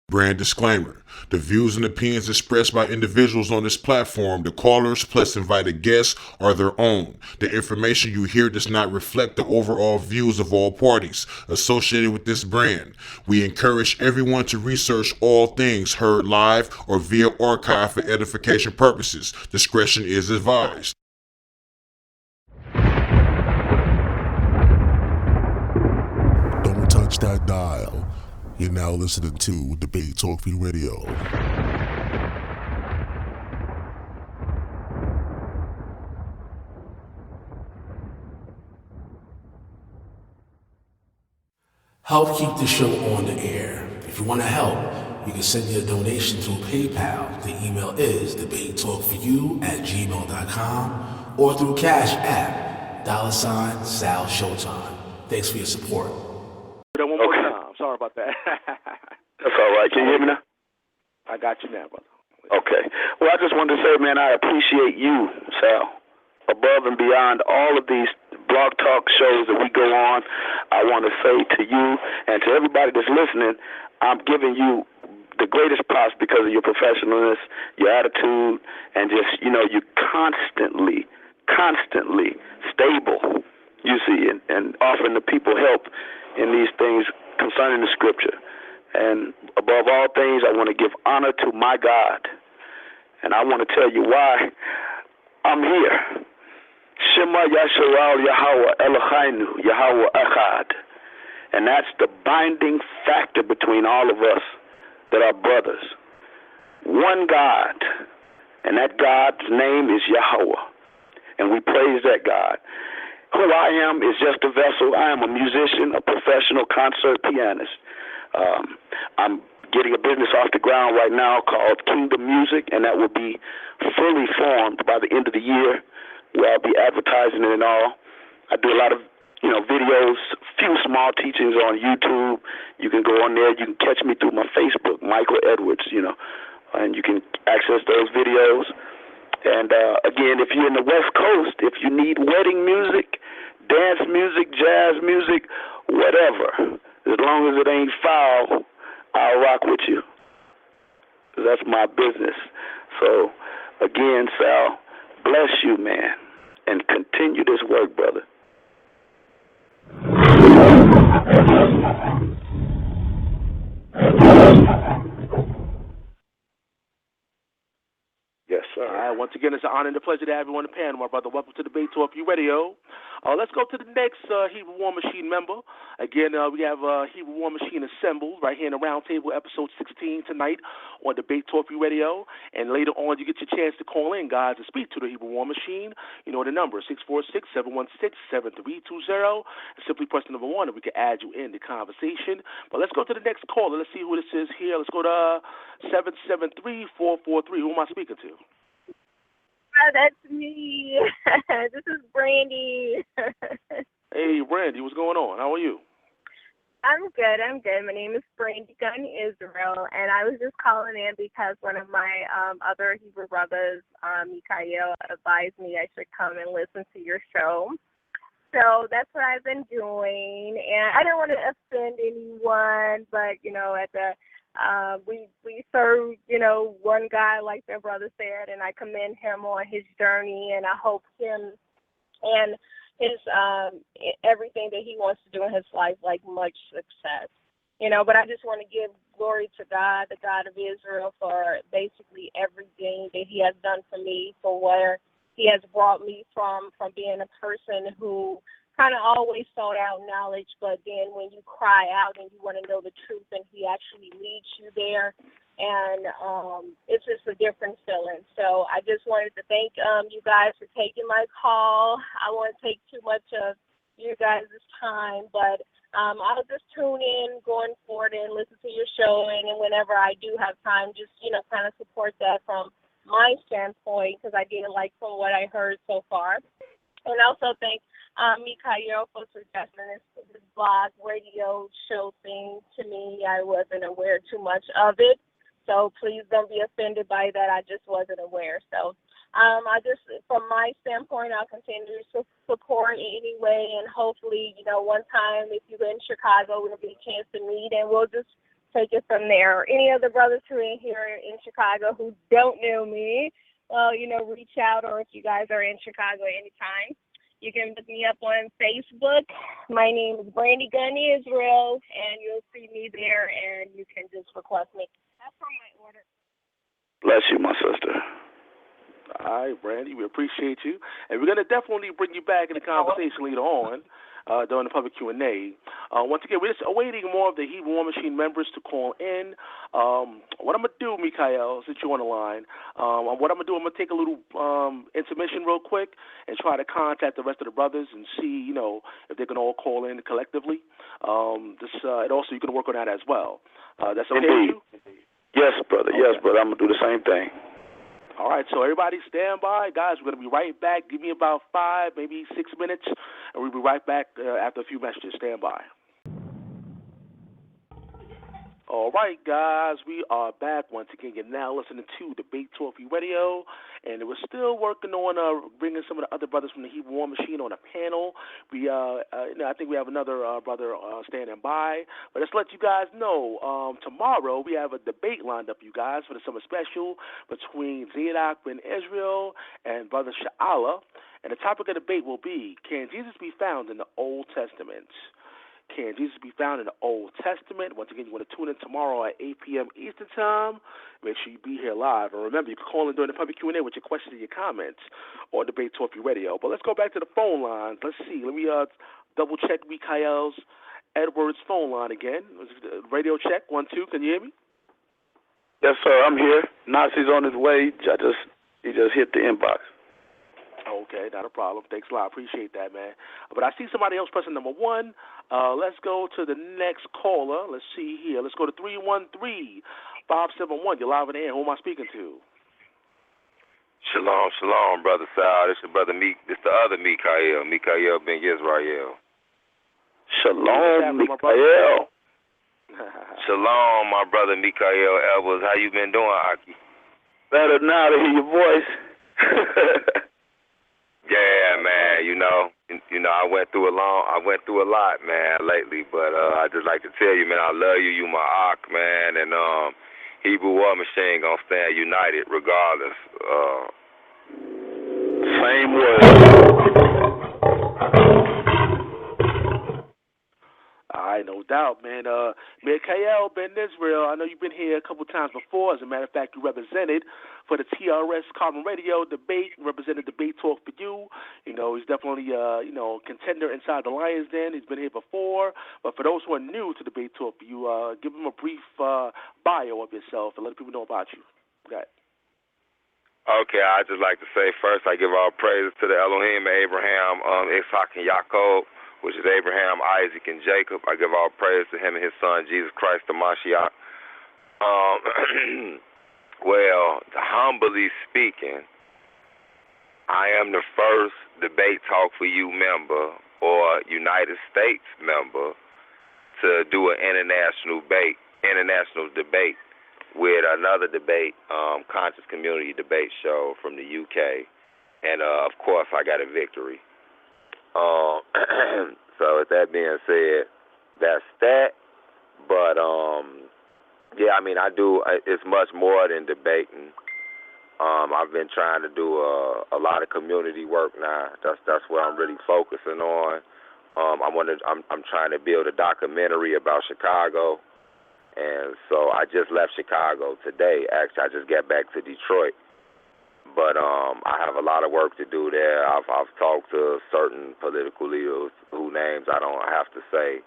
Brand disclaimer. The views and opinions expressed by individuals on this platform, the callers plus invited guests, are their own. The information you hear does not reflect the overall views of all parties associated with this brand. We encourage everyone to research all things heard live or via archive for edification purposes. Discretion is advised. Don't touch that dial. You're now listening to Debate Talk Free Radio. Help keep the show on the air. If you want to help, you can send your donation through PayPal. The email is debatetalkforyou@gmail.com or through Cash App, $Sal Showtime. Thanks for your support. One more time. Sorry about that. That's all right. Can you hear me now? I got you now, brother. Okay. Well, I just wanted to say, man, I appreciate you, Sal, above and beyond all of these blog talk shows that we go on. I want to say to you and to everybody that's listening, I'm giving you the greatest props because of your professionalness, your attitude, and just, you're constantly stable, you see, and offering the people help in these things concerning the scripture. And above all things, I want to give honor to my God. And I want to tell you why I'm here. Shema Yashuvel Yahweh Eloheinu Yahweh Echad. And that's the binding factor between all of us that are brothers. One God. And that God's name is Yahweh. And we praise that God. Who I am is just a vessel. I am a musician, a professional concert pianist. I'm getting a business off the ground right now called Kingdom Music, and that will be fully formed by the end of the year, where I'll be advertising it and all. I do a lot of, videos, few small teachings on YouTube. You can go on there. You can catch me through my Facebook, Michael Edwards, and you can access those videos. And again, if you're in the West Coast, if you need wedding music, dance music, jazz music, whatever, as long as it ain't foul, I'll rock with you. That's my business. So, again, Sal, bless you, man, and continue this work, brother. Yes, sir. All right, once again, it's an honor and a pleasure to have you on the panel, my brother. Welcome to Debate Talk Free Radio. Let's go to the next Hebrew War Machine member. Again, we have Hebrew War Machine assembled right here in the Roundtable, episode 16 tonight on Debate Talk Free Radio. And later on, you get your chance to call in, guys, and speak to the Hebrew War Machine. You know the number, 646-716-7320. Simply press the number 1 and we can add you in the conversation. But let's go to the next caller. Let's see who this is here. Let's go to 773-443. Who am I speaking to? That's me. This is Brandy. Hey, Brandy, what's going on? How are you? I'm good. My name is Brandy Gunn Israel, and I was just calling in because one of my other Hebrew brothers, Mikhail, advised me I should come and listen to your show. So that's what I've been doing, and I don't want to offend anyone, but, at the we serve, one guy, like their brother said, and I commend him on his journey, and I hope him and his everything that he wants to do in his life, like, much success. But I just want to give glory to God, the God of Israel, for basically everything that he has done for me, for where he has brought me from being a person who kind of always sought out knowledge, but then when you cry out and you want to know the truth, and he actually leads you there, and it's just a different feeling. So I just wanted to thank you guys for taking my call. I won't take too much of you guys' time, but I'll just tune in going forward and listen to your show, and whenever I do have time, just, kind of support that from my standpoint, because I did like from what I heard so far. And also thank Mikhail for suggesting this blog radio show thing to me. I wasn't aware too much of it, so please don't be offended by that. I just wasn't aware. So I just, from my standpoint, I'll continue to support anyway, and hopefully, one time if you're in Chicago, we'll get a chance to meet, and we'll just take it from there. Or any of the brothers who are here in Chicago who don't know me, well, reach out, or if you guys are in Chicago anytime, you can look me up on Facebook. My name is Brandy Gunn Israel, and you'll see me there, and you can just request me. That's for my order. Bless you, my sister. All right, Brandy, we appreciate you. And we're going to definitely bring you back in the conversation later on during the public Q&A. Once again, we're just awaiting more of the Hebrew War Machine members to call in. What I'm going to do, Mikael, since you're on the line, what I'm going to do, I'm going to take a little intermission real quick and try to contact the rest of the brothers and see, if they can all call in collectively. And also you can work on that as well. That's okay with you? Yes, brother. Okay. Yes, brother. I'm going to do the same thing. All right, so everybody stand by. Guys, we're going to be right back. Give me about 5, maybe 6 minutes, and we'll be right back after a few messages. Stand by. All right, guys, we are back once again. You're now listening to Debate Talk Radio, and we're still working on bringing some of the other brothers from the Hebrew War Machine on a panel. I think we have another brother standing by. But let's let you guys know, tomorrow we have a debate lined up, you guys, for the summer special between Zadok Ben Israel and Brother Sha'ala. And the topic of the debate will be, can Jesus be found in the Old Testament? Can Jesus be found in the Old Testament? Once again, you want to tune in tomorrow at 8 p.m. Eastern Time. Make sure you be here live. And remember, you can call in during the public Q&A with your questions and your comments on Debate Talk Radio. But let's go back to the phone lines. Let's see. Let me double-check Mikael's Edwards phone line again. Radio check, 1, 2. Can you hear me? Yes, sir. I'm here. Nasi's on his way. He just hit the inbox. Okay, not a problem. Thanks a lot. I appreciate that, man. But I see somebody else pressing number 1. Let's go to the next caller. Let's see here. Let's go to 313-571. You're live in the air. Who am I speaking to? Shalom, shalom, Brother Sal. This your brother It's the other Mikael Ben Yisrael. Shalom, Mikael. Shalom, my brother Mikael Edwards. How you been doing, Aki? Better now to hear your voice. Yeah, man. I went through a lot, man, lately. But I just like to tell you, man, I love you. You my Ak, man, and Hebrew War Machine gonna stand united regardless. Same way. All right, no doubt, man. Mikael Ben Israel, I know you've been here a couple times before. As a matter of fact, you represented for the TRS Carbon Radio debate, represented Debate Talk for You. He's definitely, contender inside the Lions Den. He's been here before. But for those who are new to Debate Talk for You, give them a brief bio of yourself and let people know about you. Go ahead. Okay, I'd just like to say first I give all praises to the Elohim, Abraham, Isaac, and Yaakov, which is Abraham, Isaac, and Jacob. I give all praise to him and his son, Jesus Christ, the Mashiach. Well, humbly speaking, I am the first Debate Talk for You member or United States member to do an international debate with another debate, Conscious Community Debate Show from the UK. And, of course, I got a victory. So with that being said, that's that. But I do. It's much more than debating. I've been trying to do a lot of community work now. That's what I'm really focusing on. I'm trying to build a documentary about Chicago, and so I just left Chicago today. Actually, I just got back to Detroit. But I have a lot of work to do there. I've talked to certain political leaders whose names I don't have to say,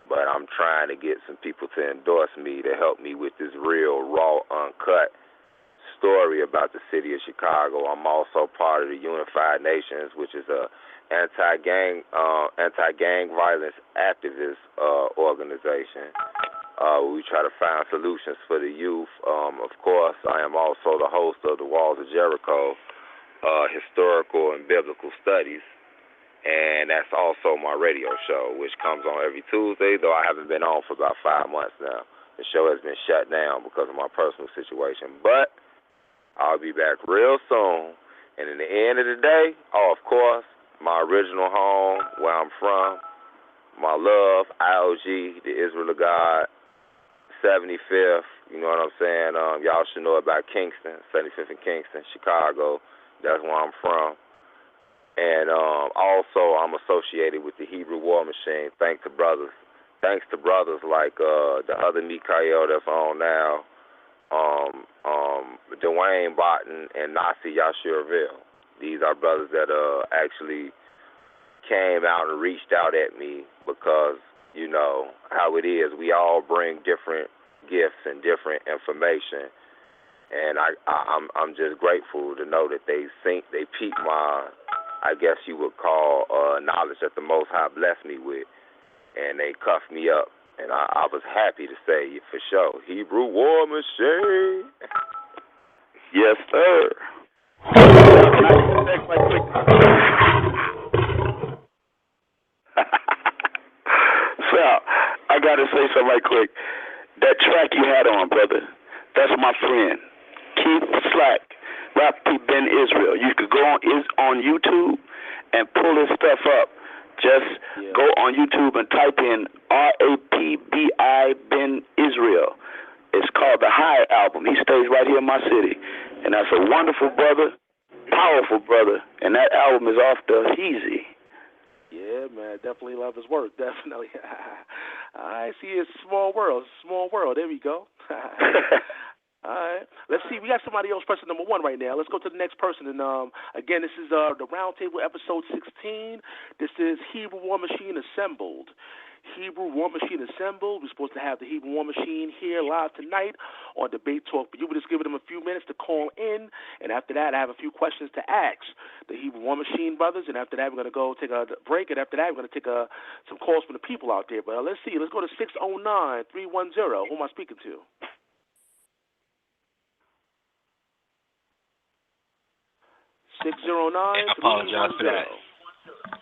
but I'm trying to get some people to endorse me to help me with this real, raw, uncut story about the city of Chicago. I'm also part of the Unified Nations, which is a anti-gang violence activist organization. We try to find solutions for the youth. Of course, I am also the host of the Walls of Jericho, Historical and Biblical Studies, and that's also my radio show, which comes on every Tuesday, though I haven't been on for about 5 months now. The show has been shut down because of my personal situation, but I'll be back real soon. And in the end of the day, of course, my original home, where I'm from, my love, IOG, the Israel of God, 75th. You know what I'm saying? Y'all should know about Kingston, 75th in Kingston, Chicago. That's where I'm from. And also, I'm associated with the Hebrew War Machine. Thanks to brothers like the other Mikael that's on now, Dwayne Barton and Nasi Yashuvel. These are brothers that actually came out and reached out at me because, you know, how it is. We all bring different gifts and different information. And I'm just grateful to know that they peep my, I guess you would call, knowledge that the Most High blessed me with. And they cuffed me up. And I was happy to say, for sure, Hebrew War Machine. Yes, sir. So, I got to say something right quick. That track you had on, brother, that's my friend, Keith Slack, Rappi Ben Israel. You could go on YouTube and pull his stuff up. Just go on YouTube and type in R-A-P-B-I Ben Israel. It's called the High Album. He stays right here in my city. And that's a wonderful brother, powerful brother. And that album is off the Heezy. Yeah, man, definitely love his work, definitely. I see it's small world. There we go. All right. Let's see. We got somebody else pressing number 1 right now. Let's go to the next person. And again, this is the Roundtable episode 16. This is Hebrew War Machine Assembled. Hebrew War Machine Assembled. We're supposed to have the Hebrew War Machine here live tonight on Debate Talk. But you were just giving them a few minutes to call in. And after that, I have a few questions to ask the Hebrew War Machine brothers. And after that, we're going to go take a break. And after that, we're going to take some calls from the people out there. But let's see. Let's go to 609-310. Who am I speaking to? 609. I apologize for that.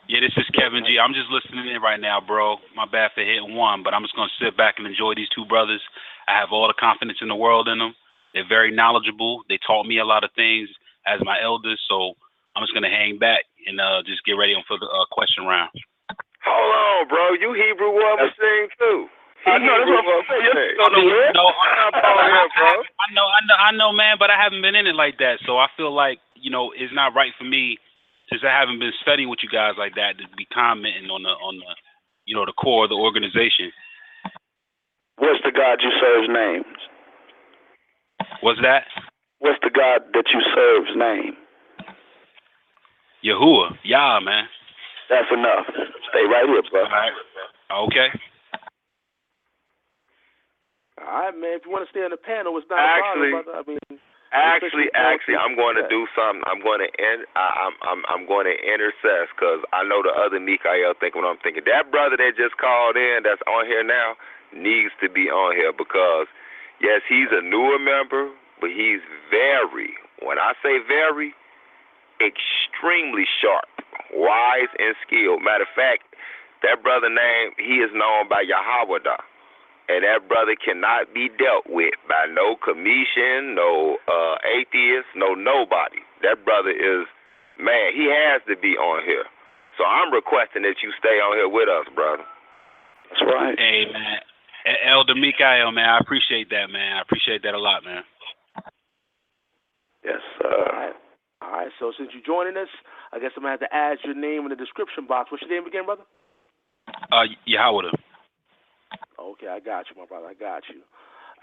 Yeah, this is Kevin G. I'm just listening in right now, bro. My bad for hitting 1, but I'm just going to sit back and enjoy these two brothers. I have all the confidence in the world in them. They're very knowledgeable. They taught me a lot of things as my elders, so I'm just going to hang back and just get ready for the question round. Hold on, bro. You Hebrew War Machine, too. I know, man, but I haven't been in it like that, so I feel like, you know, it's not right for me, since I haven't been studying with you guys like that, to be commenting on the you know, the core of the organization. What's the God you serve's name? What's that? What's the God that you serve's name? Yahuwah. Yah, man. That's enough. Stay right here, bro. All right. Okay. All right, man. If you want to stay on the panel, it's not a problem, brother. I mean, actually, I'm going to do something. I'm going to intercess because I know the other Mikael thinking what I'm thinking. That brother that just called in, that's on here now, needs to be on here because, yes, he's a newer member, but he's very, when I say very, extremely sharp, wise, and skilled. Matter of fact, that brother name, he is known by Yahweh. And that brother cannot be dealt with by no commission, no atheist, no nobody. That brother is, man, he has to be on here. So I'm requesting that you stay on here with us, brother. That's right. Hey, man. Elder Mikael, man, I appreciate that, man. I appreciate that a lot, man. Yes, sir. All right, so since you're joining us, I guess I'm going to have to add your name in the description box. What's your name again, brother? Yahweh. Okay, I got you, my brother. I got you.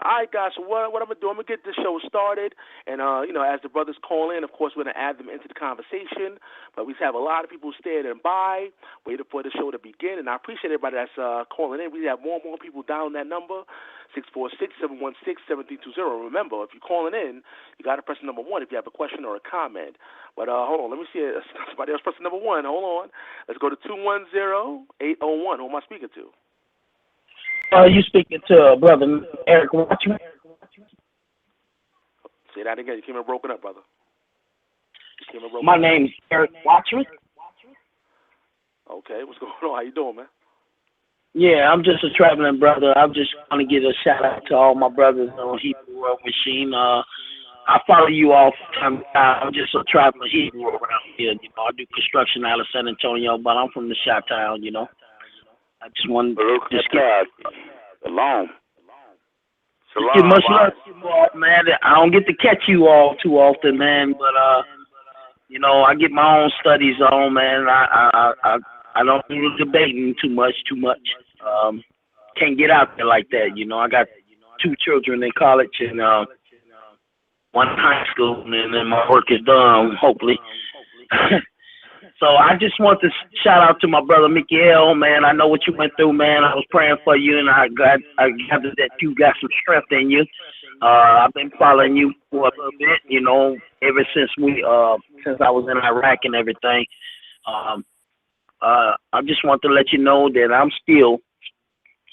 All right, guys, so what I'm going to do, I'm going to get this show started. And, you know, as the brothers call in, of course, we're going to add them into the conversation. But we have a lot of people standing by, waiting for the show to begin. And I appreciate everybody that's calling in. We have more and more people dialing that number, 646-716-7320. Remember, if you're calling in, you got to press number 1 if you have a question or a comment. But hold on, let me see somebody else pressing number 1. Hold on. Let's go to 210-801. Who am I speaking to? You speaking to Brother Eric Watchman? Say that again. You came in broken up, brother. My name is Eric Watchman. Okay, what's going on? How you doing, man? Yeah, I'm just a traveling brother. I'm just going to give a shout out to all my brothers on Hebrew War Machine. I follow you all from time to time. I'm just a traveling Hebrew around here. You know, I do construction out of San Antonio, but I'm from the Chi-Town, you know. I just wanted to just get alone. Shalom. Much love to you all, man. I don't get to catch you all too often, man. But you know, I get my own studies on, man. I don't do the debating too much. Can't get out there like that. You know, I got 2 children in college and 1 in high school, and then my work is done, hopefully. So I just want to shout out to my brother Mikael, man. I know what you went through, man. I was praying for you, and I gathered that you got some strength in you. I've been following you for a little bit, you know, ever since since I was in Iraq and everything. I just want to let you know that I'm still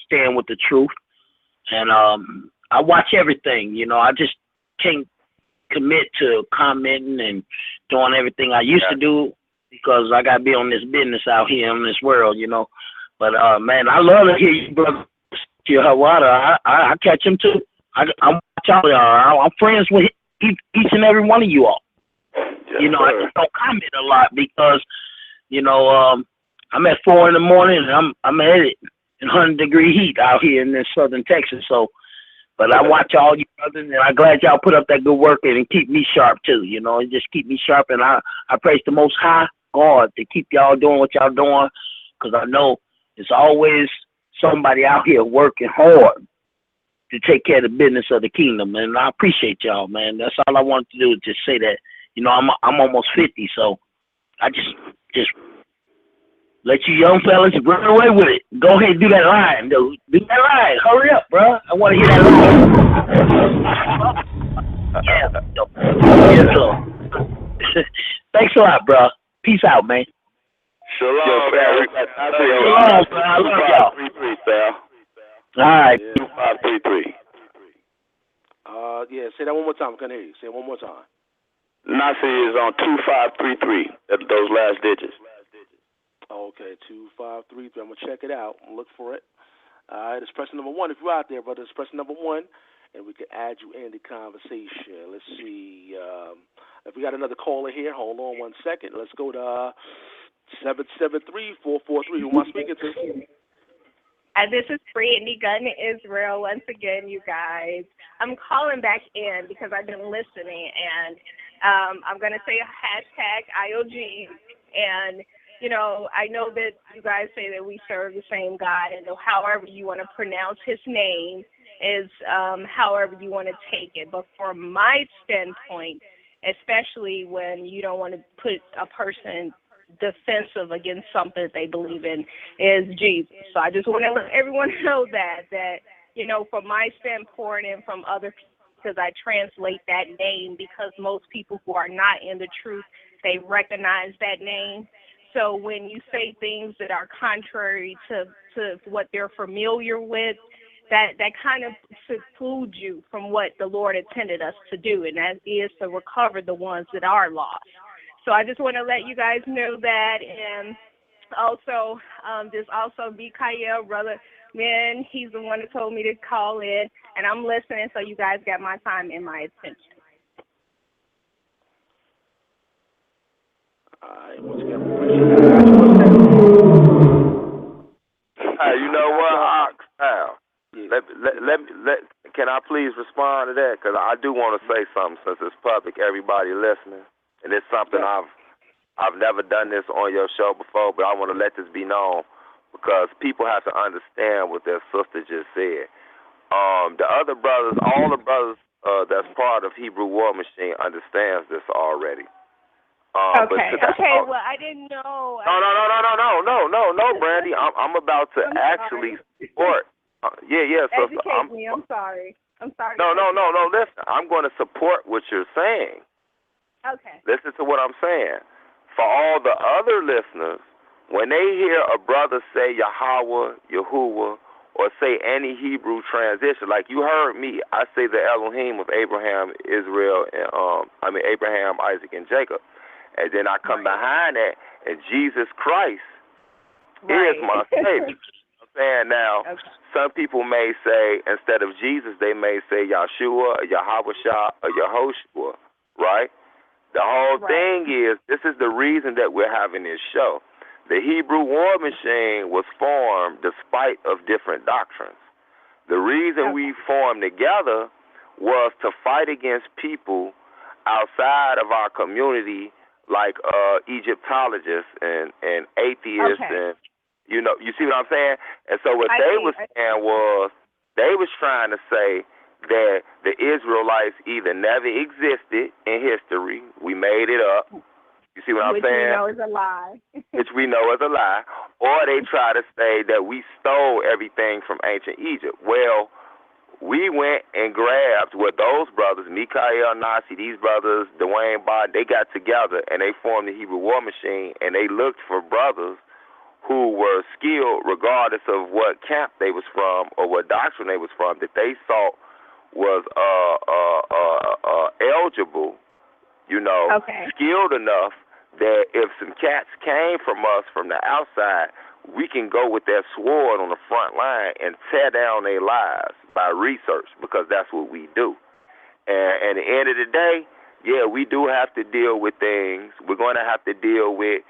staying with the truth, and I watch everything. You know, I just can't commit to commenting and doing everything I used to do because I got to be on this business out here in this world, you know. But, man, I love to hear you, brother. I catch him, too. I watch all y'all. I'm friends with each and every one of you all. Yes, you know, sir. I just don't comment a lot because, you know, I'm at 4 in the morning and I'm at it in 100-degree heat out here in this southern Texas. So, but I watch all you brothers, and I'm glad y'all put up that good work and keep me sharp too. You know, and just keep me sharp. And I praise the Most High God to keep y'all doing what y'all doing, because I know there's always somebody out here working hard to take care of the business of the kingdom. And I appreciate y'all, man. That's all I wanted to do, is just say that. You know, I'm almost 50, so I just let you young fellas run away with it. Go ahead and do that line. Do that line. Hurry up, bro. I want to hear that line. Yeah. So. Thanks a lot, bro. Peace out, man. Shalom, Yo, man. Shalom, bro. I love y'all. 2533, Sal. All right. 2533. Yeah, say that one more time. I couldn't hear you. Say it one more time. Nasi is on 2533. Those last digits. Okay, 2533. I'm going to check it out and look for it. All right, it's pressing number 1. If you're out there, brother, it's pressing number 1, and we can add you in the conversation. Let's see. If we got another caller here, hold on 1 second. Let's go to 773-443. Who am I speaking to? This is Brittany Gunn, Israel. Once again, you guys, I'm calling back in because I've been listening, and I'm going to say #IOG, and you know, I know that you guys say that we serve the same God, and however you want to pronounce his name is however you want to take it. But from my standpoint, especially when you don't want to put a person defensive against something that they believe in, is Jesus. So I just want to let everyone know that, you know, from my standpoint and from other people, because I translate that name, because most people who are not in the truth, they recognize that name. So when you say things that are contrary to what they're familiar with, that kind of secludes you from what the Lord intended us to do, and that is to recover the ones that are lost. So I just want to let you guys know that. And also, there's also Mikael, brother, man, he's the one that told me to call in, and I'm listening, so you guys got my time and my attention. Once again, Hey, you know what, Ox? Can I please respond to that? Because I do want to say something, since it's public, everybody listening, and it's something I've never done this on your show before, but I want to let this be known, because people have to understand what their sister just said. The other brothers, all the brothers that's part of Hebrew War Machine understands this already. Okay. Well, I didn't know. No, Brandy. I'm about to actually support. Yeah. So educate me. I'm sorry. No. Listen, I'm going to support what you're saying. Okay. Listen to what I'm saying. For all the other listeners, when they hear a brother say Yahweh, Yahuwah, or say any Hebrew transition, like you heard me, I say the Elohim of Abraham, Israel, and Abraham, Isaac, and Jacob. And then I come behind that, and Jesus Christ is my Savior. I'm saying now, some people may say, instead of Jesus, they may say Yahshua, or Yahweh-Shah, or Yehoshua, right? The whole thing is, this is the reason that we're having this show. The Hebrew War Machine was formed despite of different doctrines. The reason we formed together was to fight against people outside of our community, like Egyptologists and atheists, and you see what I'm saying? And so what they was saying was, they was trying to say that the Israelites either never existed in history, we made it up. You see what I'm saying? Which we know is a lie. Which we know is a lie. Or they try to say that we stole everything from ancient Egypt. Well, we went and grabbed what those brothers, Mikael, Nasi, these brothers, Dwayne Bond, they got together and they formed the Hebrew War Machine, and they looked for brothers who were skilled regardless of what camp they was from or what doctrine they was from, that they thought was eligible, skilled enough that if some cats came from us from the outside, we can go with that sword on the front line and tear down their lives by research, because that's what we do. And at the end of the day, yeah, we do have to deal with things. We're going to have to deal with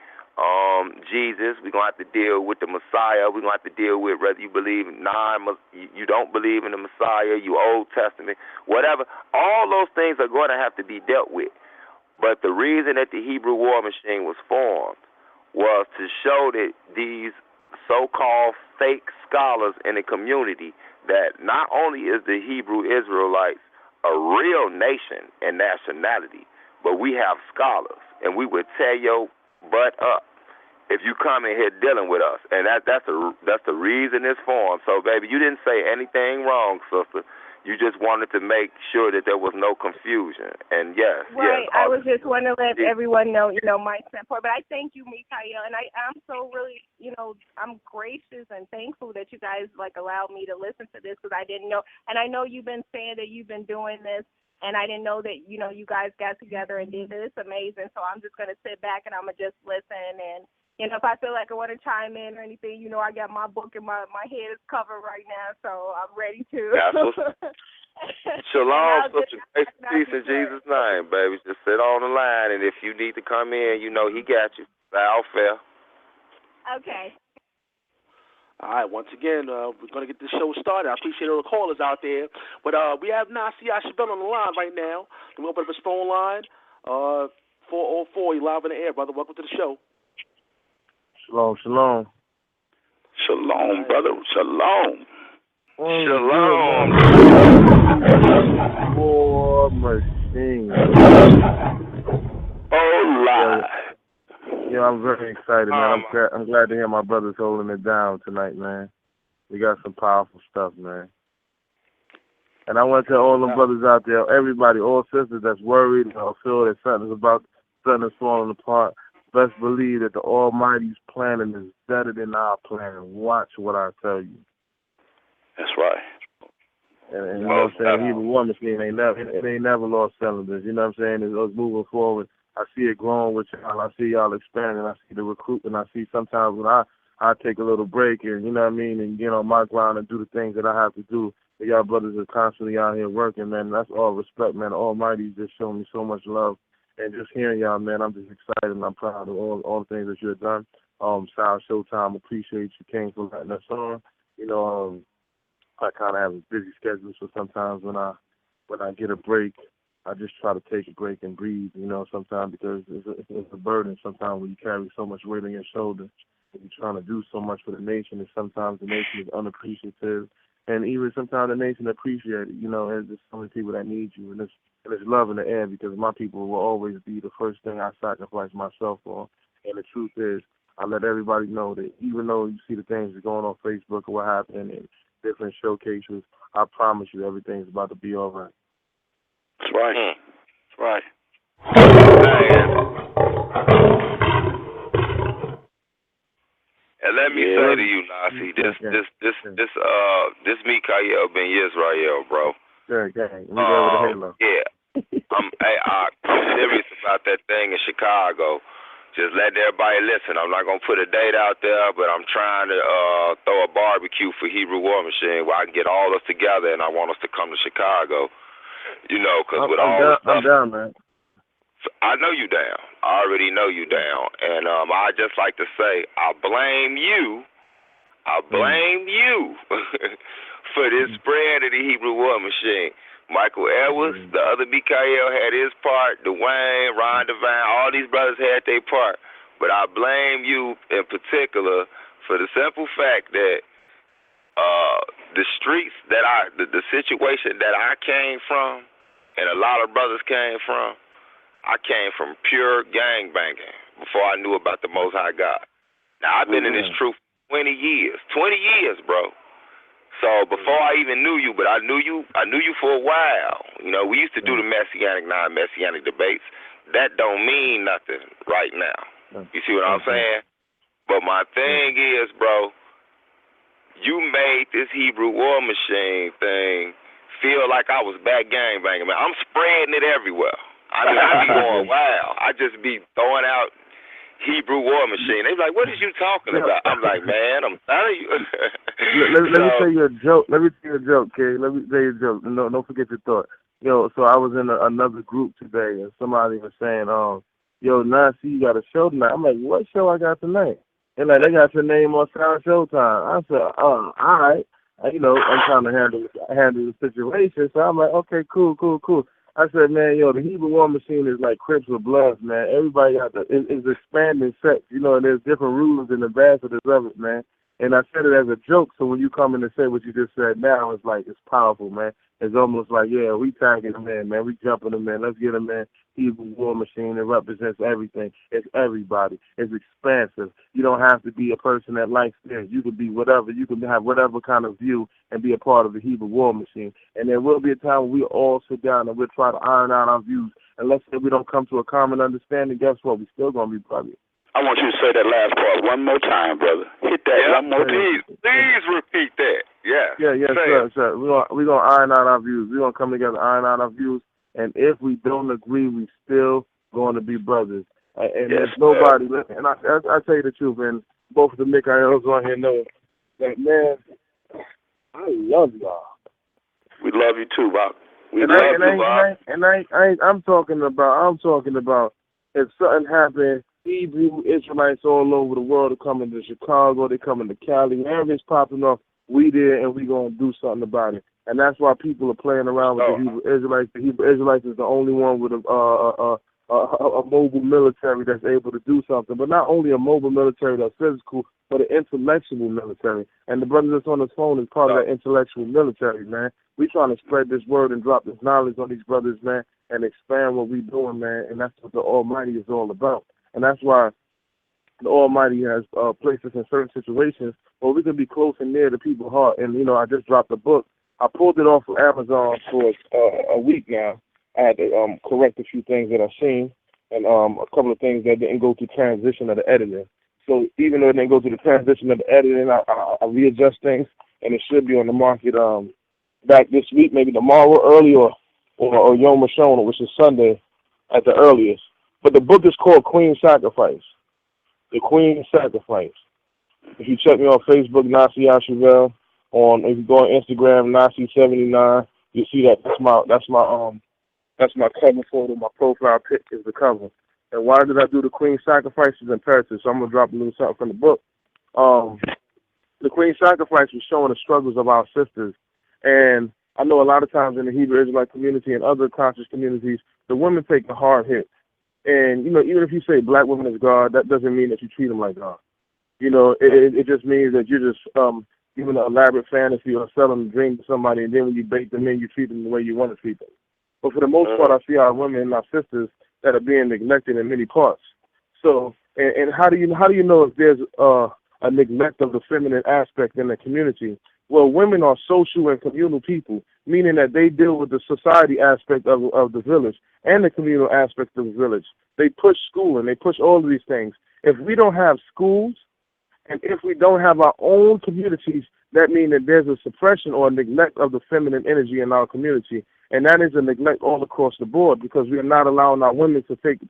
Jesus. We're going to have to deal with the Messiah. We're going to have to deal with whether you believe you don't believe in the Messiah, you Old Testament, whatever. All those things are going to have to be dealt with. But the reason that the Hebrew War Machine was formed was to show that these so-called fake scholars in the community that not only is the Hebrew Israelites a real nation and nationality, but we have scholars, and we would tear your butt up if you come in here dealing with us. And that's the reason it's formed. So, baby, you didn't say anything wrong, sister. You just wanted to make sure that there was no confusion. And yes, right. I was just wanting to let everyone know, my standpoint. But I thank you, Mikael, and I'm so really, I'm gracious and thankful that you guys allowed me to listen to this, because I didn't know. And I know you've been saying that you've been doing this, and I didn't know that you guys got together and did it. It's amazing. So I'm just gonna sit back and I'm gonna just listen. And if I feel like I want to chime in or anything, I got my book and my head is covered right now, so I'm ready to. Shalom, sister. Grace and peace in Jesus' name, baby. Just sit on the line, and if you need to come in, he got you. All fair. Okay. All right, once again, we're going to get this show started. I appreciate all the callers out there. But we have Nasi Yashuvel on the line right now. We'll open up his phone line, 404. You're live in the air, brother. Welcome to the show. Shalom, shalom. Shalom, brother. Shalom. Shalom. War Machine. Hola. Yeah, I'm very excited, man. I'm glad to hear my brothers holding it down tonight, man. We got some powerful stuff, man. And I want to tell all them brothers out there, everybody, all sisters that's worried or feel that something's falling apart, best believe that the Almighty's planning is better than our planning. Watch what I tell you. That's right. And you know what I'm saying? Hebrew War Machine ain't never lost cylinders. You know what I'm saying? It's moving forward. I see it growing with y'all. I see y'all expanding. I see the recruitment. I see sometimes when I take a little break and, you know what I mean, and get on my ground and do the things that I have to do. But y'all brothers are constantly out here working, man. That's all respect, man. The Almighty's just showing me so much love. And just hearing y'all, man, I'm just excited and I'm proud of all the things that you have done. Sal Showtime, appreciate you, King, for letting us on. I kind of have a busy schedule, so sometimes when I get a break, I just try to take a break and breathe, sometimes because it's a burden sometimes when you carry so much weight on your shoulder and you're trying to do so much for the nation, and sometimes the nation is unappreciative, and even sometimes the nation appreciates it, and there's so many people that need you, and there's love in the air because my people will always be the first thing I sacrifice myself for. And the truth is, I let everybody know that even though you see the things that are going on Facebook or what happened and different showcases, I promise you everything's about to be all right. That's right. That's right. And let me say to you, Nasi, this Mikael ben Yisrael, bro. Sure, gang. We go with the halo. Yeah. I'm serious about that thing in Chicago. Just let everybody listen. I'm not going to put a date out there, but I'm trying to throw a barbecue for Hebrew War Machine where I can get all of us together, and I want us to come to Chicago. Because with all the stuff. I'm down, man. I know you down. I already know you down. And I just like to say, I blame you for this spread of the Hebrew War Machine. Michael Edwards, the other Mikael had his part, Dwayne, Ron Devine, all these brothers had their part. But I blame you in particular for the simple fact that the streets that the situation that I came from, and a lot of brothers came from, I came from pure gang banging before I knew about the Most High God. Now, I've been in this truth 20 years. 20 years, bro. So before I even knew you, but I knew you for a while. You know, we used to do the Messianic, non-Messianic debates. That don't mean nothing right now. You see what I'm saying? But my thing is, bro, you made this Hebrew War Machine thing feel like I was back gang banging, man. I'm spreading it everywhere. I mean, I be going wild. I just be throwing out Hebrew War Machine. They be like, what is you talking about? I'm like, man, I'm telling you. let me tell you a joke. Let me tell you a joke, Kay. Let me tell you a joke. No, don't forget your thought. Yo, so I was in another group today, and somebody was saying, yo, Nasi, you got a show tonight. I'm like, what show I got tonight? And like, they got your name on Sound Showtime. I said, all right. You know, I'm trying to handle the situation. So I'm like, okay, cool. I said, man, yo, the Hebrew War Machine is like Crips with Bloods, man. Everybody got it's expanding sex, you know, and there's different rules and ambassadors of it, man. And I said it as a joke, so when you come in and say what you just said now, it's like, it's powerful, man. It's almost like, yeah, we tagging them in, man. We jumping them in. Let's get them in. Hebrew War Machine. It represents everything. It's everybody. It's expansive. You don't have to be a person that likes this. You could be whatever. You can have whatever kind of view and be a part of the Hebrew War Machine. And there will be a time when we all sit down and we'll try to iron out our views. And let's say we don't come to a common understanding, guess what? We're still going to be brothers. I want you to say that last part one more time, brother. Hit that one more time. Please repeat that. Yeah. Sir. We're gonna iron out our views. We're gonna come together, iron out our views, and if we don't agree, we still going to be brothers. And there's nobody. And I tell you the truth, and both of the Mikaels on here know that, man. I love y'all. We love you too, Bob. I'm talking about if something happened. Hebrew Israelites all over the world are coming to Chicago, they coming to Cali, wherever it's popping off, we there and we gonna do something about it. And that's why people are playing around with the Hebrew Israelites. The Hebrew Israelites is the only one with a mobile military that's able to do something. But not only a mobile military that's physical, but an intellectual military. And the brother that's on his phone is part of that intellectual military, man. We trying to spread this word and drop this knowledge on these brothers, man, and expand what we doing, man. And that's what the Almighty is all about. And that's why the Almighty has placed us in certain situations where we can be close and near to people's heart. And, you know, I just dropped a book. I pulled it off of Amazon for a week now. I had to correct a few things that I've seen and a couple of things that didn't go through transition of the editing. So even though it didn't go through the transition of the editing, I readjust things, and it should be on the market back this week, maybe tomorrow early or Yom HaShoah, which is Sunday at the earliest. But the book is called Queen Sacrifice. The Queen Sacrifice. If you check me on Facebook, Nasi Yashuvel. If you go on Instagram, Nasi79, you see that that's my cover photo. My profile pic is the cover. And why did I do the Queen Sacrifice? Is imperative. So I'm gonna drop a little something from the book. The Queen Sacrifice was showing the struggles of our sisters, and I know a lot of times in the Hebrew Israelite community and other conscious communities, the women take the hard hit. And, you know, even if you say black women is God, that doesn't mean that you treat them like God. You know, it just means that you're just giving an elaborate fantasy or selling a dream to somebody, and then when you bait them in, you treat them the way you want to treat them. But for the most part, I see our women and our sisters that are being neglected in many parts. So, and how do you know if there's a neglect of the feminine aspect in the community? Well, women are social and communal people, meaning that they deal with the society aspect of the village and the communal aspect of the village. They push school and they push all of these things. If we don't have schools and if we don't have our own communities, that means that there's a suppression or a neglect of the feminine energy in our community. And that is a neglect all across the board because we are not allowing our women to take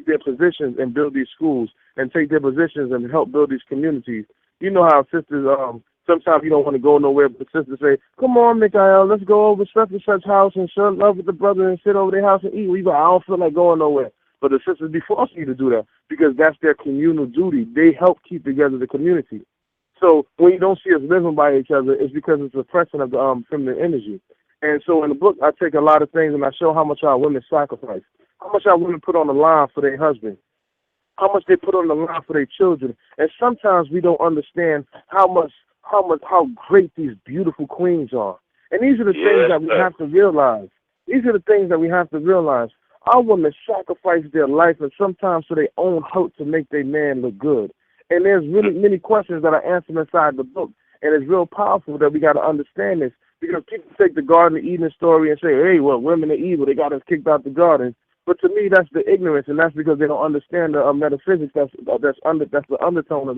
their positions and build these schools and take their positions and help build these communities. You know how sisters, sometimes you don't want to go nowhere, but sisters say, come on, Mikael, let's go over such and such house and show love with the brother and sit over their house and eat. We go, I don't feel like going nowhere. But the sisters be forcing you to do that because that's their communal duty. They help keep together the community. So when you don't see us living by each other, it's because it's a suppression of the feminine energy. And so in the book, I take a lot of things and I show how much our women sacrifice, how much our women put on the line for their husband, how much they put on the line for their children. And sometimes we don't understand how great these beautiful queens are. And these are the things that we have to realize. These are the things that we have to realize. Our women sacrifice their life and sometimes for their own hurt to make their man look good. And there's really many questions that are answered inside the book. And it's real powerful that we got to understand this. Because people take the Garden of Eden story and say, hey, well, women are evil. They got us kicked out the garden. But to me, that's the ignorance, and that's because they don't understand the metaphysics. That's the undertone of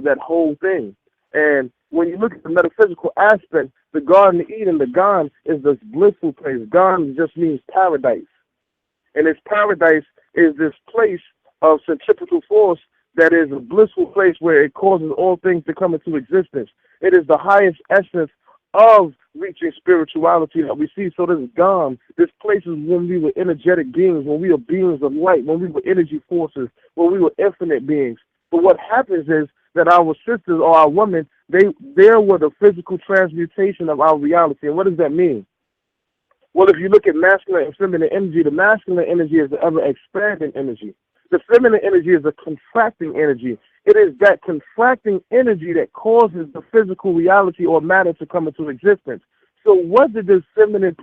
that whole thing. And when you look at the metaphysical aspect, the Garden of Eden, the Gan, is this blissful place. Gan just means paradise. And this paradise is this place of centripetal force that is a blissful place where it causes all things to come into existence. It is the highest essence of reaching spirituality that we see. So this Gan, this place is when we were energetic beings, when we were beings of light, when we were energy forces, when we were infinite beings. But what happens is that our sisters or our women, they were the physical transmutation of our reality. And what does that mean? Well, if you look at masculine and feminine energy, the masculine energy is the ever-expanding energy. The feminine energy is a contracting energy. It is that contracting energy that causes the physical reality or matter to come into existence. So what did this feminine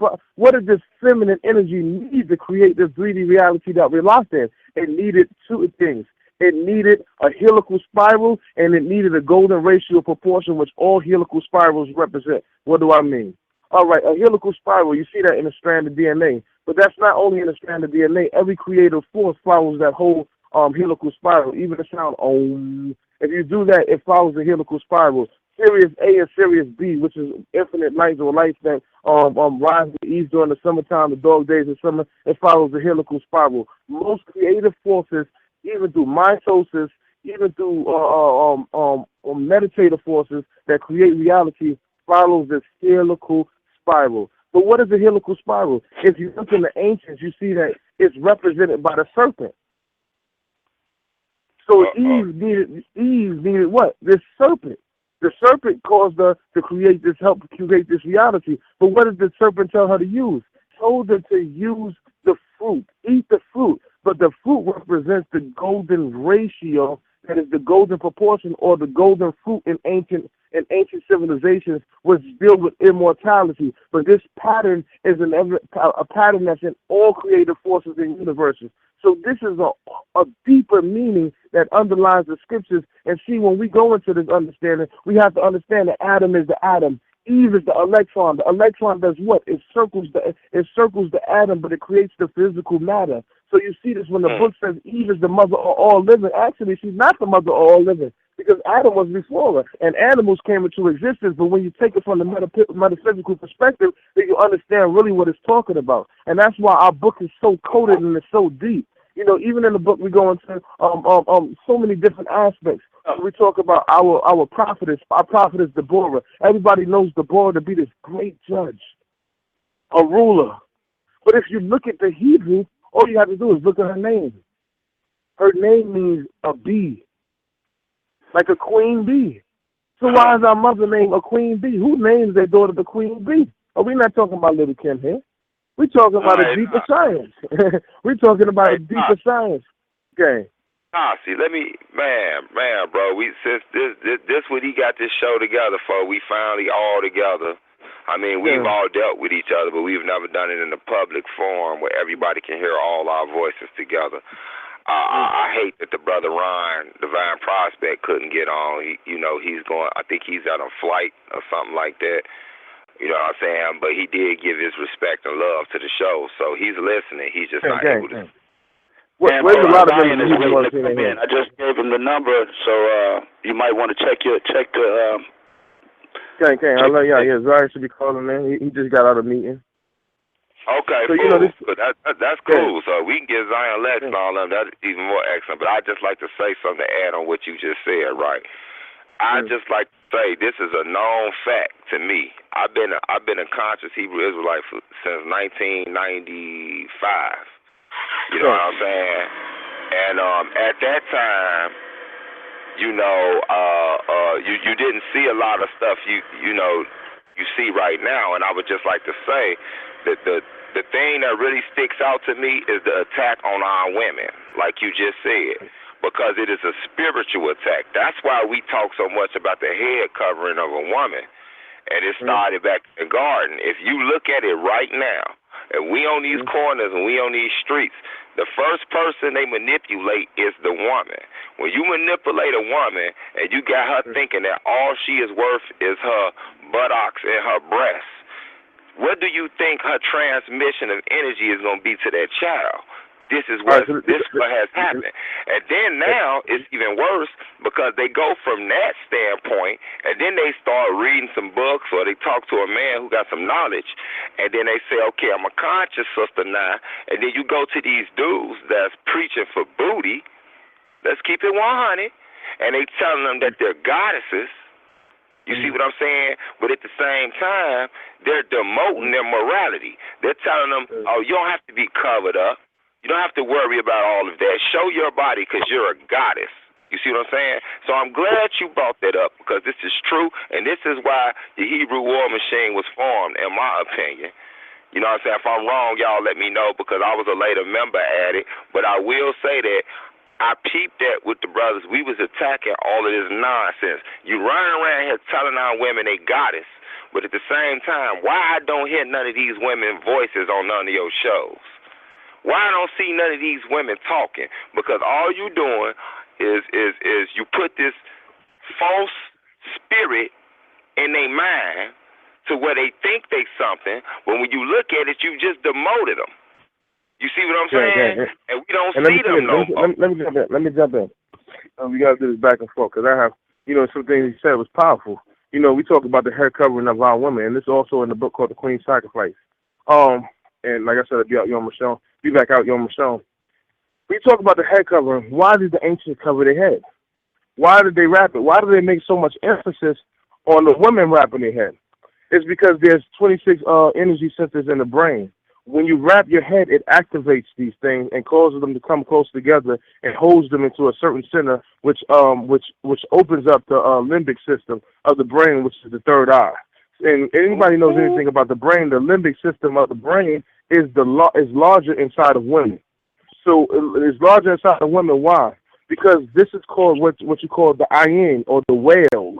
energy need to create this 3D reality that we're locked in? It needed two things. It needed a helical spiral, and it needed a golden ratio proportion, which all helical spirals represent. What do I mean? All right, a helical spiral, you see that in a strand of DNA. But that's not only in a strand of DNA. Every creative force follows that whole helical spiral, even the sound Om. If you do that, it follows the helical spiral. Sirius A and Sirius B, which is infinite lights or lights that rise to ease during the summertime, the dog days of summer, it follows the helical spiral. Most creative forces, even through mitosis, even through meditative forces that create reality, follows this helical spiral. But what is a helical spiral? If you look in the ancients, you see that it's represented by the serpent. So Eve needed what? This serpent. The serpent caused her to help create this reality. But what did the serpent tell her to use? Told her to use the fruit, eat the fruit. But the fruit represents the golden ratio, that is the golden proportion or the golden fruit in ancient civilizations, which deal with immortality. But this pattern is a pattern that's in all creative forces and universes. So this is a deeper meaning that underlies the scriptures. And see, when we go into this understanding, we have to understand that Adam is the atom. Eve is the electron. The electron does what? It circles the atom, but it creates the physical matter. So you see this when the book says Eve is the mother of all living. Actually, she's not the mother of all living, because Adam was before her, and animals came into existence. But when you take it from the metaphysical perspective, then you understand really what it's talking about. And that's why our book is so coded and it's so deep. You know, even in the book, we go into so many different aspects. We talk about our prophetess. Our prophetess Deborah. Everybody knows Deborah to be this great judge, a ruler. But if you look at the Hebrew, all you have to do is look at her name. Her name means a bee, like a queen bee. So why is our mother named a queen bee? Who names their daughter the queen bee? Oh, we're not talking about Little Kim here. We're talking about a deeper science. We're talking about a deeper science. Okay. See, let me, man, bro. Since this what he got this show together for. We finally all together. I mean, we've all dealt with each other, but we've never done it in a public forum where everybody can hear all our voices together. I hate that the brother Ron, Divine Prospect, couldn't get on. He's going. I think he's on a flight or something like that. You know what I'm saying? But he did give his respect and love to the show, so he's listening. He's just not able to. Where's a lot of them is waiting to come in. I just gave him the number, so you might want to check the. Okay. Yeah. Zari should be calling in. He just got out of a meeting. Okay, so, cool. That's cool. So we can get Zion Lex and all of that. That's even more excellent. But I'd just like to say something to add on what you just said, right? I'd just like to say this is a known fact to me. I've been a conscious Hebrew Israelite since 1995. You know what I'm saying? And at that time, you didn't see a lot of stuff you see right now. And I would just like to say that the thing that really sticks out to me is the attack on our women, like you just said, because it is a spiritual attack. That's why we talk so much about the head covering of a woman, and it started back in the garden. If you look at it right now, and we on these corners and we on these streets, the first person they manipulate is the woman. When you manipulate a woman and you got her thinking that all she is worth is her buttocks and her breasts, what do you think her transmission of energy is going to be to that child? This is what has happened. And then now it's even worse because they go from that standpoint and then they start reading some books or they talk to a man who got some knowledge and then they say, okay, I'm a conscious sister now. And then you go to these dudes that's preaching for booty. Let's keep it 100. And they telling them that they're goddesses. You see what I'm saying? But at the same time, they're demoting their morality. They're telling them, oh, you don't have to be covered up. You don't have to worry about all of that. Show your body because you're a goddess. You see what I'm saying? So I'm glad you brought that up because this is true, and this is why the Hebrew war machine was formed, in my opinion. You know what I'm saying? If I'm wrong, y'all let me know because I was a later member at it. But I will say that I peeped that with the brothers. We was attacking all of this nonsense. You running around here telling our women they goddess, but at the same time, why I don't hear none of these women voices on none of your shows? Why I don't see none of these women talking? Because all you doing is you put this false spirit in their mind to where they think they something, but when you look at it, you just demoted them. You see what I'm saying? And we don't see them no more. Let me jump in. We got to do this back and forth because I have, some things he said was powerful. We talk about the hair covering of our women, and this is also in the book called The Queen's Sacrifice. And like I said, I'll be out, Yom Michelle. Be back out, Yom Michelle. We talk about the head covering. Why did the ancients cover their head? Why did they wrap it? Why do they make so much emphasis on the women wrapping their head? It's because there's 26 energy centers in the brain. When you wrap your head, it activates these things and causes them to come close together and holds them into a certain center, which opens up the limbic system of the brain, which is the third eye. And anybody knows anything about the brain, the limbic system of the brain is larger inside of women. So it's larger inside of women. Why? Because this is called what you call the ayin or the whale.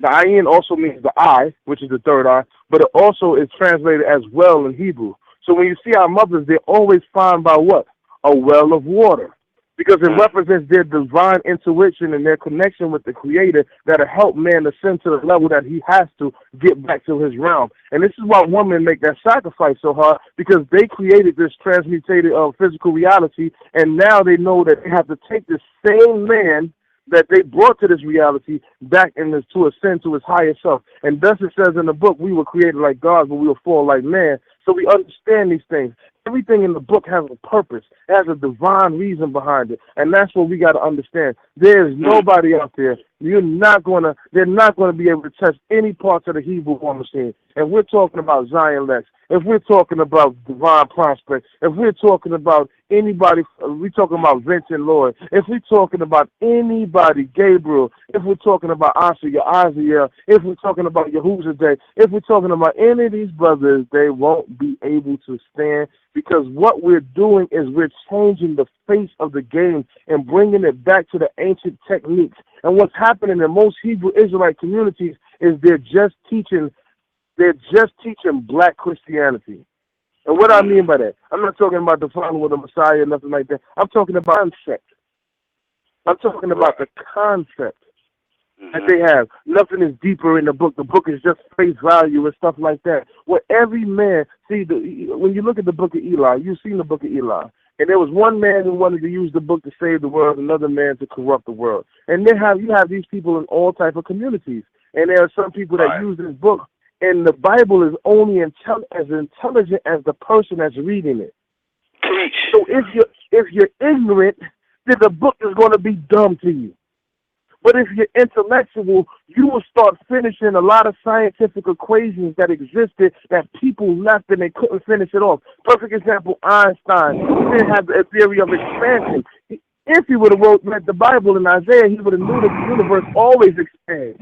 The ayin also means the eye, which is the third eye, but it also is translated as well in Hebrew. So when you see our mothers, they're always found by what? A well of water. Because it represents their divine intuition and their connection with the Creator that'll help man ascend to the level that he has to get back to his realm. And this is why women make that sacrifice so hard, because they created this transmutated physical reality, and now they know that they have to take the same man that they brought to this reality back to ascend to his higher self. And thus it says in the book, we were created like gods, but we will fall like man. So we understand these things. Everything in the book has a purpose. It has a divine reason behind it. And that's what we got to understand. There's nobody out there. They're not going to be able to touch any parts of the Hebrew war machine. And we're talking about Zion Lexx. If we're talking about Divine Prospect, if we're talking about anybody, we're talking about Vincent Lloyd, if we're talking about anybody, Gabriel, if we're talking about Isaiah, if we're talking about Yahushua, if we're talking about any of these brothers, they won't be able to stand, because what we're doing is we're changing the face of the game and bringing it back to the ancient techniques. And what's happening in most Hebrew Israelite communities is they're just teaching black Christianity. And what I mean by that, I'm not talking about the following of the Messiah or nothing like that. I'm talking about concept. I'm talking about the concept that they have. Nothing is deeper in the book. The book is just face value and stuff like that. What every man, when you look at the book of Eli, you've seen the book of Eli. And there was one man who wanted to use the book to save the world, another man to corrupt the world. And you have these people in all type of communities. And there are some people that use this book, and the Bible is only as intelligent as the person that's reading it. So if you're ignorant, then the book is going to be dumb to you. But if you're intellectual, you will start finishing a lot of scientific equations that existed that people left and they couldn't finish it off. Perfect example, Einstein. He didn't have a theory of expansion. If he would have read the Bible in Isaiah, he would have knew the universe always expands.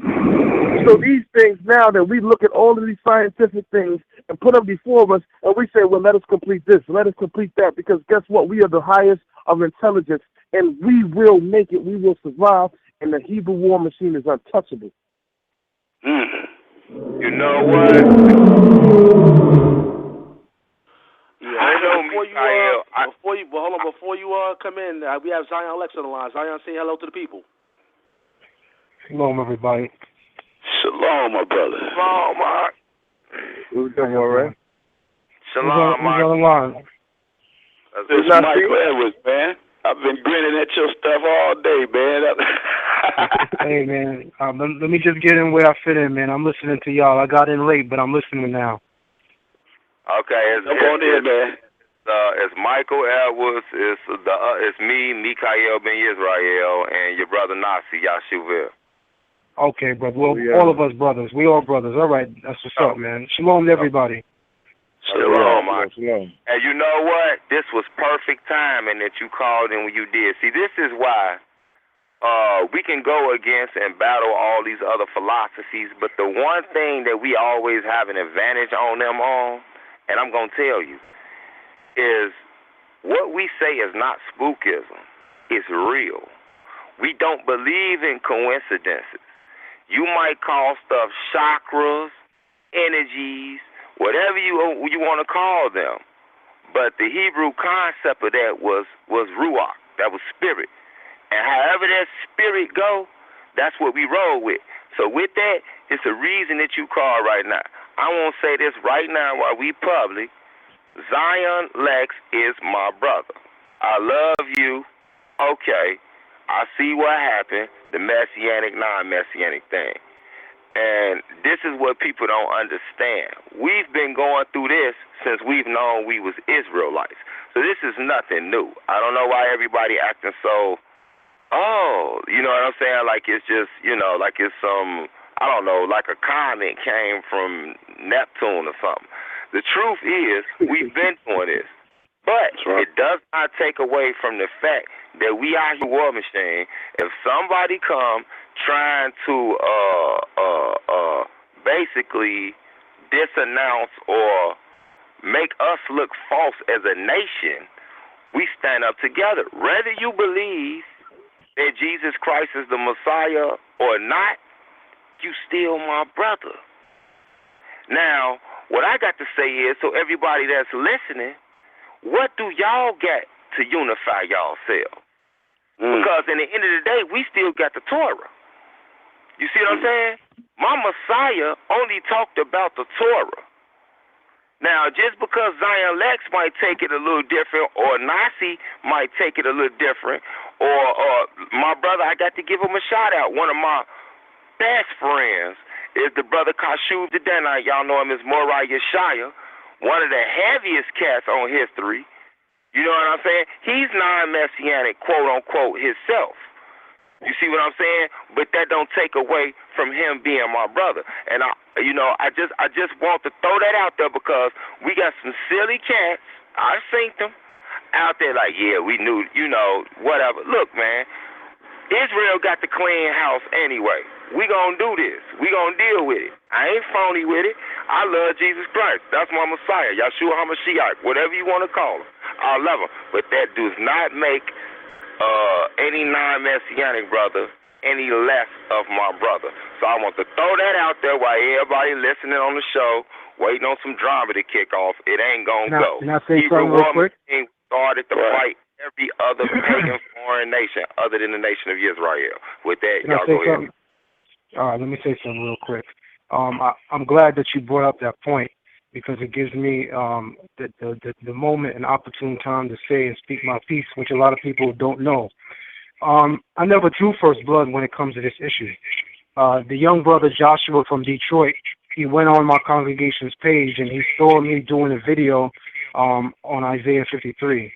So these things now that we look at all of these scientific things and put them before us, and we say, well, let us complete this, let us complete that, because guess what? We are the highest of intelligence, and we will make it. We will survive, and the Hebrew war machine is untouchable. You know what? Before you come in, we have Zion Lexx on the line. Zion, say hello to the people. Shalom, everybody. Shalom, my brother. Shalom, Mark. We're doing all right. Shalom, Mark. Who's on the line? It's Michael Edwards, man. I've been grinning at your stuff all day, man. Hey, man. Let me just get in where I fit in, man. I'm listening to y'all. I got in late, but I'm listening now. Okay, it's Michael Edwards. It's me, Mikael Ben Yisrael, and your brother Nasi Yashuvel. Okay, brother. Well, all of us brothers. We all brothers. All right. That's what's up, man. Shalom to everybody. Shalom, Mark. And you know what? This was perfect timing that you called in when you did. See, this is why we can go against and battle all these other philosophies, but the one thing that we always have an advantage on them on, and I'm going to tell you, is what we say is not spookism. It's real. We don't believe in coincidences. You might call stuff chakras, energies, whatever you want to call them. But the Hebrew concept of that was ruach. That was spirit. And however that spirit go, that's what we roll with. So with that, it's a reason that you call right now. I won't say this right now while we public. Zion Lexx is my brother. I love you. Okay. I see what happened, the messianic, non-messianic thing. And this is what people don't understand. We've been going through this since we've known we was Israelites. So this is nothing new. I don't know why everybody acting so, you know what I'm saying? Like it's just, like it's some, I don't know, like a comet came from Neptune or something. The truth is, we've been doing this. But it does not take away from the fact that we are the war machine. If somebody come trying to basically disanounce or make us look false as a nation, we stand up together. Whether you believe that Jesus Christ is the Messiah or not, you still my brother. Now, what I got to say is, so everybody that's listening, what do y'all get to unify y'allselves? Because in the end of the day, we still got the Torah. You see what I'm saying? My Messiah only talked about the Torah. Now, just because Zion Lexx might take it a little different, or Nasi might take it a little different, or my brother, I got to give him a shout out. One of my best friends is the brother Kashuv the Danite. Y'all know him as Moriah Yeshaya, one of the heaviest cats on history. You know what I'm saying? He's non-messianic, quote-unquote, himself. You see what I'm saying? But that don't take away from him being my brother. And, I just want to throw that out there because we got some silly cats, I've seen them, out there like, yeah, we knew, whatever. Look, man, Israel got the clean house anyway. We gonna do this. We gonna deal with it. I ain't phony with it. I love Jesus Christ. That's my Messiah, Yahshua HaMashiach, whatever you want to call him. I love him. But that does not make any non-messianic brother any less of my brother. So I want to throw that out there while everybody listening on the show, waiting on some drama to kick off. It ain't gonna go. Can I say something real quick? Started to fight every other pagan foreign nation other than the nation of Israel. With that, y'all go ahead. All right, let me say something real quick. I'm glad that you brought up that point because it gives me the moment and opportune time to say and speak my piece, which a lot of people don't know. I never drew first blood when it comes to this issue. The young brother Joshua from Detroit, he went on my congregation's page and he saw me doing a video on Isaiah 53.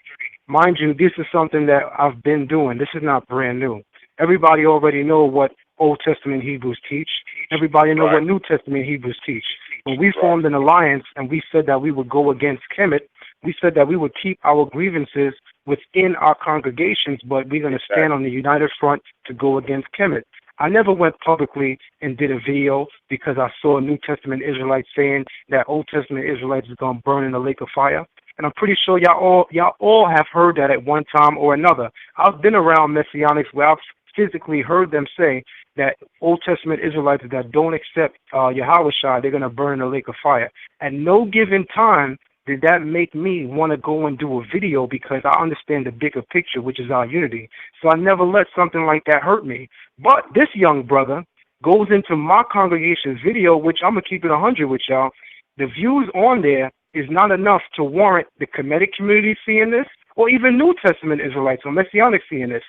Mind you, this is something that I've been doing. This is not brand new. Everybody already know what Old Testament Hebrews teach. Everybody know what New Testament Hebrews teach. When we formed an alliance and we said that we would go against Kemet, We said that we would keep our grievances within our congregations, but we're going to stand on the united front to go against Kemet. I never went publicly and did a video because I saw New Testament Israelites saying that Old Testament Israelites is going to burn in the lake of fire. And I'm pretty sure y'all all have heard that at one time or another. I've been around Messianics where I've physically heard them say that Old Testament Israelites that don't accept Yahushua, they're going to burn in the lake of fire. At no given time did that make me want to go and do a video because I understand the bigger picture, which is our unity. So I never let something like that hurt me. But this young brother goes into my congregation's video, which I'm going to keep it 100 with y'all. The views on there is not enough to warrant the Kemetic community seeing this or even New Testament Israelites or Messianics seeing this.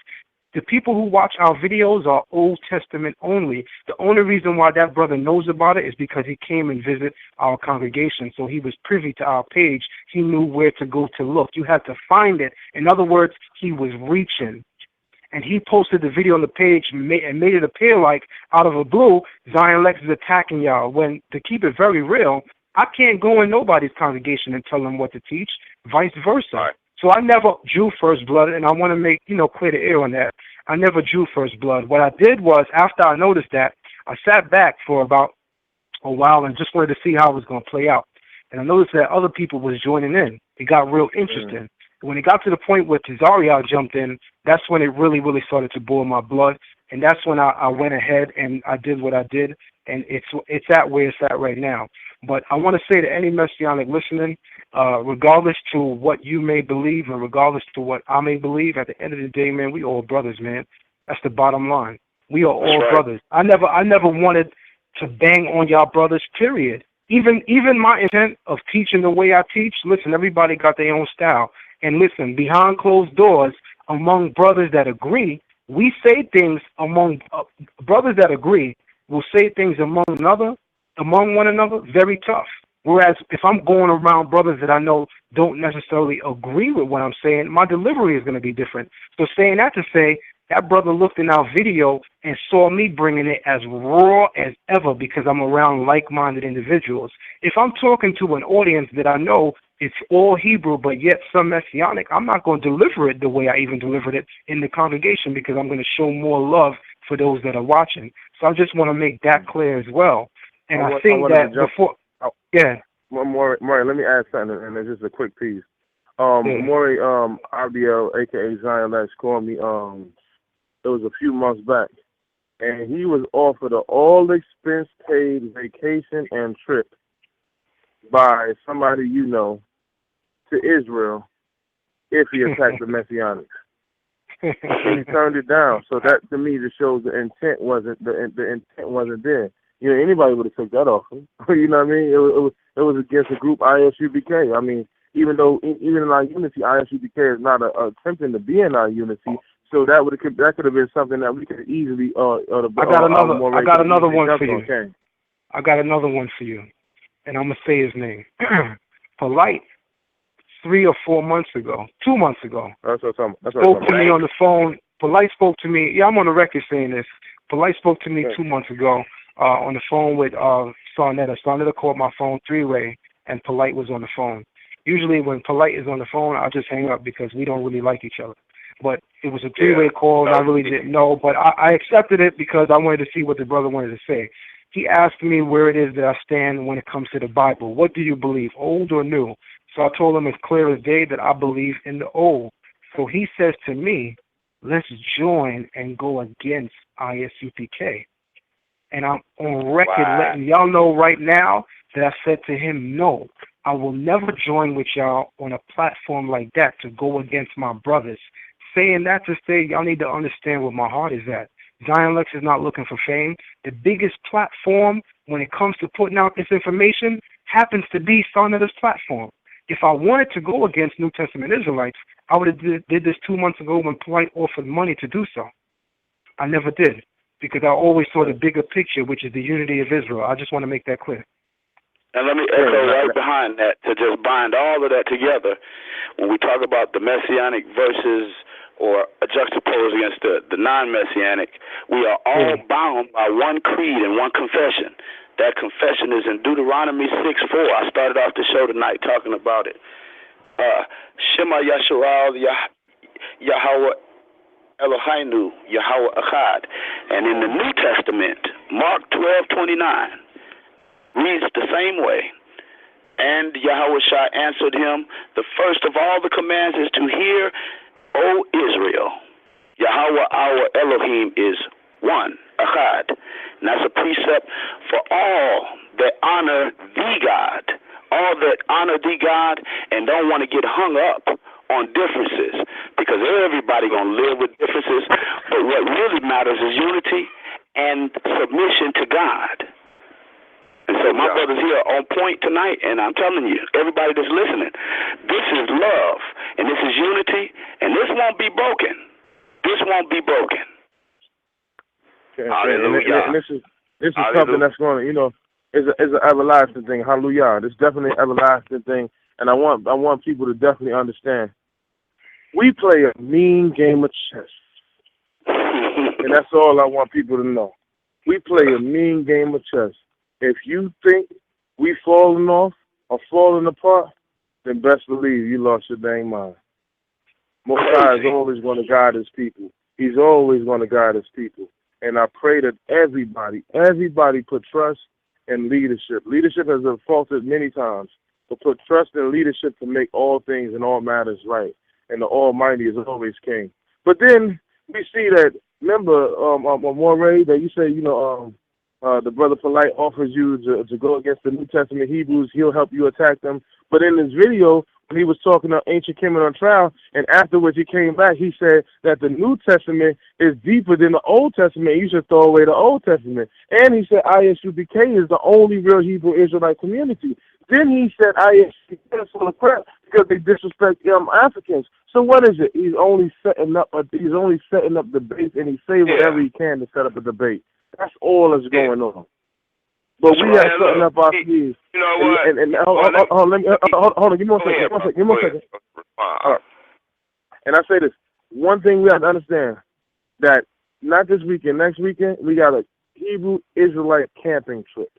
The people who watch our videos are Old Testament only. The only reason why that brother knows about it is because he came and visited our congregation. So he was privy to our page. He knew where to go to look. You had to find it. In other words, he was reaching. And he posted the video on the page and made it appear like, out of the blue, Zion Lexx is attacking y'all. When, to keep it very real, I can't go in nobody's congregation and tell them what to teach, vice versa. Right. So I never drew first blood, and I want to make, clear the air on that. I never drew first blood. What I did was, after I noticed that, I sat back for about a while and just wanted to see how it was going to play out. And I noticed that other people was joining in. It got real interesting. When it got to the point where Tazariah jumped in, that's when it really, really started to boil my blood. And that's when I went ahead and I did what I did. And it's at where it's at right now. But I want to say to any Messianic listening, regardless to what you may believe and regardless to what I may believe, at the end of the day, man, we all brothers, man. That's the bottom line. We are all brothers. I never wanted to bang on y'all brothers, period. Even my intent of teaching the way I teach, listen, everybody got their own style. And listen, behind closed doors, among brothers that agree, we say things among brothers that agree will say things among one another, very tough. Whereas if I'm going around brothers that I know don't necessarily agree with what I'm saying, my delivery is going to be different. So saying that to say, that brother looked in our video and saw me bringing it as raw as ever because I'm around like-minded individuals. If I'm talking to an audience that I know it's all Hebrew but yet some Messianic, I'm not going to deliver it the way I even delivered it in the congregation because I'm going to show more love for those that are watching. So I just want to make that clear as well. And I think that before... Maury, let me add something, and it's just a quick piece. Maury, RBL, a.k.a. Zion Lexx, called me, it was a few months back, and he was offered an all-expense-paid vacation and trip by somebody you know to Israel if he attacked the Messianics. And he turned it down. So that, to me, just shows the intent wasn't there. Anybody would have took that off. You know what I mean? It was against the group ISUBK. I mean, even in our unity, ISUBK is not attempting to be in our unity. So that could have been something that we could easily. I got another one for you. Okay. I got another one for you, and I'm gonna say his name. Polite. 3 or 4 months ago, 2 months ago, spoke to me on the phone. Polite spoke to me. Yeah, I'm on the record saying this. Polite spoke to me 2 months ago on the phone with Sarnetta. Sarnetta called my phone three-way, and Polite was on the phone. Usually when Polite is on the phone, I just hang up because we don't really like each other. But it was a three-way call, and I really didn't know. But I accepted it because I wanted to see what the brother wanted to say. He asked me where it is that I stand when it comes to the Bible. What do you believe, old or new? So I told him as clear as day that I believe in the old. So he says to me, let's join and go against ISUPK. And I'm on record letting y'all know right now that I said to him, no, I will never join with y'all on a platform like that to go against my brothers. Saying that to say, y'all need to understand where my heart is at. Zion Lexx is not looking for fame. The biggest platform when it comes to putting out this information happens to be Sarnetta's platform. If I wanted to go against New Testament Israelites, I would have did this 2 months ago when Polite offered money to do so. I never did because I always saw the bigger picture, which is the unity of Israel. I just want to make that clear. And let me echo right behind that to just bind all of that together. When we talk about the Messianic versus or juxtaposed against the non-Messianic, we are all bound by one creed and one confession. That confession is in Deuteronomy 6:4. I started off the show tonight talking about it. Shema Yashuvel Yahweh Eloheinu Yahweh Echad. And in the New Testament, Mark 12:29 reads the same way. And Yahweh Shai answered him, the first of all the commands is to hear, O Israel, Yahweh our Elohim is one, Echad. And that's a precept for all that honor thee God, all that honor thee God and don't want to get hung up on differences, because everybody going to live with differences, but what really matters is unity and submission to God. And so my brother's here on point tonight, and I'm telling you, everybody that's listening, this is love, and this is unity, and this won't be broken. This won't be broken. Hallelujah. And this is something that's going to, is an everlasting thing. Hallelujah. It's definitely an everlasting thing, and I want people to definitely understand. We play a mean game of chess, and that's all I want people to know. We play a mean game of chess. If you think we falling off or falling apart, then best believe you lost your dang mind. Most High is always going to guide his people. He's always going to guide his people. And I pray that everybody put trust in leadership. Leadership has been faulted many times, but put trust in leadership to make all things and all matters right. And the Almighty is always king. But then we see that, remember, Moray, that you say, the brother Polite offers you to go against the New Testament Hebrews. He'll help you attack them. But in this video, when he was talking to Ancient Kemet on trial, and afterwards he came back, he said that the New Testament is deeper than the Old Testament. You should throw away the Old Testament. And he said ISUBK is the only real Hebrew Israelite community. Then he said ISUBK is full of crap because they disrespect Africans. So what is it? He's only setting up debate, and he say whatever he can to set up a debate. That's all that's going on. But we are setting up our fees. You know what? Hold on. Give me one second. And I say this. One thing we have to understand, that not this weekend, next weekend, we got a Hebrew Israelite camping trip.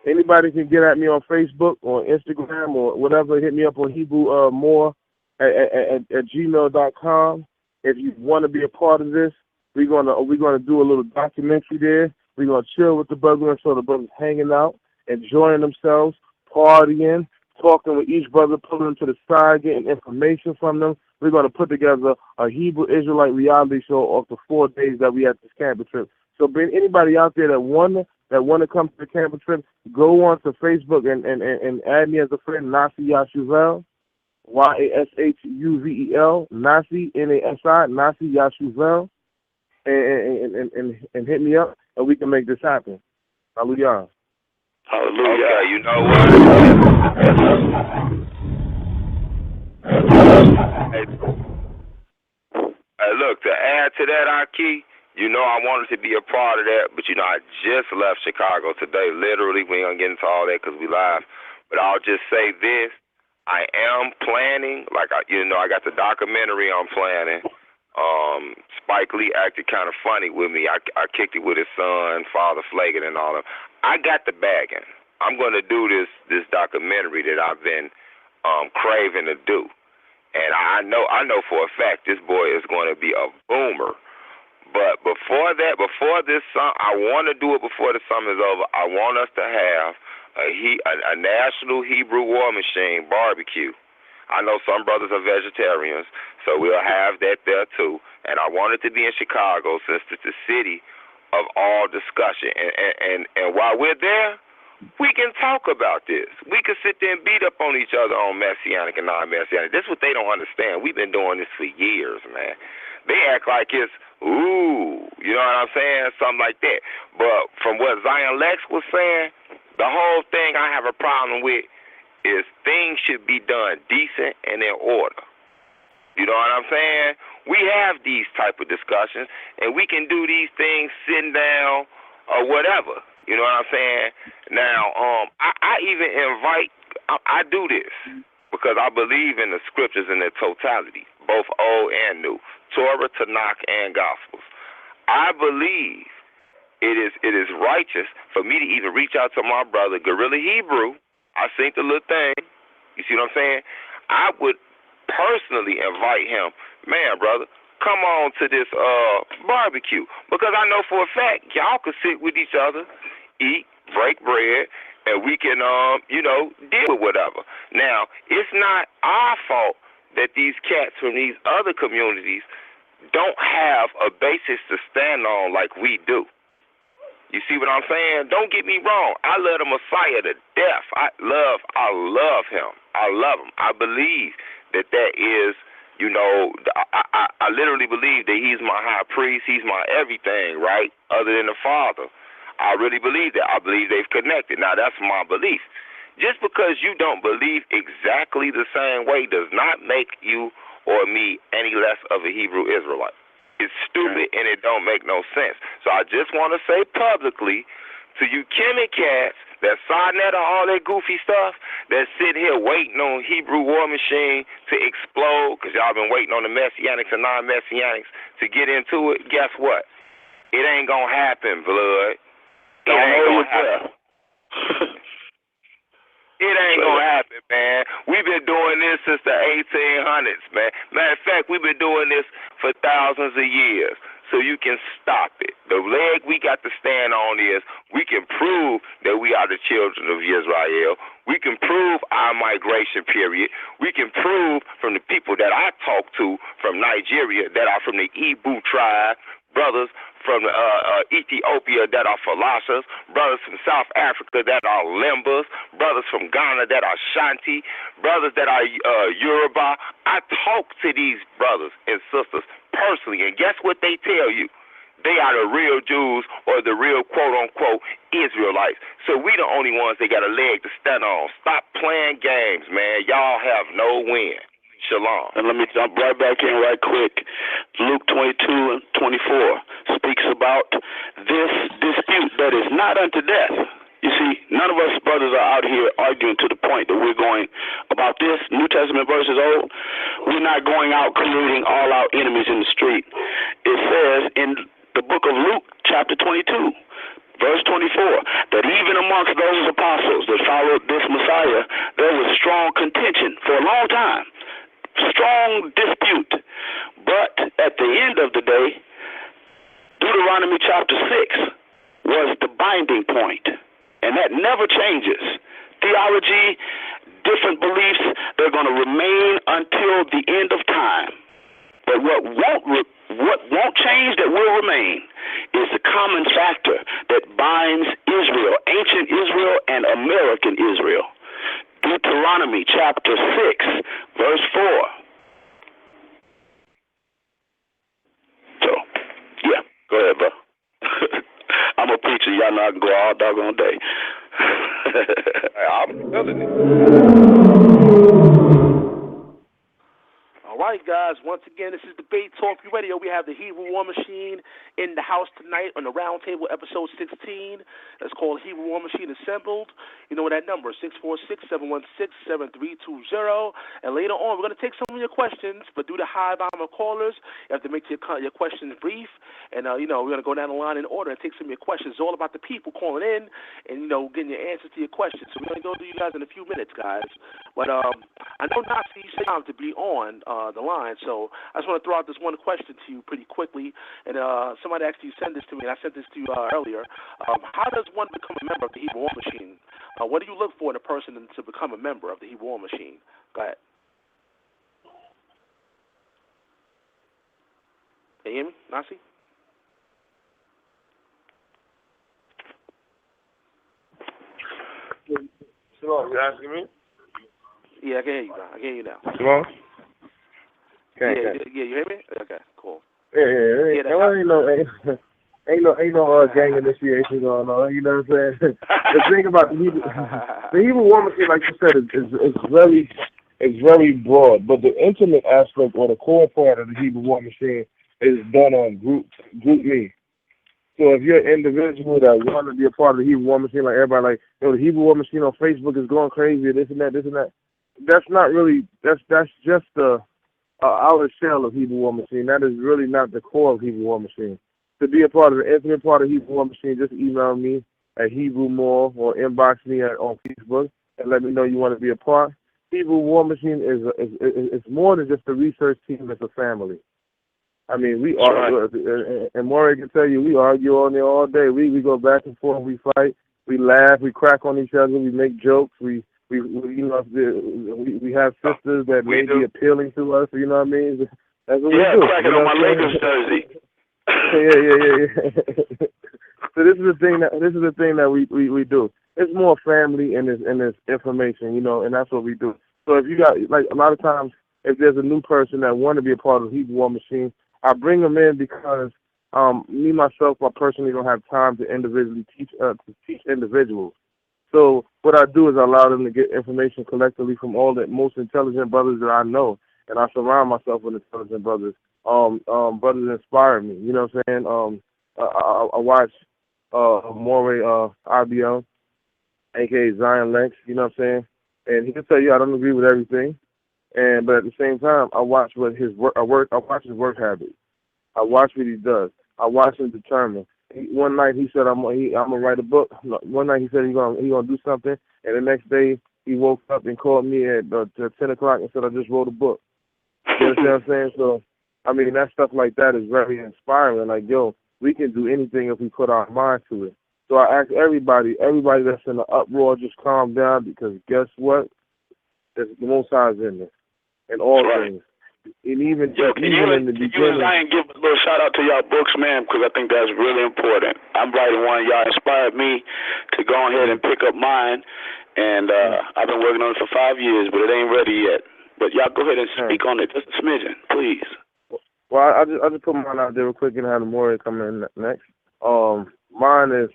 Anybody can get at me on Facebook or Instagram or whatever. Hit me up on Hebrew more at gmail.com. If you want to be a part of this, we're gonna do a little documentary there. We're gonna chill with the brothers, so the brothers hanging out, enjoying themselves, partying, talking with each brother, pulling them to the side, getting information from them. We're gonna put together a Hebrew Israelite reality show off the 4 days that we at this camping trip. So, bring anybody out there that want to come to the camping trip, go on to Facebook and add me as a friend, Nasi Yashuvel, YASHUVEL, Nasi NASI, Nasi Yashuvel. And hit me up, and we can make this happen. Hallelujah. Hallelujah. Okay, you know what? Hey, look, to add to that, Aki, I wanted to be a part of that, but, I just left Chicago today. Literally, we ain't going to get into all that because we live. But I'll just say this. I am planning, I got the documentary I'm planning. Spike Lee acted kind of funny with me. I kicked it with his son, Father Flaggett, and all of them. I got the bagging. I'm going to do this documentary that I've been craving to do, and I know for a fact this boy is going to be a boomer. But before this summer, I want to do it before the summer is over. I want us to have a national Hebrew War Machine barbecue. I know some brothers are vegetarians, so we'll have that there too. And I want it to be in Chicago, since it's the city of all discussion. And while we're there, we can talk about this. We can sit there and beat up on each other on Messianic and non-Messianic. This is what they don't understand. We've been doing this for years, man. They act like it's, ooh, you know what I'm saying? Something like that. But from what Zion Lexx was saying, the whole thing I have a problem with is things should be done decent and in order. You know what I'm saying? We have these type of discussions, and we can do these things sitting down or whatever. You know what I'm saying? Now, I even invite, I do this because I believe in the scriptures in their totality, both Old and New, Torah, Tanakh, and Gospels. I believe it is righteous for me to even reach out to my brother, Guerrilla Hebrew. I seen the little thing. You see what I'm saying? I would personally invite him, man, brother, come on to this barbecue, because I know for a fact y'all could sit with each other, eat, break bread, and we can, deal with whatever. Now, it's not our fault that these cats from these other communities don't have a basis to stand on like we do. You see what I'm saying? Don't get me wrong. I love the Messiah to death. I love him. I love him. I believe that is, I literally believe that he's my high priest. He's my everything, right? Other than the Father. I really believe that. I believe they've connected. Now, that's my belief. Just because you don't believe exactly the same way does not make you or me any less of a Hebrew Israelite. It's stupid and it don't make no sense. So I just want to say publicly to you Kemet cats that sign that or all that goofy stuff, that sit here waiting on Hebrew War Machine to explode, because y'all been waiting on the Messianics and non-Messianics to get into it, guess what? It ain't going to happen, blood. It ain't going to happen. It ain't going to happen, man. We've been doing this since the 1800s, man. Matter of fact, we've been doing this for thousands of years, so you can stop it. The leg we got to stand on is we can prove that we are the children of Israel. We can prove our migration period. We can prove from the people that I talk to from Nigeria that are from the Igbo tribe, brothers from Ethiopia that are Falashas, brothers from South Africa that are Limbas, brothers from Ghana that are Shanti, brothers that are Yoruba. I talk to these brothers and sisters personally, and guess what they tell you? They are the real Jews or the real quote-unquote Israelites. So we the only ones that got a leg to stand on. Stop playing games, man. Y'all have no win. Shalom. And let me jump right back in right quick. Luke 22 and 24 speaks about this dispute that is not unto death. You see, none of us brothers are out here arguing to the point that we're going about this. New Testament verses old. We're not going out creating all our enemies in the street. It says in the book of Luke, chapter 22, verse 24, that even amongst those apostles that followed this Messiah, there was strong contention for a long time. Strong dispute. But at the end of the day, Deuteronomy chapter 6 was the binding point, and that never changes. Theology, different beliefs, they're going to remain until the end of time. But what won't change, that will remain, is the common factor that binds Israel, ancient Israel and American Israel. Deuteronomy chapter 6, verse 4. So, yeah, go ahead, bro. I'm a preacher. Y'all know I can go all doggone day. I'm telling you. All right, guys. Once again, this is Debate Talk Radio. We have the Hebrew War Machine in the house tonight on the Roundtable episode 16. That's called Hebrew War Machine Assembled. You know that number, 646-716-7320. And later on, we're going to take some of your questions, but due to high volume of callers, you have to make your questions brief. And, we're going to go down the line in order and take some of your questions. It's all about the people calling in and, getting your answers to your questions. So we're going to go to you guys in a few minutes, guys. But I know Nasi, you said time to be on the line, so I just want to throw out this one question to you pretty quickly. And somebody actually sent this to me, and I sent this to you earlier. How does one become a member of the Hebrew War Machine? What do you look for in a person to become a member of the Hebrew War Machine? Go ahead. Can you hear me, Nasi? Shalom, you asking me? Yeah, I can hear you now. I can hear you now. Shalom? Yeah, you hear me? Okay, cool. Yeah. Ain't no gang initiation going on. You know what I'm saying? The thing about the Hebrew War Machine, like you said, is very broad. But the intimate aspect or the core part of the Hebrew War Machine is done on group me. So if you're an individual that want to be a part of the Hebrew War Machine, like everybody, like, the Hebrew War Machine on Facebook is going crazy, this and that. That's not really. That's just the outer shell of Hebrew War Machine. That is really not the core of Hebrew War Machine. To be a part of the intimate part of Hebrew War Machine, just email me at Hebrew More or inbox me on Facebook and let me know you want to be a part. Hebrew War Machine is more than just a research team. It's a family. I mean, we argue, and Maury can tell you, we argue on there all day. We go back and forth, we fight, we laugh, we crack on each other, we make jokes, we have sisters that may be appealing to us. You know what I mean? That's what we do. Yeah, cracking on my Lakers jersey. Yeah. So this is the thing that we do. It's more family and it's information, you know, and that's what we do. So if you got, like, a lot of times, if there's a new person that want to be a part of the Hebrew War Machine, I bring them in because me myself, I personally don't have time to individually teach individuals. So what I do is I allow them to get information collectively from all the most intelligent brothers that I know, and I surround myself with intelligent brothers. Brothers inspire me. You know what I'm saying? I watch Moray IBL, aka Zion Lexx. You know what I'm saying? And he can tell you I don't agree with everything, but at the same time, I watch what his work. I watch his work habits. I watch what he does. I watch him determine. One night he said I'm gonna write a book. One night he said he gonna do something, and the next day he woke up and called me at 10 o'clock and said I just wrote a book. You understand what I'm saying? So, I mean, that stuff like that is very inspiring. Like, yo, we can do anything if we put our mind to it. So I ask everybody that's in the uproar, just calm down, because guess what? The Most High is in this, in all things. And even in the beginning. You and Zion give a little shout out to y'all books, man, because I think that's really important. I'm writing one. Y'all inspired me to go ahead and pick up mine, and I've been working on it for 5 years, but it ain't ready yet. But y'all go ahead and speak on it, just a smidgen, please. Well, I just put mine out there real quick and have the Maury come in next. Mine is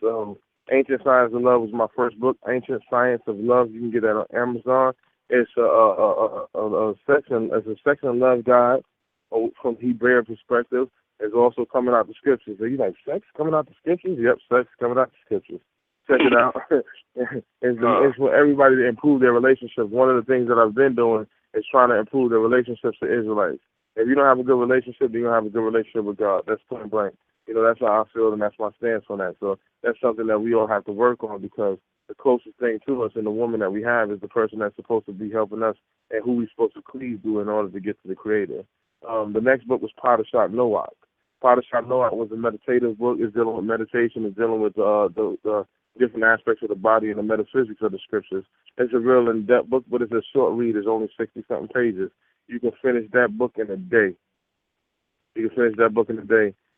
Ancient Science of Love was my first book. Ancient Science of Love. You can get that on Amazon. It's a section love guide from Hebrew perspective. It's also coming out the scriptures. Are you like, sex coming out the scriptures? Yep, sex coming out the scriptures. Check it out. It's for everybody to improve their relationship. One of the things that I've been doing is trying to improve their relationships to Israelites. If you don't have a good relationship, then you don't have a good relationship with God. That's point blank. You know, that's how I feel, and that's my stance on that. So that's something that we all have to work on, because the closest thing to us and the woman that we have is the person that's supposed to be helping us and who we're supposed to please do in order to get to the Creator. The next book was Parashat Noach. Parashat Noach was a meditative book. It's dealing with meditation. It's dealing with the different aspects of the body and the metaphysics of the scriptures. It's a real in-depth book, but it's a short read. It's only 60-something pages. You can finish that book in a day.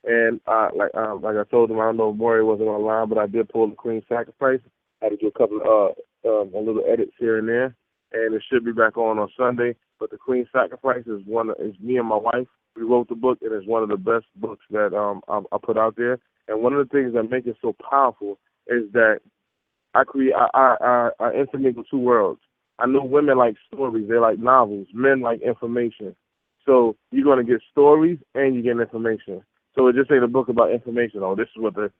And like I told him, I don't know if Maury wasn't online, but I did pull the Queen Sacrifice. I had to do a couple of little edits here and there, and it should be back on Sunday. But the Queen Sacrifice is me and my wife. We wrote the book, and it's one of the best books that I put out there. And one of the things that make it so powerful is that I intermingle two worlds. I know women like stories; they like novels. Men like information. So you're gonna get stories and you get information. So it just ain't a book about information. Oh, this is what this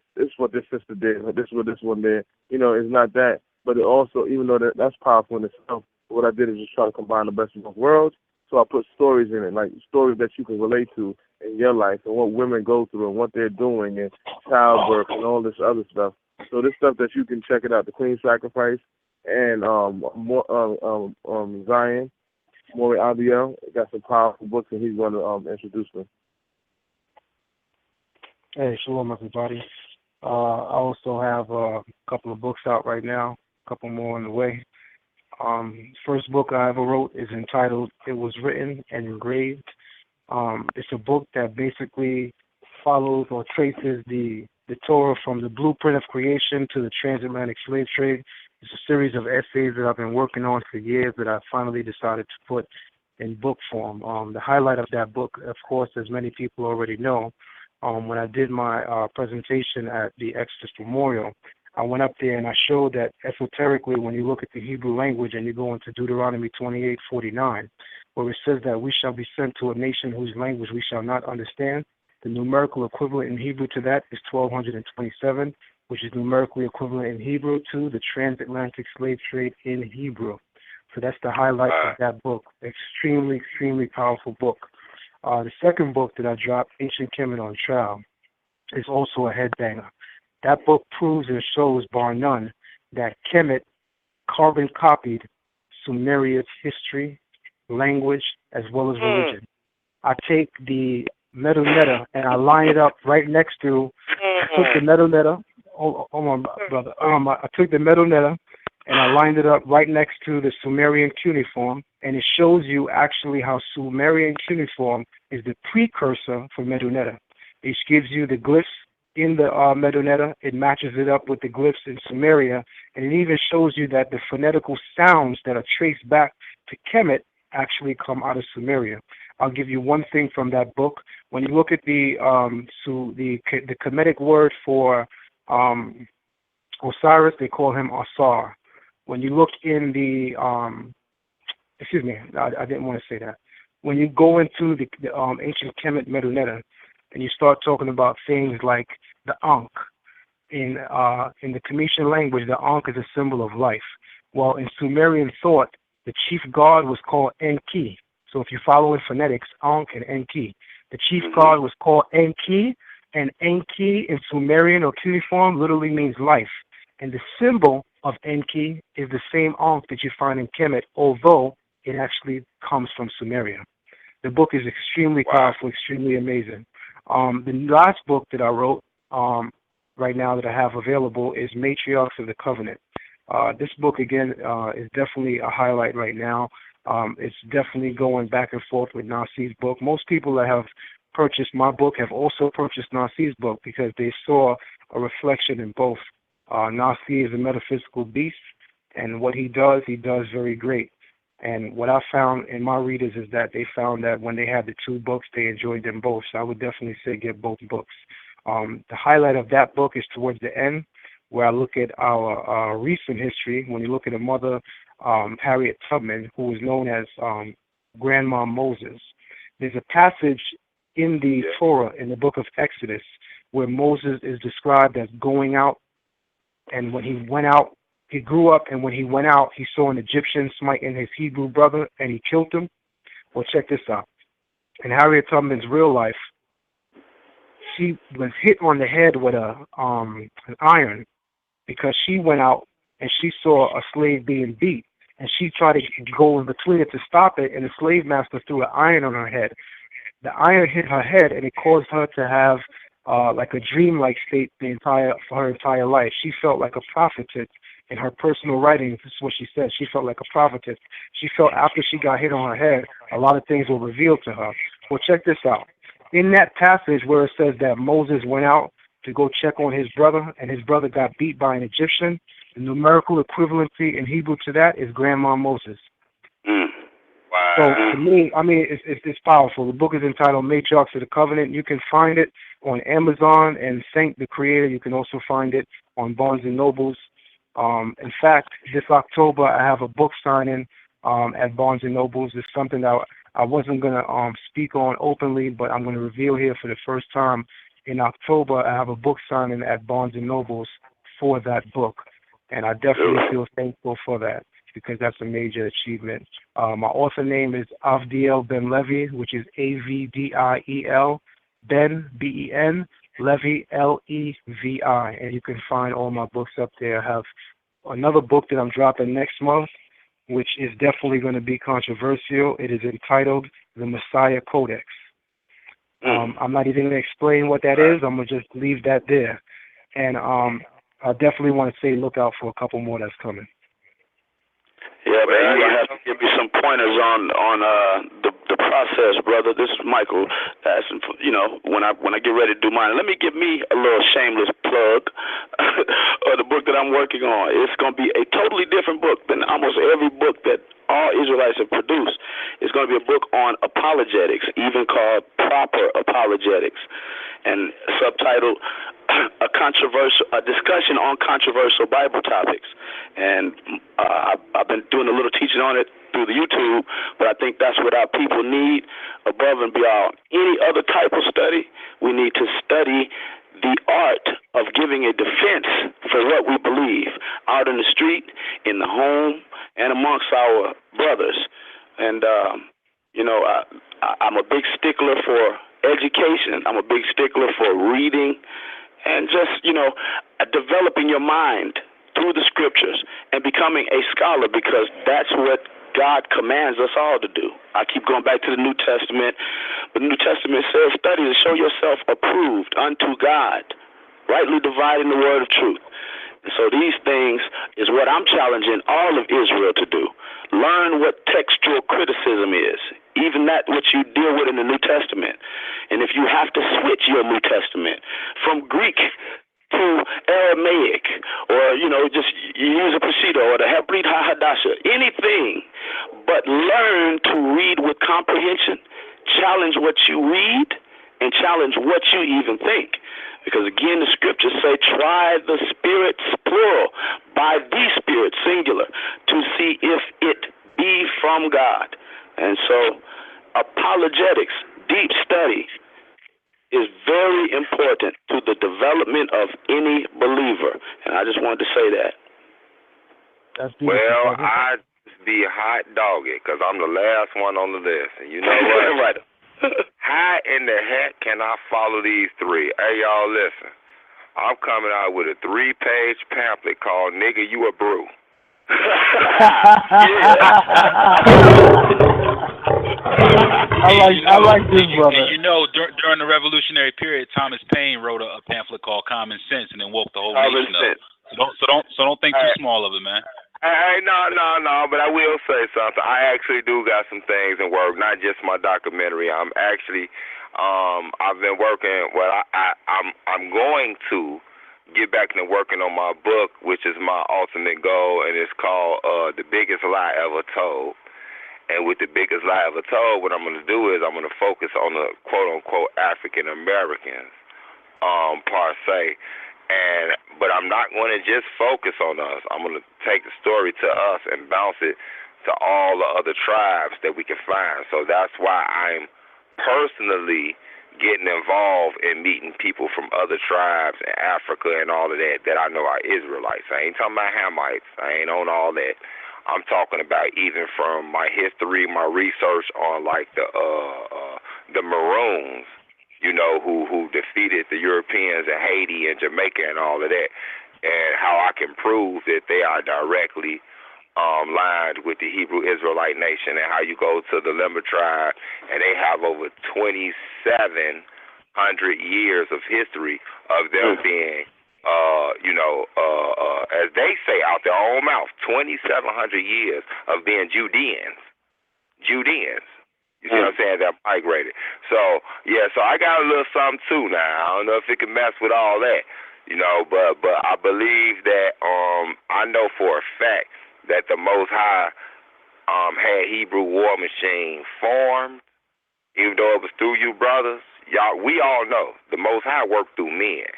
sister did. Or this is what this one did. You know, it's not that. But it also, even though that's powerful in itself, what I did is just try to combine the best of both worlds. So I put stories in it, like stories that you can relate to in your life and what women go through and what they're doing and childbirth and all this other stuff. So this stuff that you can check it out, the Queen Sacrifice and Zion, Maury Abiel, got some powerful books, and he's going to introduce them. Hey, shalom, everybody. I also have a couple of books out right now, a couple more on the way. First book I ever wrote is entitled It Was Written and Engraved. It's a book that basically follows or traces the Torah from the blueprint of creation to the transatlantic slave trade. It's a series of essays that I've been working on for years that I finally decided to put in book form. The highlight of that book, of course, as many people already know, when I did my presentation at the Exodus Memorial, I went up there and I showed that esoterically, when you look at the Hebrew language and you go into Deuteronomy 28:49, where it says that we shall be sent to a nation whose language we shall not understand, the numerical equivalent in Hebrew to that is 1227, which is numerically equivalent in Hebrew to the transatlantic slave trade in Hebrew. So that's the highlight of that book. Extremely, extremely powerful book. The second book that I dropped, Ancient Kemet on Trial, is also a headbanger. That book proves and shows, bar none, that Kemet carbon copied Sumeria's history, language, as well as religion. I take the metal netta and I line it up right next to. I took the metal netta. Hold on, brother. I took the metal netta and I lined it up right next to the Sumerian cuneiform, and it shows you actually how Sumerian cuneiform is the precursor for metal netta. It gives you the glyphs in the metal netta. It matches it up with the glyphs in Sumeria, and it even shows you that the phonetical sounds that are traced back to Kemet actually come out of Sumeria. I'll give you one thing from that book. When you look at the Kemetic word for Osiris, they call him Asar. When you look in the, excuse me, I didn't want to say that. When you go into the ancient Kemet metal netta, and you start talking about things like the Ankh, in the Cometian language, the Ankh is a symbol of life. Well, in Sumerian thought, the chief god was called Enki. So if you follow in phonetics, Ankh and Enki. The chief god was called Enki, and Enki in Sumerian or cuneiform literally means life. And the symbol of Enki is the same Ankh that you find in Kemet, although it actually comes from Sumeria. The book is extremely powerful, extremely amazing. The last book that I wrote right now that I have available is Matriarchs of the Covenant. This book, again, is definitely a highlight right now. It's definitely going back and forth with Nasi's book. Most people that have purchased my book have also purchased Nasi's book because they saw a reflection in both. Nasi is a metaphysical beast, and what he does very great. And what I found in my readers is that they found that when they had the two books, they enjoyed them both. So I would definitely say get both books. The highlight of that book is towards the end, where I look at our recent history. When you look at a mother, Harriet Tubman, who was known as Grandma Moses, there's a passage in the Torah, in the book of Exodus, where Moses is described as going out. And when he went out, he grew up, and when he went out, he saw an Egyptian smiting his Hebrew brother, and he killed him. Well, check this out. In Harriet Tubman's real life, she was hit on the head with an iron because she went out and she saw a slave being beat, and she tried to go in between it to stop it, and the slave master threw an iron on her head. The iron hit her head, and it caused her to have like a dream-like state for her entire life. She felt like a prophetess. In her personal writings, this is what she said. She felt like a prophetess. She felt after she got hit on her head, a lot of things were revealed to her. Well, check this out. In that passage where it says that Moses went out to go check on his brother, and his brother got beat by an Egyptian, the numerical equivalency in Hebrew to that is Grandma Moses. Wow. So to me, I mean, it's powerful. The book is entitled Matriarchs of the Covenant. You can find it on Amazon and Saint the Creator. You can also find it on Barnes and Nobles. In fact, this October I have a book signing at Barnes and Nobles. It's something that I wasn't going to speak on openly, but I'm going to reveal here for the first time. In October, I have a book signing at Barnes and Nobles for that book, and I definitely feel thankful for that because that's a major achievement. My author name is Avdiel Ben Levi, which is Avdiel Ben Ben Levi Levi, and you can find all my books up there. I have another book that I'm dropping next month, which is definitely going to be controversial. It is entitled The Messiah Codex. I'm not even going to explain what that is. I'm going to just leave that there. And I definitely want to say look out for a couple more that's coming. Yeah, man, you're going to have to give me some pointers on the process, brother. This is Michael asking for, when I get ready to do mine. Let me give me a little shameless plug of the book that I'm working on. It's going to be a totally different book than almost every book that all Israelites have produced. It's going to be a book on apologetics, even called Proper Apologetics, and subtitled a discussion on controversial Bible topics. And I've been doing a little teaching on it through the YouTube, but I think that's what our people need above and beyond any other type of study. We need to study the art of giving a defense for what we believe out in the street, in the home, and amongst our brothers. And, I'm a big stickler for education. I'm a big stickler for reading and just, developing your mind through the scriptures and becoming a scholar, because that's what God commands us all to do. I keep going back to the New Testament. The New Testament says, study to show yourself approved unto God, rightly dividing the word of truth. And so these things is what I'm challenging all of Israel to do. Learn what textual criticism is, even that which you deal with in the New Testament. And if you have to switch your New Testament from Greek to Aramaic, or, just use a Peshitta or the Hebrew HaHadasha, anything, but learn to read with comprehension, challenge what you read, and challenge what you even think. Because again, the scriptures say, try the spirits, plural, by the spirit, singular, to see if it be from God. And so apologetics, deep study, is very important to the development of any believer. And I just wanted to say that. That's beautiful. Well, I be hot doggy because I'm the last one on the list. And you know what? Right. How in the heck can I follow these three? Hey, y'all, listen. I'm coming out with a 3-page pamphlet called Nigga, You a Brew. I like this, brother. During the Revolutionary period, Thomas Paine wrote a pamphlet called Common Sense and then woke the whole nation up. So don't think too small of it, man. Hey, no, but I will say something. I actually do got some things in work, not just my documentary. I'm actually, I've been working. Well, I'm going to get back into working on my book, which is my ultimate goal, and it's called The Biggest Lie Ever Told. And with The Biggest Lie Ever Told, what I'm going to do is I'm going to focus on the quote-unquote African Americans, per se. But I'm not going to just focus on us. I'm going to take the story to us and bounce it to all the other tribes that we can find. So that's why I'm personally getting involved in meeting people from other tribes in Africa and all of that I know are Israelites. I ain't talking about Hamites. I ain't on all that. I'm talking about even from my history, my research on like the Maroons, who defeated the Europeans in Haiti and Jamaica and all of that, and how I can prove that they are directly lined with the Hebrew Israelite nation, and how you go to the Lemba tribe, and they have over 2,700 years of history of them being, as they say out their own mouth, 2,700 years of being Judeans. You see what I'm saying? They're migrated. So, so I got a little something, too, now. I don't know if it can mess with all that, but I believe that I know for a fact that the Most High had Hebrew War Machine formed, even though it was through you brothers. Y'all, we all know the Most High worked through men.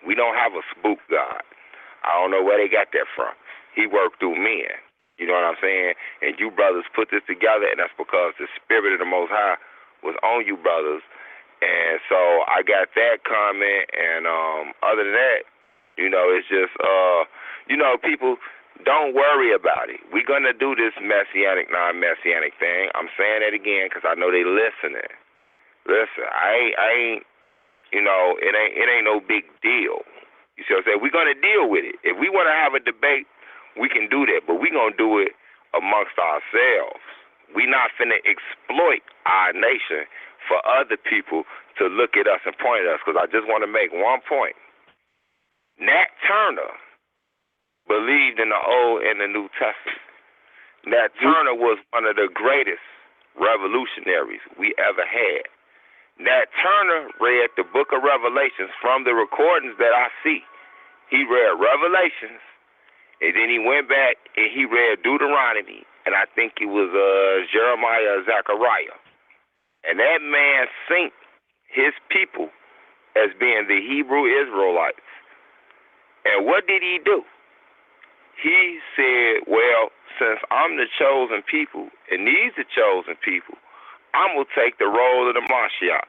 We don't have a spook God. I don't know where they got that from. He worked through men. You know what I'm saying? And you brothers put this together, and that's because the spirit of the Most High was on you brothers. And so I got that comment, and other than that, it's just, people, don't worry about it. We're going to do this messianic, non-messianic thing. I'm saying that again because I know they listening. Listen, I ain't, it ain't no big deal. You see what I'm saying? We're going to deal with it. If we want to have a debate, we can do that, but we're going to do it amongst ourselves. We're not finna exploit our nation for other people to look at us and point at us, because I just want to make one point. Nat Turner believed in the Old and the New Testament. Nat Turner was one of the greatest revolutionaries we ever had. Nat Turner read the book of Revelations from the recordings that I see. He read Revelations, and then he went back and he read Deuteronomy, and I think it was Jeremiah or Zechariah. And that man synced his people as being the Hebrew Israelites. And what did he do? He said, well, since I'm the chosen people and these are chosen people, I'm going to take the role of the Mashiach.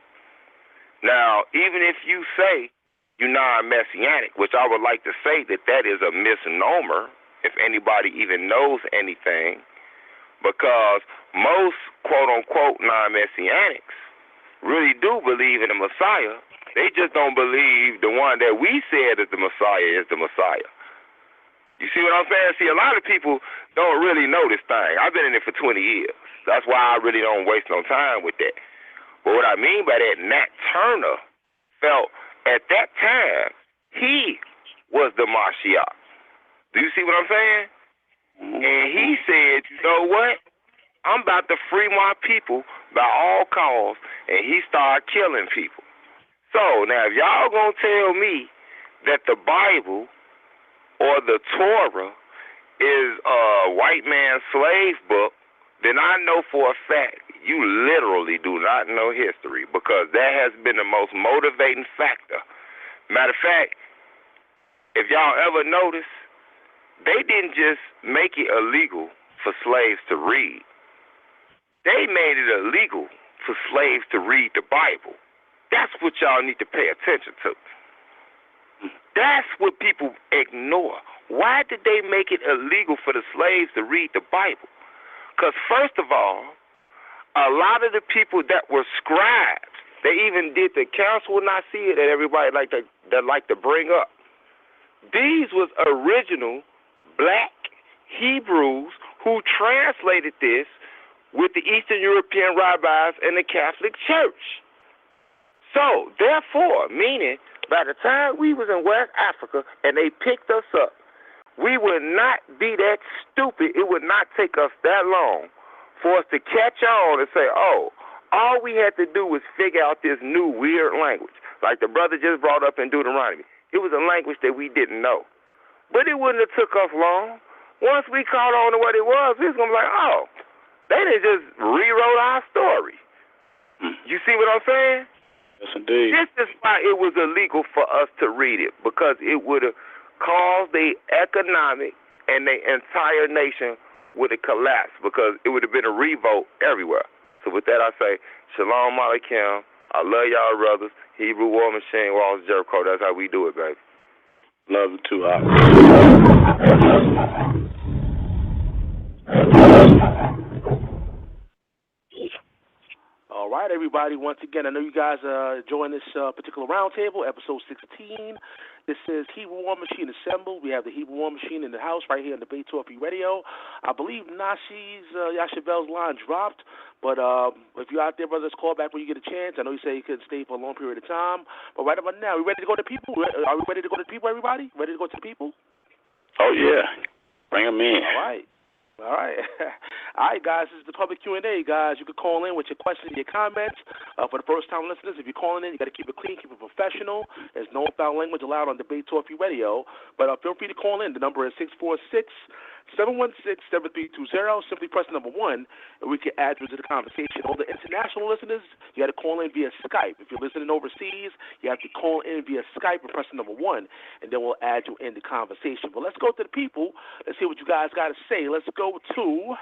Now, even if you say you're non-messianic, which I would like to say that is a misnomer, if anybody even knows anything, because most quote-unquote non-messianics really do believe in the Messiah. They just don't believe the one that we said that the Messiah is the Messiah. You see what I'm saying? See, a lot of people don't really know this thing. I've been in it for 20 years. That's why I really don't waste no time with that. But what I mean by that, Nat Turner felt at that time he was the Mashiach. Do you see what I'm saying? And he said, you know what? I'm about to free my people by all costs. And he started killing people. So now if y'all gonna tell me that the Bible or the Torah is a white man's slave book, then I know for a fact you literally do not know history, because that has been the most motivating factor. Matter of fact, if y'all ever notice, they didn't just make it illegal for slaves to read. They made it illegal for slaves to read the Bible. That's what y'all need to pay attention to. That's what people ignore. Why did they make it illegal for the slaves to read the Bible? Because first of all, a lot of the people that were scribes, they even did the Council of Nicaea that everybody like to bring up. These was original black Hebrews who translated this with the Eastern European rabbis and the Catholic Church. So, therefore, meaning by the time we was in West Africa and they picked us up, we would not be that stupid. It would not take us that long for us to catch on and say, oh, all we had to do was figure out this new weird language. Like the brother just brought up in Deuteronomy. It was a language that we didn't know. But it wouldn't have took us long. Once we caught on to what it was, we was going to be like, oh, they didn't just rewrote our story. You see what I'm saying? Yes, indeed. This is why it was illegal for us to read it, because it would have caused the economic and the entire nation would have collapsed, because it would have been a revolt everywhere. So with that, I say, Shalom Aleichem. I love y'all brothers. Hebrew War Machine, Walls Jericho. That's how we do it, baby. Love you too, Hop. All right, everybody. Once again, I know you guys enjoying this particular roundtable, episode 16. This is Hebrew War Machine Assembled. We have the Hebrew War Machine in the house right here on the Debate4U Radio. I believe Nasi Yashuvel's line dropped, but if you're out there, brothers, call back when you get a chance. I know you say you couldn't stay for a long period of time, but right about now, we ready to go to people? Are we ready to go to people, everybody? Ready to go to people? Oh, yeah. Bring them in. All right. All right. All right, guys, this is the public Q&A, guys. You can call in with your questions and your comments. For the first-time listeners, if you're calling in, you got to keep it clean, keep it professional. There's no foul language allowed on Debate4U Radio. But feel free to call in. The number is 646-716-7320. Simply press the number 1, and we can add you to the conversation. All the international listeners, you got to call in via Skype. If you're listening overseas, you have to call in via Skype and press the number 1, and then we'll add you in the conversation. But let's go to the people. Let's see what you guys got to say. Let's go to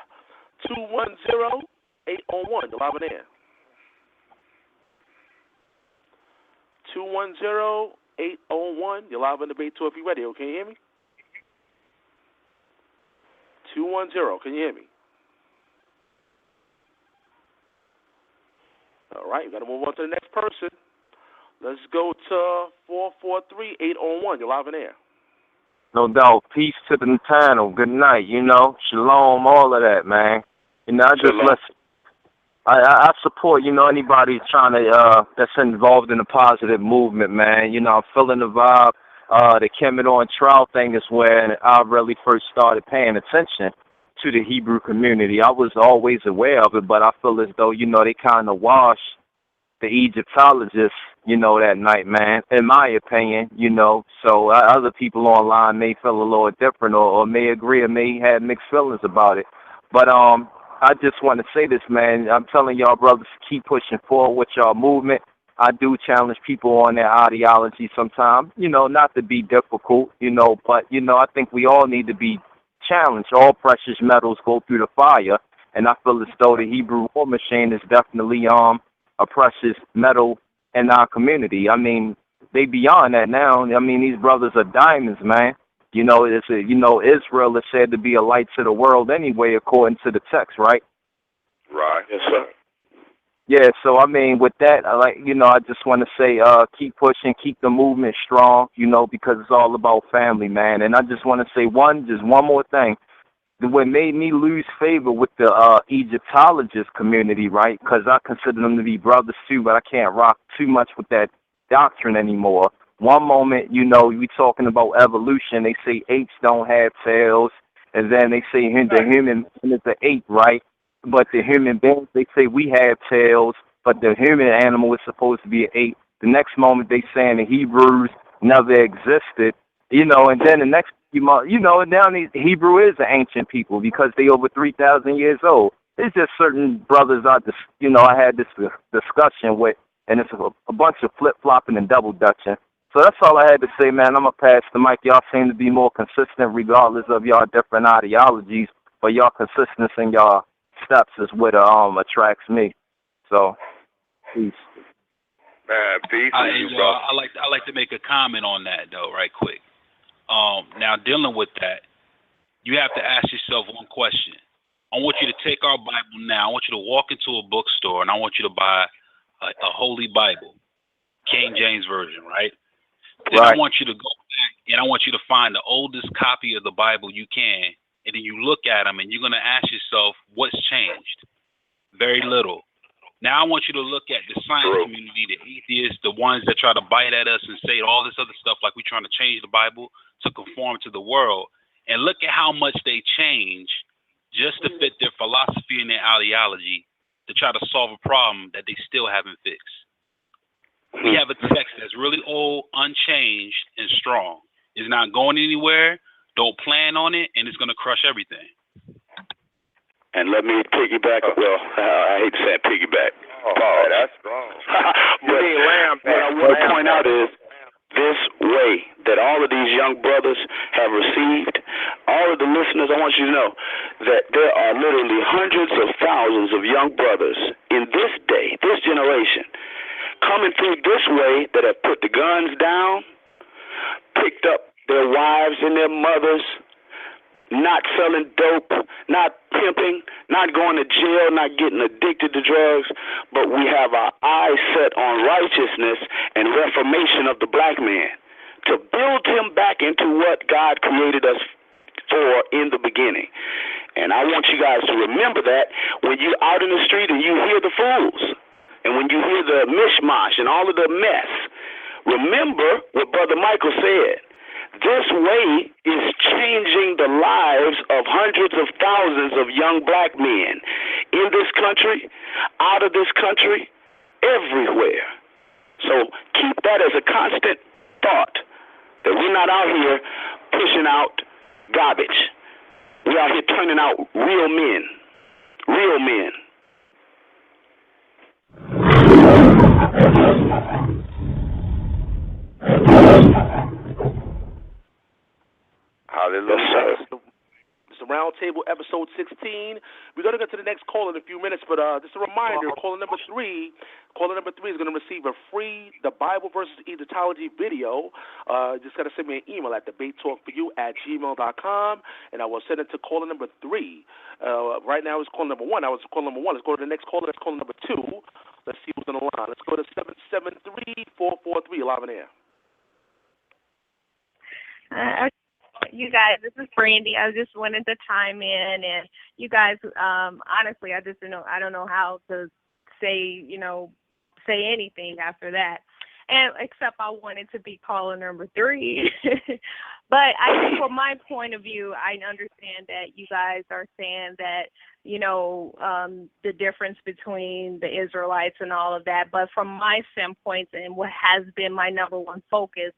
210-801. You're live on air. 210-801. You're live on Debate4U Radio. Can you hear me? 210. Can you hear me? All right, you got to move on to the next person. Let's go to 443-801. You're live on air. No doubt. Peace to the panel. Good night. Shalom, all of that, man. I support, anybody trying to, that's involved in a positive movement, man. I'm feeling the vibe. The Kemet on trial thing is where I really first started paying attention to the Hebrew community. I was always aware of it, but I feel as though, they kind of washed the Egyptologists, that night, man, in my opinion, so other people online may feel a little different or may agree or may have mixed feelings about it. But I just want to say this, man. I'm telling y'all, brothers, keep pushing forward with y'all movement. I do challenge people on their ideology sometimes, not to be difficult, but, I think we all need to be challenged. All precious metals go through the fire, and I feel as though the Hebrew War Machine is definitely a precious metal in our community. I mean, they beyond that now. I mean, these brothers are diamonds, man. Israel is said to be a light to the world anyway, according to the text, right? Right. Yes, sir. Yeah, so I mean, with that, I just want to say, keep pushing, keep the movement strong, because it's all about family, man. And I just want to say just one more thing. What made me lose favor with the Egyptologist community, right? Because I consider them to be brothers too, but I can't rock too much with that doctrine anymore. One moment, we talking about evolution, they say apes don't have tails, and then they say the human is an ape, right? But the human beings, they say we have tails, but the human animal is supposed to be an ape. The next moment they saying the Hebrews never existed, and then the next and now the Hebrew is an ancient people because they over 3,000 years old. It's just certain brothers I had this discussion with, and it's a bunch of flip-flopping and double-dutching. So that's all I had to say, man. I'm going to pass the mic. Y'all seem to be more consistent regardless of y'all different ideologies, but y'all consistency in y'all steps is what attracts me. So, peace. Man, peace. I like to make a comment on that though, right quick. Now dealing with that, you have to ask yourself one question. I want you to take our Bible now. I want you to walk into a bookstore and I want you to buy a Holy Bible, King James Version, right? Then I want you to go back and I want you to find the oldest copy of the Bible you can, and then you look at them and you're going to ask yourself, what's changed? Very little. Now I want you to look at the science community, the atheists, the ones that try to bite at us and say all this other stuff like we're trying to change the Bible to conform to the world, and look at how much they change just to fit their philosophy and their ideology to try to solve a problem that they still haven't fixed. We have a text that's really old, unchanged, and strong. It's not going anywhere. Don't plan on it, and it's going to crush everything. And let me piggyback. Well, I hate to say piggyback. Man, that's strong. But what I want to point out is this way that all of these young brothers have received, all of the listeners, I want you to know that there are literally hundreds of thousands of young brothers in this day, this generation, coming through this way that have put the guns down, picked up their wives and their mothers, not selling dope, not pimping, not going to jail, not getting addicted to drugs, but we have our eyes set on righteousness and reformation of the black man to build him back into what God created us for in the beginning. And I want you guys to remember that when you're out in the street and you hear the fools and when you hear the mishmash and all of the mess, remember what Brother Michael said. This way is changing the lives of hundreds of thousands of young black men in this country, out of this country, everywhere. So keep that as a constant thought, that we're not out here pushing out garbage. We're out here turning out real men. Real men. Hallelujah. It's the Roundtable episode 16. We're going to get to the next call in a few minutes, but just a reminder, caller number three is going to receive a free The Bible versus Egyptology video. Just got to send me an email at debatetalkforyou@gmail.com, and I will send it to caller number 3. Right now it's caller number 1. Let's go to the next caller. That's caller number 2. Let's see who's on the line. Let's go to 773-443, live in air. You guys, this is Brandy. I just wanted to chime in, and you guys, honestly, I don't know how to say anything after that, and except I wanted to be caller number 3. But I think from my point of view, I understand that you guys are saying that, the difference between the Israelites and all of that. But from my standpoint, and what has been my number one focus,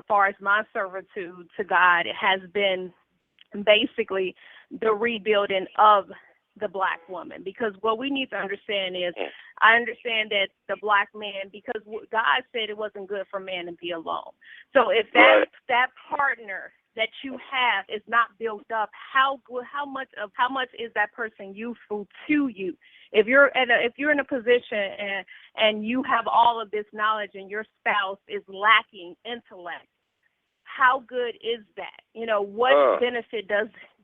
far as my servitude to God, it has been basically the rebuilding of the black woman. Because what we need to understand is, I understand that the black man, because God said it wasn't good for man to be alone. So if that partner that you have is not built up, how much is that person useful to you? If you're in a position and you have all of this knowledge and your spouse is lacking intellect, how good is that? What benefit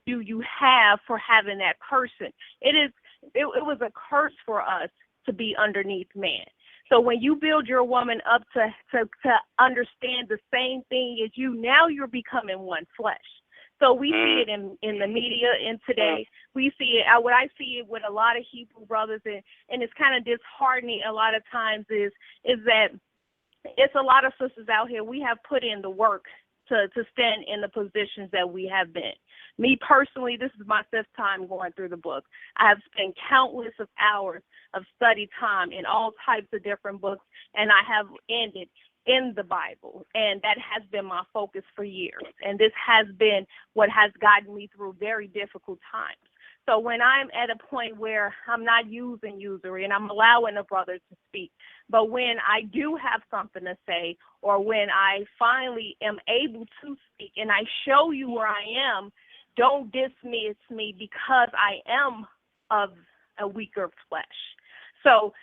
do you have for having that person? It it was a curse for us to be underneath man. So when you build your woman up to understand the same thing as you, now you're becoming one flesh. So we see it in the media and today. We see it, what I see it with a lot of Hebrew brothers, and it's kind of disheartening a lot of times is that it's a lot of sisters out here. We have put in the work to stand in the positions that we have been. Me personally, this is my 5th time going through the book. I have spent countless of hours of study time in all types of different books, and I have ended in the Bible, and that has been my focus for years. And this has been what has gotten me through very difficult times. So when I'm at a point where I'm not using usury and I'm allowing the brothers to speak, but when I do have something to say, or when I finally am able to speak and I show you where I am, don't dismiss me because I am of a weaker flesh. So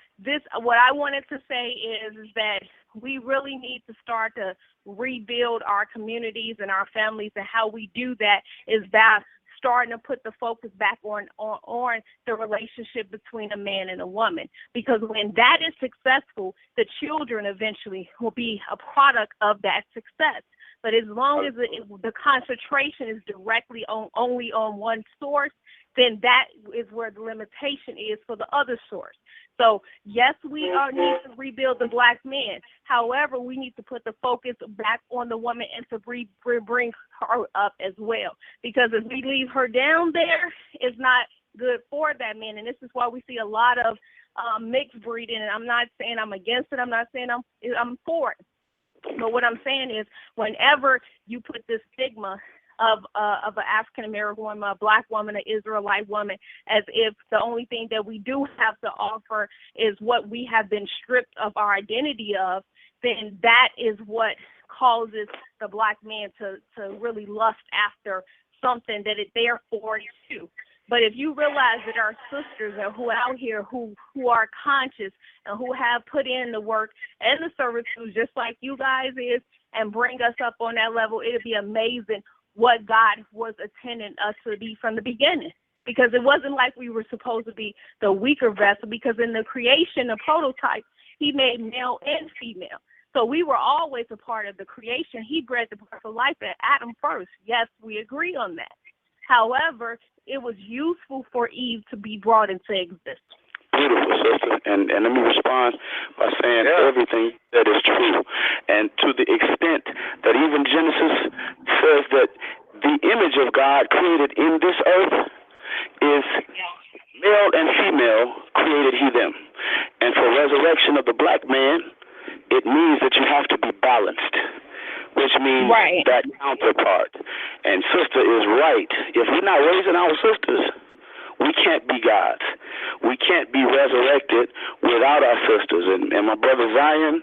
what I wanted to say is that we really need to start to rebuild our communities and our families, and how we do that is by starting to put the focus back on the relationship between a man and a woman. Because when that is successful, the children eventually will be a product of that success. But as long as the concentration is directly only on one source, then that is where the limitation is for the other source. So, yes, we need to rebuild the black man. However, we need to put the focus back on the woman and to bring her up as well. Because if we leave her down there, it's not good for that man. And this is why we see a lot of mixed breeding. And I'm not saying I'm against it. I'm not saying I'm for it. But what I'm saying is, whenever you put this stigma of an African American woman, a black woman, an Israelite woman, as if the only thing that we do have to offer is what we have been stripped of our identity of, then that is what causes the black man to really lust after something that it's there for too. But if you realize that our sisters are who out here who are conscious and who have put in the work and the servitude just like you guys is, and bring us up on that level, it'll be amazing what God was intending us to be from the beginning. Because it wasn't like we were supposed to be the weaker vessel, because in the creation, the prototype, he made male and female. So we were always a part of the creation. He bred the breath of life at Adam first. Yes, we agree on that. However, it was useful for Eve to be brought into existence. Beautiful, sister. And let me respond by saying everything that is true. And to the extent that even Genesis says that the image of God created in this earth is male and female created he them. And for resurrection of the black man, it means that you have to be balanced, which means that counterpart. And sister is right. If we're not raising our sisters, we can't be gods. We can't be resurrected without our sisters. And my brother Zion,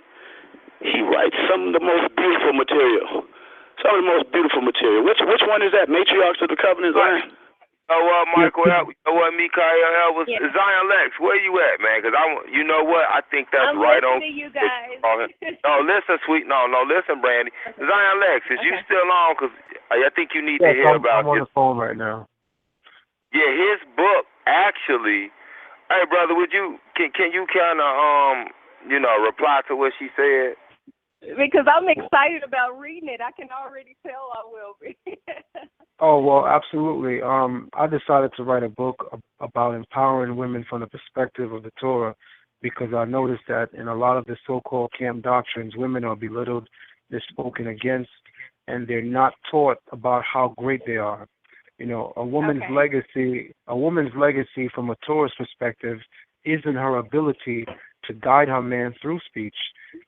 he writes some of the most beautiful material. Some of the most beautiful material. Which one is that? Matriarchs of the Covenant, Zion? Michael, Mikael, was Zion Lexx. Where you at, man? Because you know what? I think that's I'm right on. To you guys. No, listen, sweet. No, listen, Brandy. Zion Lexx, is you still on? Because I think you need to hear about I'm on the phone right now. Yeah, his book actually. Hey, brother, can you kind of reply to what she said? Because I'm excited about reading it. I can already tell I will be. Oh, well, absolutely. I decided to write a book about empowering women from the perspective of the Torah, because I noticed that in a lot of the so-called camp doctrines, women are belittled, they're spoken against, and they're not taught about how great they are. You know, a woman's legacy from a Torah's perspective is in her ability to guide her man through speech.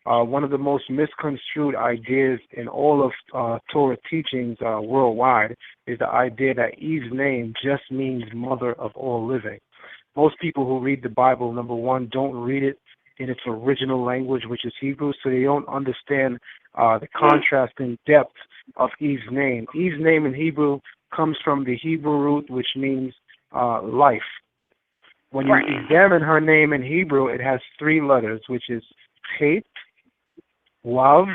One of the most misconstrued ideas in all of Torah teachings worldwide is the idea that Eve's name just means mother of all living. Most people who read the Bible, number one, don't read it in its original language, which is Hebrew, so they don't understand the contrasting depth of Eve's name. Eve's name in Hebrew comes from the Hebrew root, which means life. When you examine her name in Hebrew, it has 3 letters, which is Chet, Wav,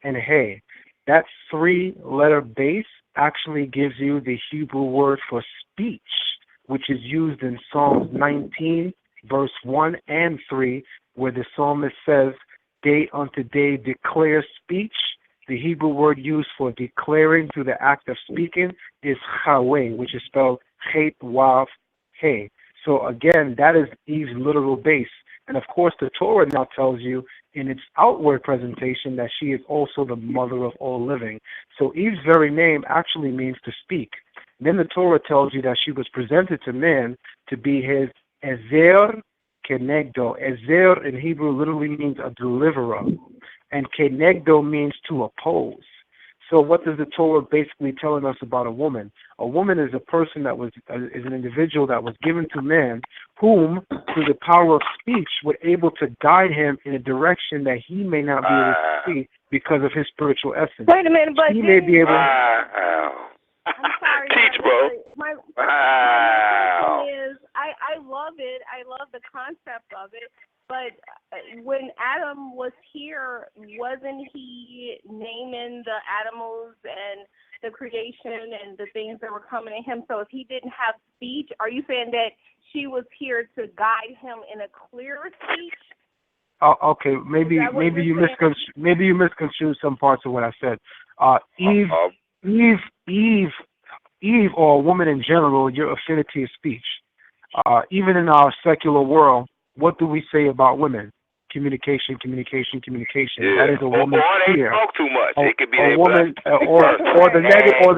and He. That 3-letter base actually gives you the Hebrew word for speech, which is used in Psalms 19, verse 1 and 3, where the psalmist says, day unto day declare speech. The Hebrew word used for declaring through the act of speaking is chaweh, which is spelled chet wav he. So again, that is Eve's literal base. And of course, the Torah now tells you in its outward presentation that she is also the mother of all living. So Eve's very name actually means to speak. Then the Torah tells you that she was presented to man to be his ezer kenegdo. Ezer in Hebrew literally means a deliverer, and kenegdo means to oppose. So what does the Torah basically telling us about a woman? A woman is a person that is an individual that was given to man, whom through the power of speech were able to guide him in a direction that he may not be able to see because of his spiritual essence. Wait a minute, but he may be able. I'm sorry. Teach, bro. My Wow. thing is, I love it. I love the concept of it. But when Adam was here, wasn't he naming the animals and the creation and the things that were coming to him? So if he didn't have speech, are you saying that she was here to guide him in a clearer speech? Okay, maybe you misconstrued some parts of what I said. Eve, or a woman in general, your affinity is speech. Even in our secular world, what do we say about women? Communication. Yeah. That is a woman's sphere. Talk too much. It could be a woman, or the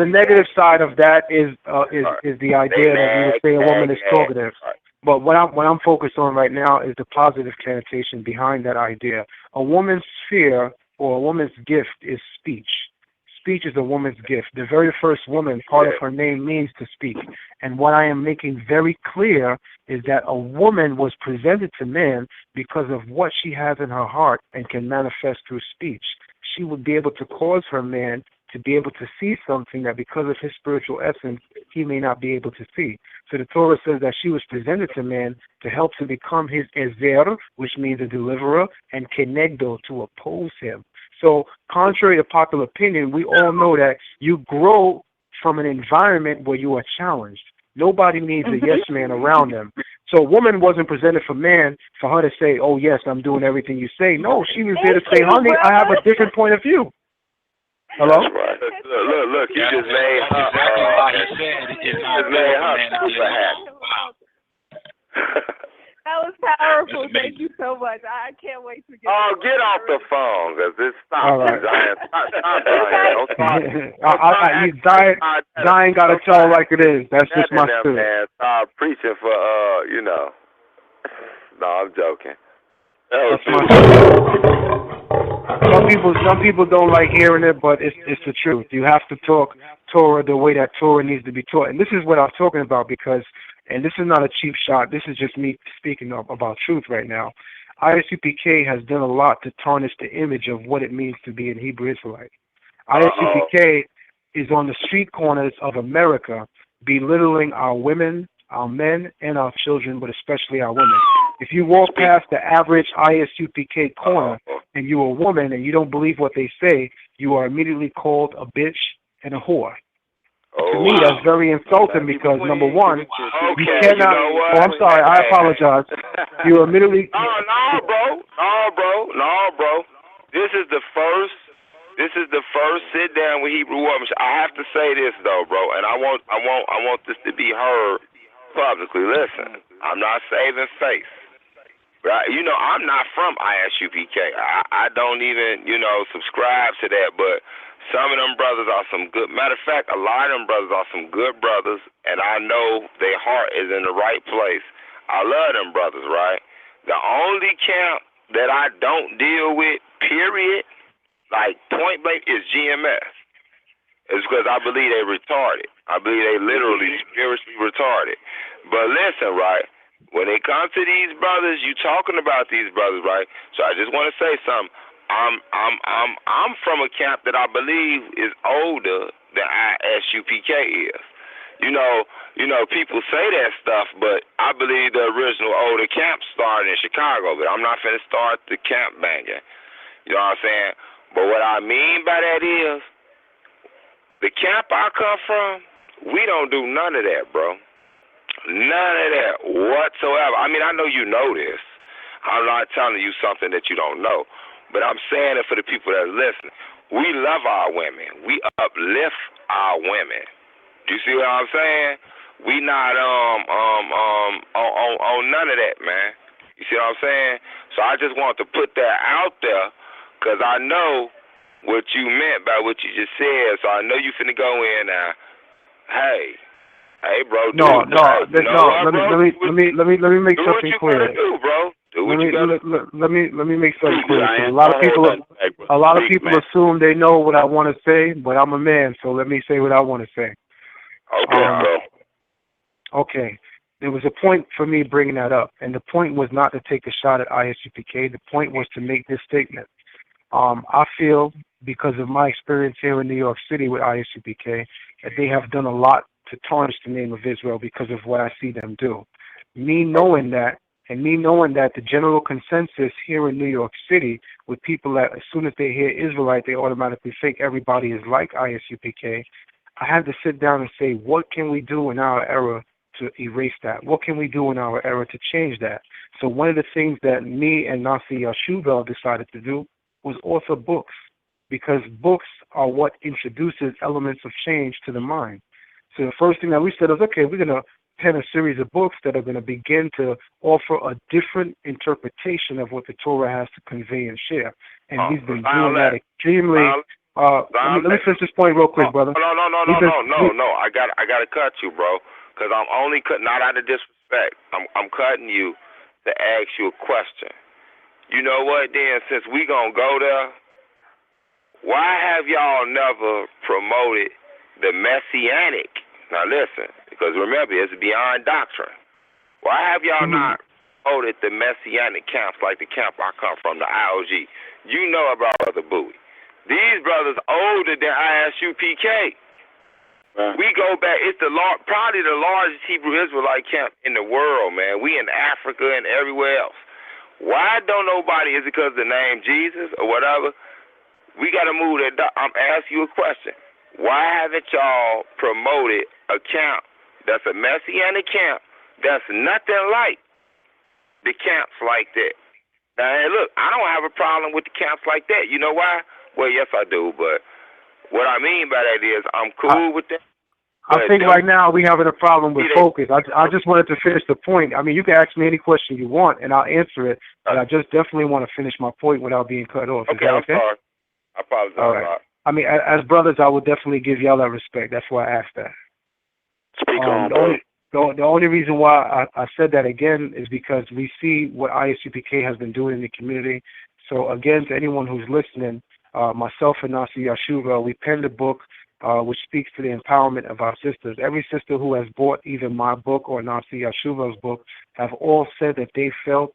negative side of that is the idea that we would say a woman is talkative. But what I'm focused on right now is the positive connotation behind that idea. A woman's sphere or a woman's gift is speech. Speech is a woman's gift. The very first woman, part of her name means to speak. And what I am making very clear is that a woman was presented to man because of what she has in her heart and can manifest through speech. She would be able to cause her man to be able to see something that because of his spiritual essence, he may not be able to see. So the Torah says that she was presented to man to help to become his ezer, which means a deliverer, and kenegdo, to oppose him. So contrary to popular opinion, we all know that you grow from an environment where you are challenged. Nobody needs a yes man around them. So a woman wasn't presented for man for her to say, oh, yes, I'm doing everything you say. No, she was there to say, honey, I have a different point of view. Hello? That's right. Look, you just made her. Exactly what he said. It's not made good, her man. super happy. Wow. That was powerful. Thank you so much. I can't wait to get. Oh, get off the phone, because this stop. All right. Zion got to tell her like it is. That's just my spirit. Man, stop preaching for, No, I'm joking. That's my Some people don't like hearing it, but it's the truth. You have to talk Torah the way that Torah needs to be taught. And this is what I'm talking about because, and this is not a cheap shot, this is just me speaking about truth right now. ISUPK has done a lot to tarnish the image of what it means to be an Hebrew Israelite. ISUPK is on the street corners of America belittling our women, our men, and our children, but especially our women. If you walk past the average ISUPK corner and you're a woman and you don't believe what they say, you are immediately called a bitch and a whore. To me, that's very insulting because, number one, you cannot... You know what? Oh, I'm sorry. I apologize. You immediately... No, bro. This is the first sit down with Hebrew woman. I have to say this though, bro, and I want this to be heard publicly. Listen, I'm not saving face. Right? You know, I'm not from ISUPK. I don't even, subscribe to that, but some of them brothers are some good. Matter of fact, a lot of them brothers are some good brothers, and I know their heart is in the right place. I love them brothers, right? The only camp that I don't deal with, period, like point blank, is GMS. It's because I believe they retarded. I believe they literally spiritually retarded. But listen, right? When it comes to these brothers, you talking about these brothers, right? So I just want to say something. I'm from a camp that I believe is older than ISUPK is. You know, people say that stuff, but I believe the original older camp started in Chicago. But I'm not finna start the camp banging. You know what I'm saying? But what I mean by that is, the camp I come from, we don't do none of that, bro. None of that whatsoever. I mean, I know you know this. I'm not telling you something that you don't know, but I'm saying it for the people that are listening. We love our women. We uplift our women. Do you see what I'm saying? We not on none of that, man. You see what I'm saying? So I just want to put that out there because I know what you meant by what you just said. So I know you finna go in now. Hey, bro. Let me make something clear. Do, bro. Do what you gotta do. Let me make something clear. A lot of people assume they know what I want to say, but I'm a man, so let me say what I want to say. Okay, bro. Okay. There was a point for me bringing that up, and the point was not to take a shot at ISUPK. The point was to make this statement. I feel, because of my experience here in New York City with ISUPK, that they have done a lot to tarnish the name of Israel because of what I see them do. Me knowing that the general consensus here in New York City with people that as soon as they hear Israelite, they automatically think everybody is like ISUPK, I had to sit down and say, what can we do in our era to erase that? What can we do in our era to change that? So one of the things that me and Nasi Yashuvel decided to do was author books, because books are what introduces elements of change to the mind. So the first thing that we said is, okay, we're going to pen a series of books that are going to begin to offer a different interpretation of what the Torah has to convey and share. And we've been doing that extremely. Let me finish this point real quick, brother. No. I got to cut you, bro, because I'm only cutting, not out of disrespect. I'm cutting you to ask you a question. You know what, then, since we going to go there, why have y'all never promoted the Messianic? Now, listen, because remember, it's beyond doctrine. Why have y'all not promoted the Messianic camps like the camp I come from, the IOG? You know about Brother Bowie. These brothers older than ISUPK. We go back, it's probably the largest Hebrew Israelite camp in the world, man. We in Africa and everywhere else. Why don't nobody, is it because of the name Jesus or whatever? We got to move that. I'm asking you a question. Why haven't y'all promoted a camp that's a Messianic camp that's nothing like the camps like that? Now, hey, look, I don't have a problem with the camps like that. You know why? Well, yes, I do, but what I mean by that is I'm cool with that. I think right now we're having a problem with focus. I just wanted to finish the point. I mean, you can ask me any question you want, and I'll answer it, but I just definitely want to finish my point without being cut off. Okay, I'm sorry. I apologize. All right. I mean, as brothers, I would definitely give y'all that respect. That's why I asked that. Speak on, bro. The only reason why I said that again is because we see what ISUPK has been doing in the community. So, again, to anyone who's listening, myself and Nasi Yashuvel, we penned a book which speaks to the empowerment of our sisters. Every sister who has bought either my book or Nasi Yashuvel's book have all said that they felt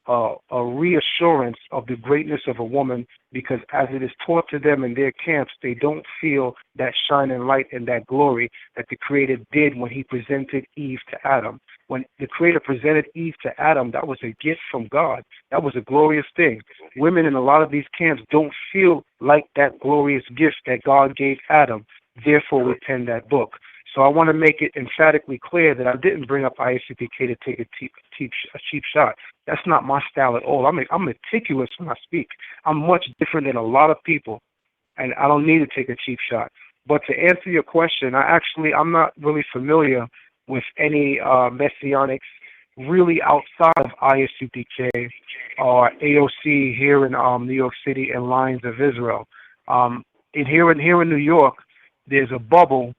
a reassurance of the greatness of a woman, because as it is taught to them in their camps, they don't feel that shining light and that glory that the Creator did when he presented Eve to Adam. When the Creator presented Eve to Adam, that was a gift from God. That was a glorious thing. Women in a lot of these camps don't feel like that glorious gift that God gave Adam. Therefore, we penned that book. So I want to make it emphatically clear that I didn't bring up ISUPK to take a cheap shot. That's not my style at all. I'm meticulous when I speak. I'm much different than a lot of people, and I don't need to take a cheap shot. But to answer your question, I'm not really familiar with any messianics really outside of ISUPK or AOC here in New York City and Lions of Israel. Here in New York, there's a bubble,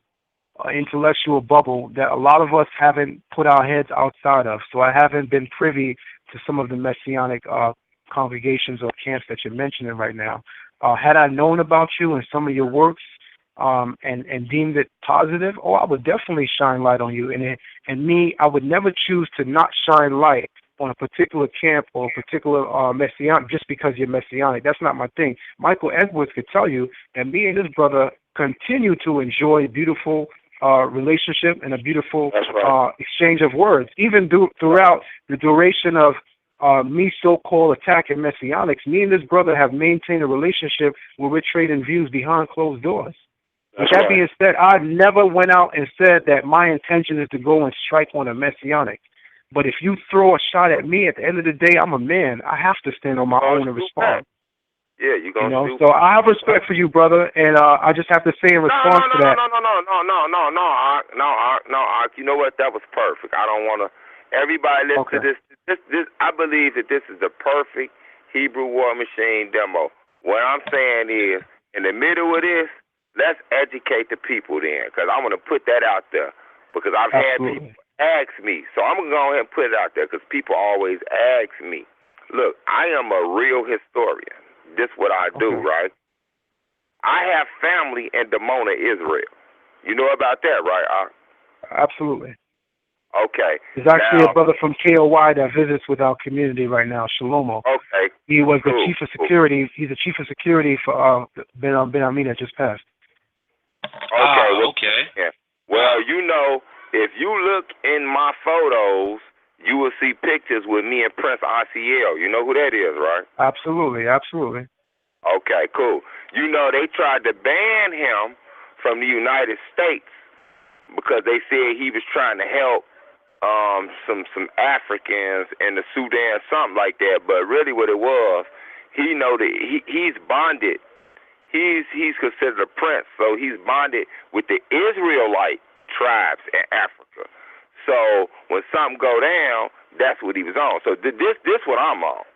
intellectual bubble that a lot of us haven't put our heads outside of. So I haven't been privy to some of the messianic congregations or camps that you're mentioning right now. Had I known about you and some of your works and deemed it positive, I would definitely shine light on you. And I would never choose to not shine light on a particular camp or a particular messianic just because you're messianic. That's not my thing. Michael Edwards could tell you that me and his brother continue to enjoy beautiful relationship and a beautiful exchange of words, even throughout the duration of me so-called attacking messianics. Me and this brother have maintained a relationship where we're trading views behind closed doors. With that being said, I never went out and said that my intention is to go and strike on a Messianic. But if you throw a shot at me, at the end of the day, I'm a man. I have to stand on my own and respond. Yeah, you're going to So I have respect for you, brother, and I just have to say in response to that. No, Ark. You know what? That was perfect. I don't want to. Everybody listen to this. This. I believe that this is the perfect Hebrew War Machine demo. What I'm saying is, in the middle of this, let's educate the people then, because I want to put that out there, because I've had people ask me. So I'm going to go ahead and put it out there, because people always ask me. Look, I am a real historian. This is what I do, right? I have family in Dimona, Israel. You know about that, right, Ark? Absolutely. Okay. There's actually a brother from KOY that visits with our community right now, Shalomo. Okay. He was the chief of security. He's the chief of security for Ben Ami that just passed. Okay. Yeah. Well, you know, if you look in my photos, you will see pictures with me and Prince RCL. You know who that is, right? Absolutely, absolutely. Okay, cool. You know, they tried to ban him from the United States because they said he was trying to help some Africans in the Sudan, something like that. But really what it was, he know that he's bonded. He's considered a prince, so he's bonded with the Israelite tribes in Africa. So when something go down, that's what he was on. So this what I'm on.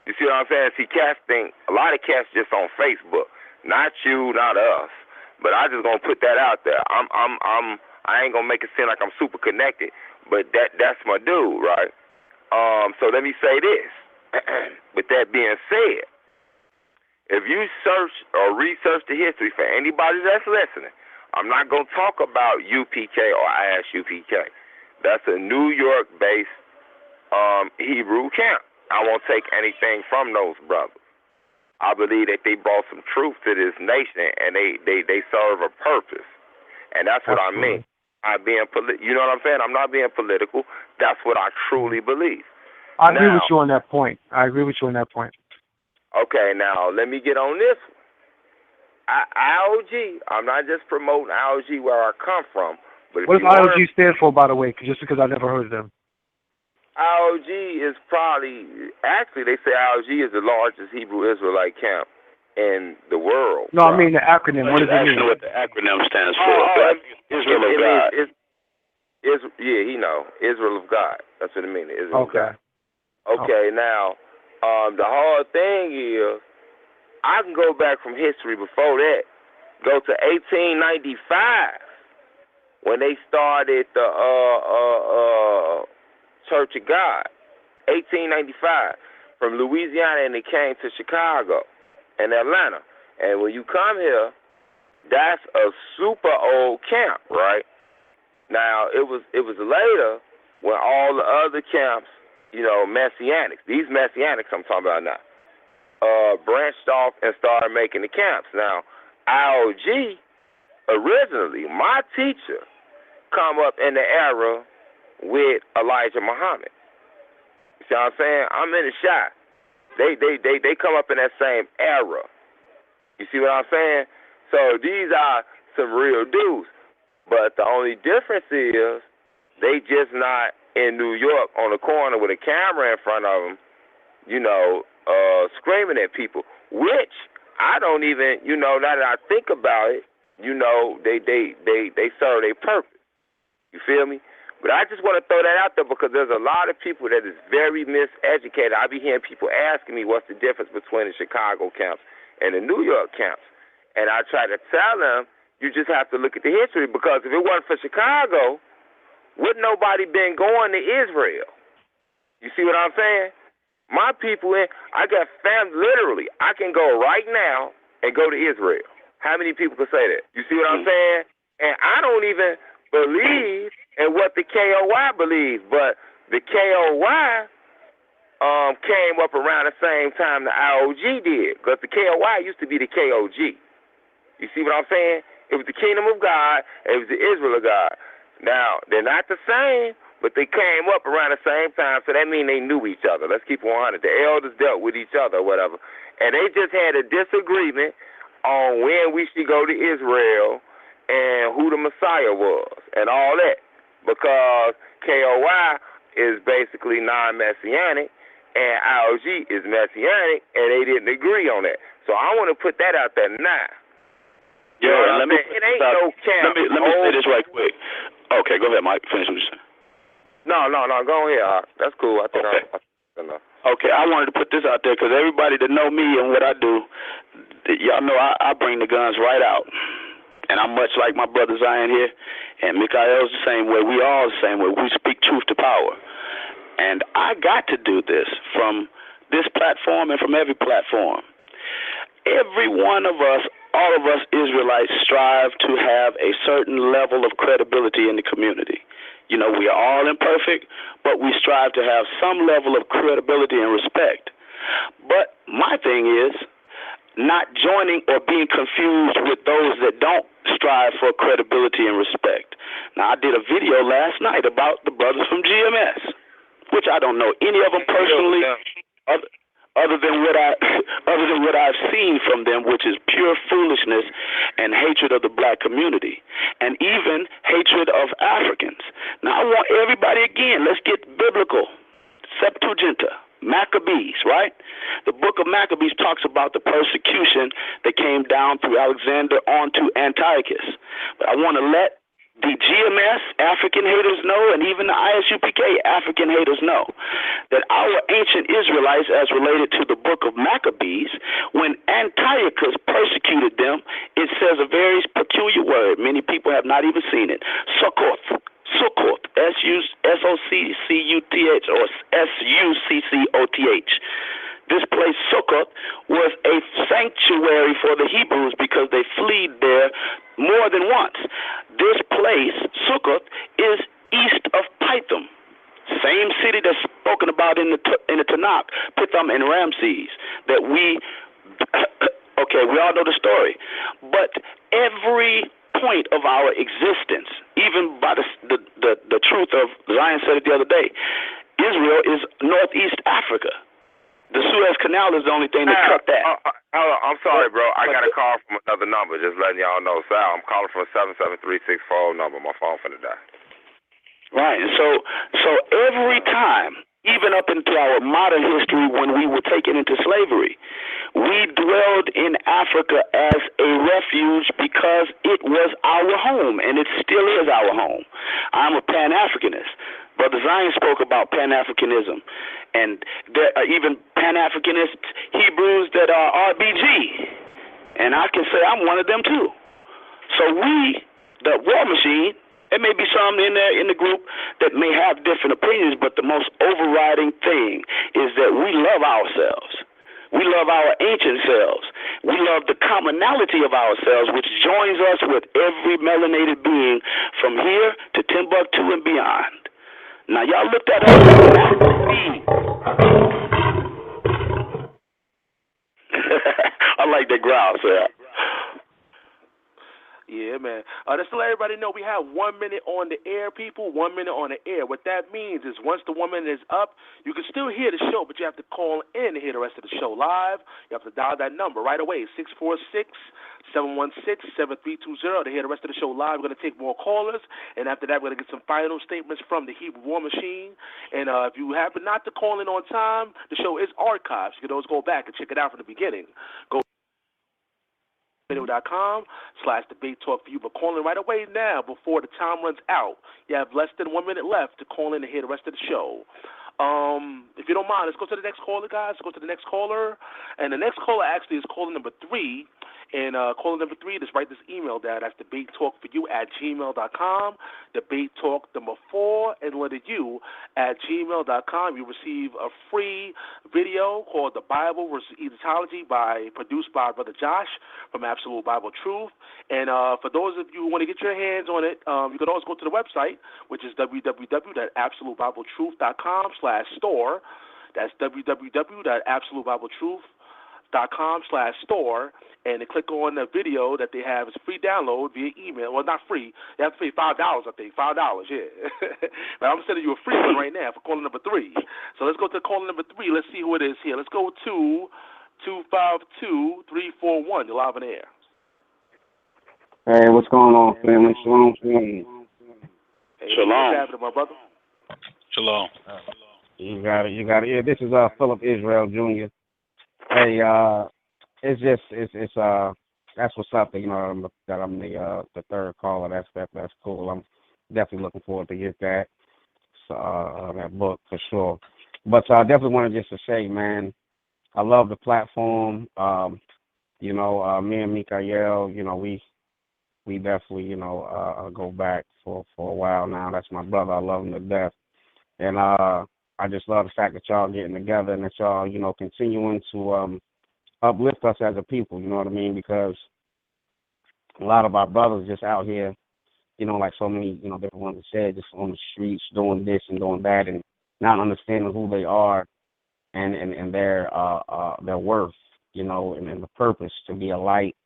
You see what I'm saying? See, cats think, a lot of cats just on Facebook. Not you, not us. But I just gonna put that out there. I ain't gonna make it seem like I'm super connected, but that's my dude, right? So let me say this. With that being said, if you search or research the history for anybody that's listening, I'm not gonna talk about UPK or ISUPK. That's a New York-based Hebrew camp. I won't take anything from those brothers. I believe that they brought some truth to this nation, and they serve a purpose, and that's what I mean. I'm being you know what I'm saying? I'm not being political. That's what I truly believe. I agree with you on that point. Okay, now let me get on this one. IOG, I'm not just promoting IOG where I come from. But what does IOG stand for, by the way, just because I never heard of them? IOG is actually they say IOG is the largest Hebrew Israelite camp in the world. No, I mean the acronym. What does it mean? What the acronym stands for. Israel of God. Yeah, he know. Israel of God. That's what it means. Israel of God. Okay, now, the hard thing is, I can go back from history before that. Go to 1895 when they started the Church of God. 1895 from Louisiana, and they came to Chicago and Atlanta. And when you come here, that's a super old camp, right? Now it was later when all the other camps, you know, Messianics, these Messianics I'm talking about now, branched off and started making the camps. Now, IOG, originally, my teacher come up in the era with Elijah Muhammad. You see what I'm saying? I'm in the shot. They come up in that same era. You see what I'm saying? So these are some real dudes. But the only difference is they just not in New York on the corner with a camera in front of them, you know, screaming at people, which I don't even, you know, now that I think about it, you know, they serve their purpose. You feel me? But I just want to throw that out there because there's a lot of people that is very miseducated. I be hearing people asking me what's the difference between the Chicago camps and the New York camps. And I try to tell them, you just have to look at the history, because if it wasn't for Chicago, wouldn't nobody been going to Israel? You see what I'm saying? My people, I got family, literally, I can go right now and go to Israel. How many people can say that? You see what I'm saying? And I don't even believe in what the KOY believes, but the KOY came up around the same time the IOG did, because the KOY used to be the KOG. You see what I'm saying? It was the kingdom of God, it was the Israel of God. Now, they're not the same, but they came up around the same time, so that means they knew each other. Let's keep it 100. The elders dealt with each other or whatever. And they just had a disagreement on when we should go to Israel and who the Messiah was and all that, because KOI is basically non-messianic and IOG is messianic, and they didn't agree on that. So I want to put that out there now. You know what I'm saying? It ain't no camp. Let me say this right quick. Okay, go ahead, Mike. Finish what you're saying. No, go ahead. That's cool. I think okay. Okay, I wanted to put this out there because everybody that know me and what I do, y'all know I bring the guns right out. And I'm much like my brother Zion here, and Mikael's the same way. We all the same way. We speak truth to power. And I got to do this from this platform and from every platform. Every one of us, all of us Israelites, strive to have a certain level of credibility in the community. You know, we are all imperfect, but we strive to have some level of credibility and respect. But my thing is not joining or being confused with those that don't strive for credibility and respect. Now, I did a video last night about the brothers from GMS, which I don't know any of them personally, other than what I've seen from them, which is pure foolishness and hatred of the black community, and even hatred of Africans. Now, I want everybody, again, let's get biblical. Septuaginta, Maccabees, right? The book of Maccabees talks about the persecution that came down through Alexander onto Antiochus. But I want to let the GMS African haters know, and even the ISUPK African haters know, that our ancient Israelites, as related to the book of Maccabees, when Antiochus persecuted them, it says a very peculiar word. Many people have not even seen it. Succoth, S-U-S-O-C-C-U-T-H, or S-U-C-C-O-T-H. This place, Succoth, was a sanctuary for the Hebrews because they fled there more than once. This place, Succoth, is east of Pithom, same city that's spoken about in the Tanakh, Pithom and Ramses, that we all know the story. But every point of our existence, even by the truth of, Zion said it the other day, Israel is Northeast Africa. The Suez Canal is the only thing that cut that. I'm sorry, bro. I got a call from another number. Just letting y'all know. Sal, I'm calling from a 77364 number. My phone finna die. Right. And so every time, even up into our modern history when we were taken into slavery, we dwelled in Africa as a refuge because it was our home, and it still is our home. I'm a Pan-Africanist. Brother Zion spoke about Pan-Africanism, and there are even Pan-Africanist Hebrews that are RBG, and I can say I'm one of them too. So we, the War Machine, there may be some in there in the group that may have different opinions, but the most overriding thing is that we love ourselves. We love our ancient selves. We love the commonality of ourselves, which joins us with every melanated being from here to Timbuktu and beyond. Now, y'all look that up. I like that growl, sir. Yeah, man. Just to let everybody know, we have 1 minute on the air, people. 1 minute on the air. What that means is once the 1 minute is up, you can still hear the show, but you have to call in to hear the rest of the show live. You have to dial that number right away, 646-716-7320, to hear the rest of the show live. We're going to take more callers, and after that, we're going to get some final statements from the Hebrew War Machine. And if you happen not to call in on time, the show is archived. You can always go back and check it out from the beginning. Go radio.com/debate talk for you, but call in right away now before the time runs out. You have less than 1 minute left to call in to hear the rest of the show. If you don't mind, let's go to the next caller, guys. Let's go to the next caller. And the next caller actually is caller number 3. And caller number 3, just write this email down. That's debatetalkforyou@gmail.com. Debatetalk4 and letter U @gmail.com. You receive a free video called The Bible versus Egyptology produced by Brother Josh from Absolute Bible Truth. And for those of you who want to get your hands on it, you can always go to the website, which is www.absolutebibletruth.com/store. That's www.absolutebibletruth.com/store, and to click on the video that they have. It's free download via email. Well, not free. You have to pay $5, I think. $5, yeah. But I'm sending you a free one right now for caller number 3. So let's go to caller number 3. Let's see who it is here. Let's go to 252-341. You're live on air. Hey, what's going on, family? Shalom, family. Hey, what's happening, my brother? Shalom. You got it. Yeah, this is Philip Israel Jr. Hey, it's that's what's up. You know that I'm the third caller. That's cool. I'm definitely looking forward to get that that book for sure. But I definitely wanted just to say, man, I love the platform. You know, me and Mikael, you know, we definitely, you know, go back for a while now. That's my brother. I love him to death. And I just love the fact that y'all getting together and that y'all, you know, continuing to uplift us as a people, you know what I mean? Because a lot of our brothers just out here, you know, like so many, you know, different ones have said, just on the streets doing this and doing that and not understanding who they are and their worth, you know, and the purpose to be a light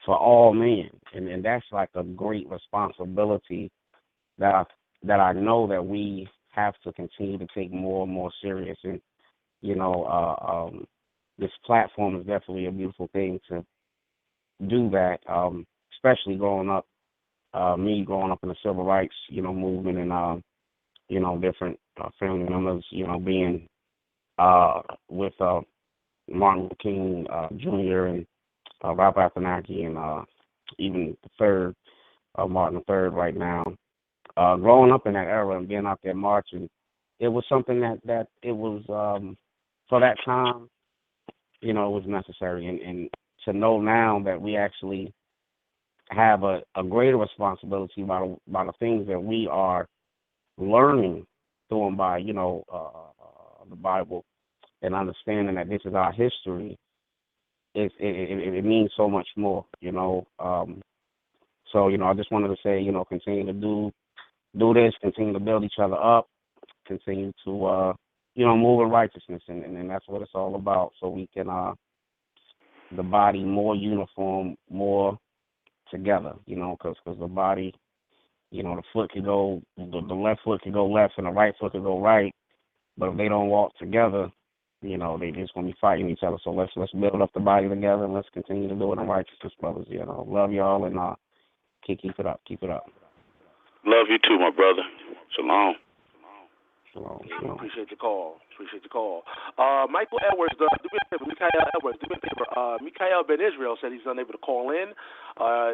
for all men. And that's like a great responsibility that I know that we have to continue to take more and more serious. And, you know, this platform is definitely a beautiful thing to do that, especially growing up, me growing up in the civil rights, you know, movement and, you know, different family members, you know, being with Martin Luther King Jr. and Ralph Abernathy and even the third, Martin III right now. Growing up in that era and being out there marching, it was something that it was, for that time, you know, it was necessary. And to know now that we actually have a greater responsibility by the things that we are learning through and by, you know, the Bible and understanding that this is our history, it means so much more, you know. So, you know, I just wanted to say, you know, continue to do this, continue to build each other up, continue to, you know, move in righteousness, and that's what it's all about, so we can, the body more uniform, more together, you know, because the body, you know, the foot could go, the left foot could go left and the right foot could go right, but if they don't walk together, you know, they just going to be fighting each other. So let's build up the body together and let's continue to do it in righteousness, brothers. You know, love y'all and keep it up. Love you too, my brother. Shalom. Shalom. Appreciate your call. Michael Edwards, do me a favor. Mikael Edwards, do me a favor. Mikael Ben Israel said he's unable to call in.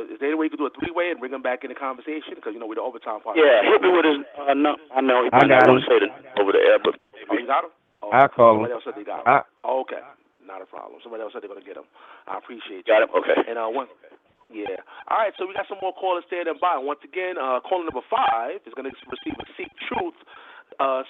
Is there any way you can do a three-way and bring him back in the conversation? Because, you know, we're the overtime part. Yeah, hit me with his, no, I know he might not want to say it over the air, but. Oh, you got him? Oh, I'll call him. Somebody else said they got him. Oh, okay. Not a problem. Somebody else said they're going to get him. I appreciate you. Got him? Okay. And yeah. All right, so we got some more callers standing by. Once again, caller number 5 is going to receive a Seek Truth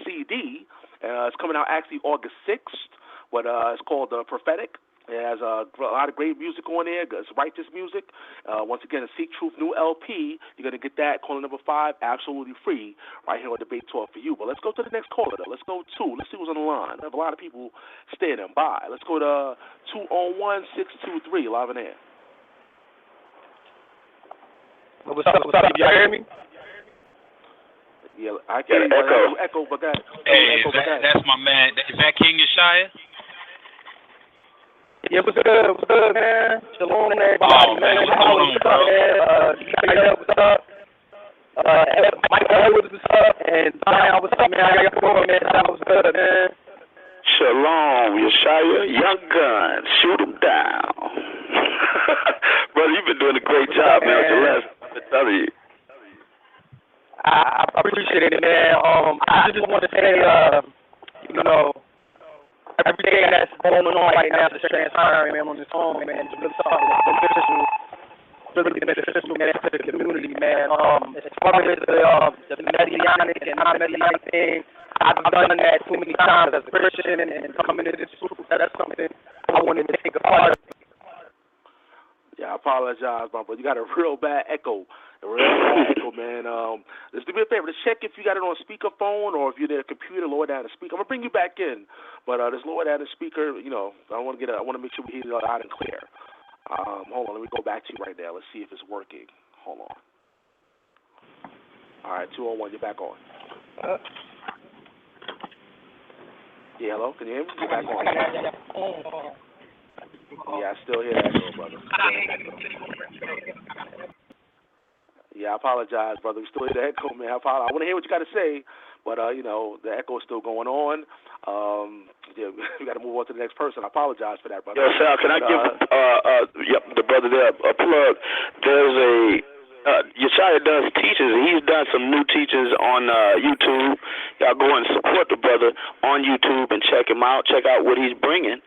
CD. It's coming out actually August 6th, but it's called Prophetic. It has a lot of great music on there. It's righteous music. Once again, a Seek Truth new LP. You're going to get that. Caller number 5, absolutely free, right here on Debate Talk for You. But let's go to the next caller, though. Let's go to, let's see who's on the line. I have a lot of people standing by. Let's go to 201-623, live in air. What's up? Y'all hear me? Yeah, I can't echo, but that. Hey, that's my man. Is that King Yeshaya? Yeah, what's good, man? Shalom, everybody. Oh, man, what's going on, bro? What's up? Michael Edwards, what's up? And Zion, what's up, man? How you doing, man? What's good, man? Shalom, Yeshaya, Young Gun, shoot him down. Brother, you've been doing a great job, man. I've been telling you. I appreciate it, man. I just want to say, you know, everything that's going on right now is transpiring, man, on this phone, man. It's really beneficial, man, to the community, man. As far as the messianic and non-messianic thing, I've done that too many times as a Christian and coming into this truth. That's something I wanted to take a part of. Yeah, I apologize, my brother. You got a real bad echo. Man. Just do me a favor. Just check if you got it on speakerphone or if you're in a computer, lower down the speaker. I'm going to bring you back in. But just lower down the speaker, you know, I want to make sure we hear it loud and clear. Hold on. Let me go back to you right now. Let's see if it's working. Hold on. All right, 201. You're back on. Yeah, hello? Can you hear me? You're back on. Yeah, I still hear that, brother. Yeah, I apologize, brother. We still hear the echo, man. I want to hear what you got to say, but the echo is still going on. Yeah, we got to move on to the next person. I apologize for that, brother. Yo, Sal, can I give the brother there a plug? There's a Yeshaya does teachings, and he's done some new teachings on YouTube. Y'all go and support the brother on YouTube and check him out. Check out what he's bringing,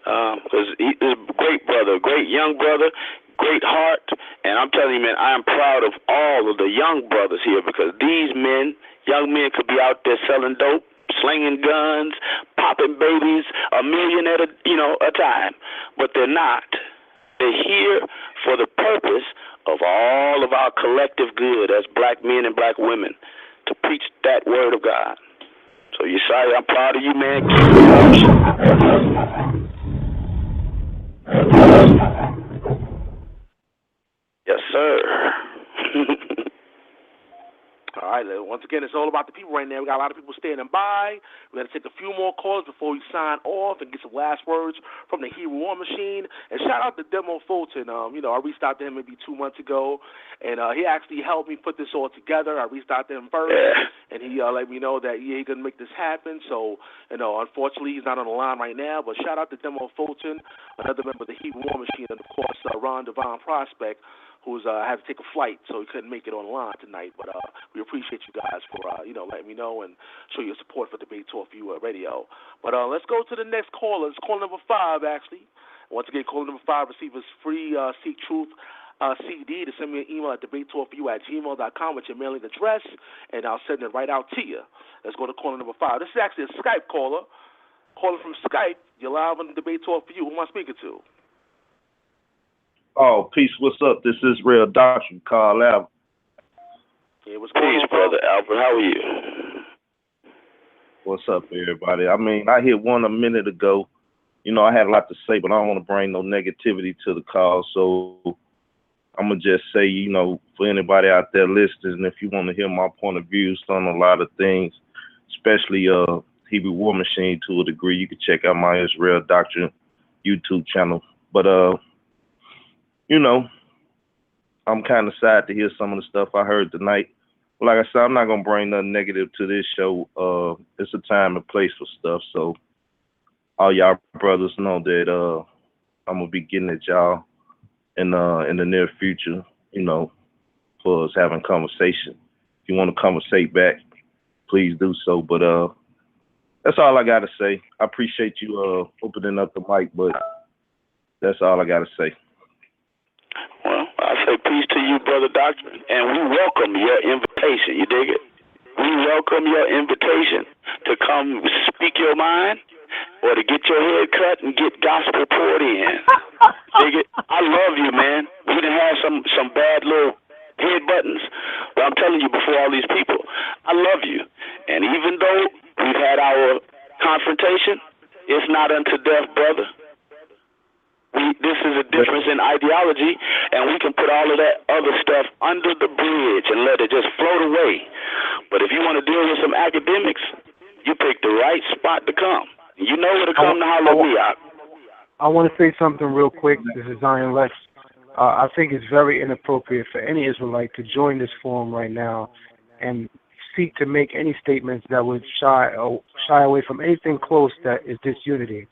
because he's a great brother, great young brother, great heart. And I'm telling you, man, I am proud of all of the young brothers here, because these men, young men, could be out there selling dope, slinging guns, popping babies, a million at a time, but they're not. They're here for the purpose of all of our collective good as black men and black women, to preach that word of God. So, Yeshaya, I'm proud of you, man. Yes, sir. All right, once again, it's all about the people right now. We got a lot of people standing by. We got to take a few more calls before we sign off and get some last words from the Hebrew War Machine. And shout out to Demo Fulton. I reached out to him maybe 2 months ago, and he actually helped me put this all together. I reached out to him first, and he let me know that he could make this happen. So, unfortunately, he's not on the line right now. But shout out to Demo Fulton, another member of the Hebrew War Machine, and of course Ron Devon Prospect, who's had to take a flight, so he couldn't make it online tonight. But we appreciate you guys for letting me know and show your support for Debate Talk for You Radio. But let's go to the next caller. It's caller number 5, actually. Once again, caller number 5 receives free Seek Truth CD to send me an email at debatetalkforyou@gmail.com with your mailing address, and I'll send it right out to you. Let's go to caller number 5. This is actually a Skype caller. Caller from Skype. You're live on the Debate Talk for You. Who am I speaking to? Oh, peace. What's up? This is Real Doctor, Carl Albert. Yeah, what's going on, brother Albert? How are you? What's up, everybody? I mean, I hit one a minute ago. I had a lot to say, but I don't want to bring no negativity to the call. So I'm going to just say, for anybody out there listening, if you want to hear my point of views on a lot of things, especially Hebrew War Machine to a degree, you can check out my Israel Doctrine YouTube channel. But, I'm kind of sad to hear some of the stuff I heard tonight. But like I said, I'm not going to bring nothing negative to this show. It's a time and place for stuff. So all y'all brothers know that I'm going to be getting at y'all in the near future, for us having conversation. If you want to conversate back, please do so. But that's all I got to say. I appreciate you opening up the mic, but that's all I got to say. Well, I say peace to you, Brother Doctor, and we welcome your invitation. You dig it? We welcome your invitation to come speak your mind or to get your head cut and get gospel poured in. Dig it? I love you, man. We done had some bad little head buttons, but I'm telling you before all these people, I love you. And even though we've had our confrontation, it's not unto death, brother. This is a difference in ideology, and we can put all of that other stuff under the bridge and let it just float away. But if you want to deal with some academics, you pick the right spot to come. You know where to come to holler me out. I want to say something real quick. This is Zion Lexx. I think it's very inappropriate for any Israelite to join this forum right now and seek to make any statements that would shy away from anything close that is disunity.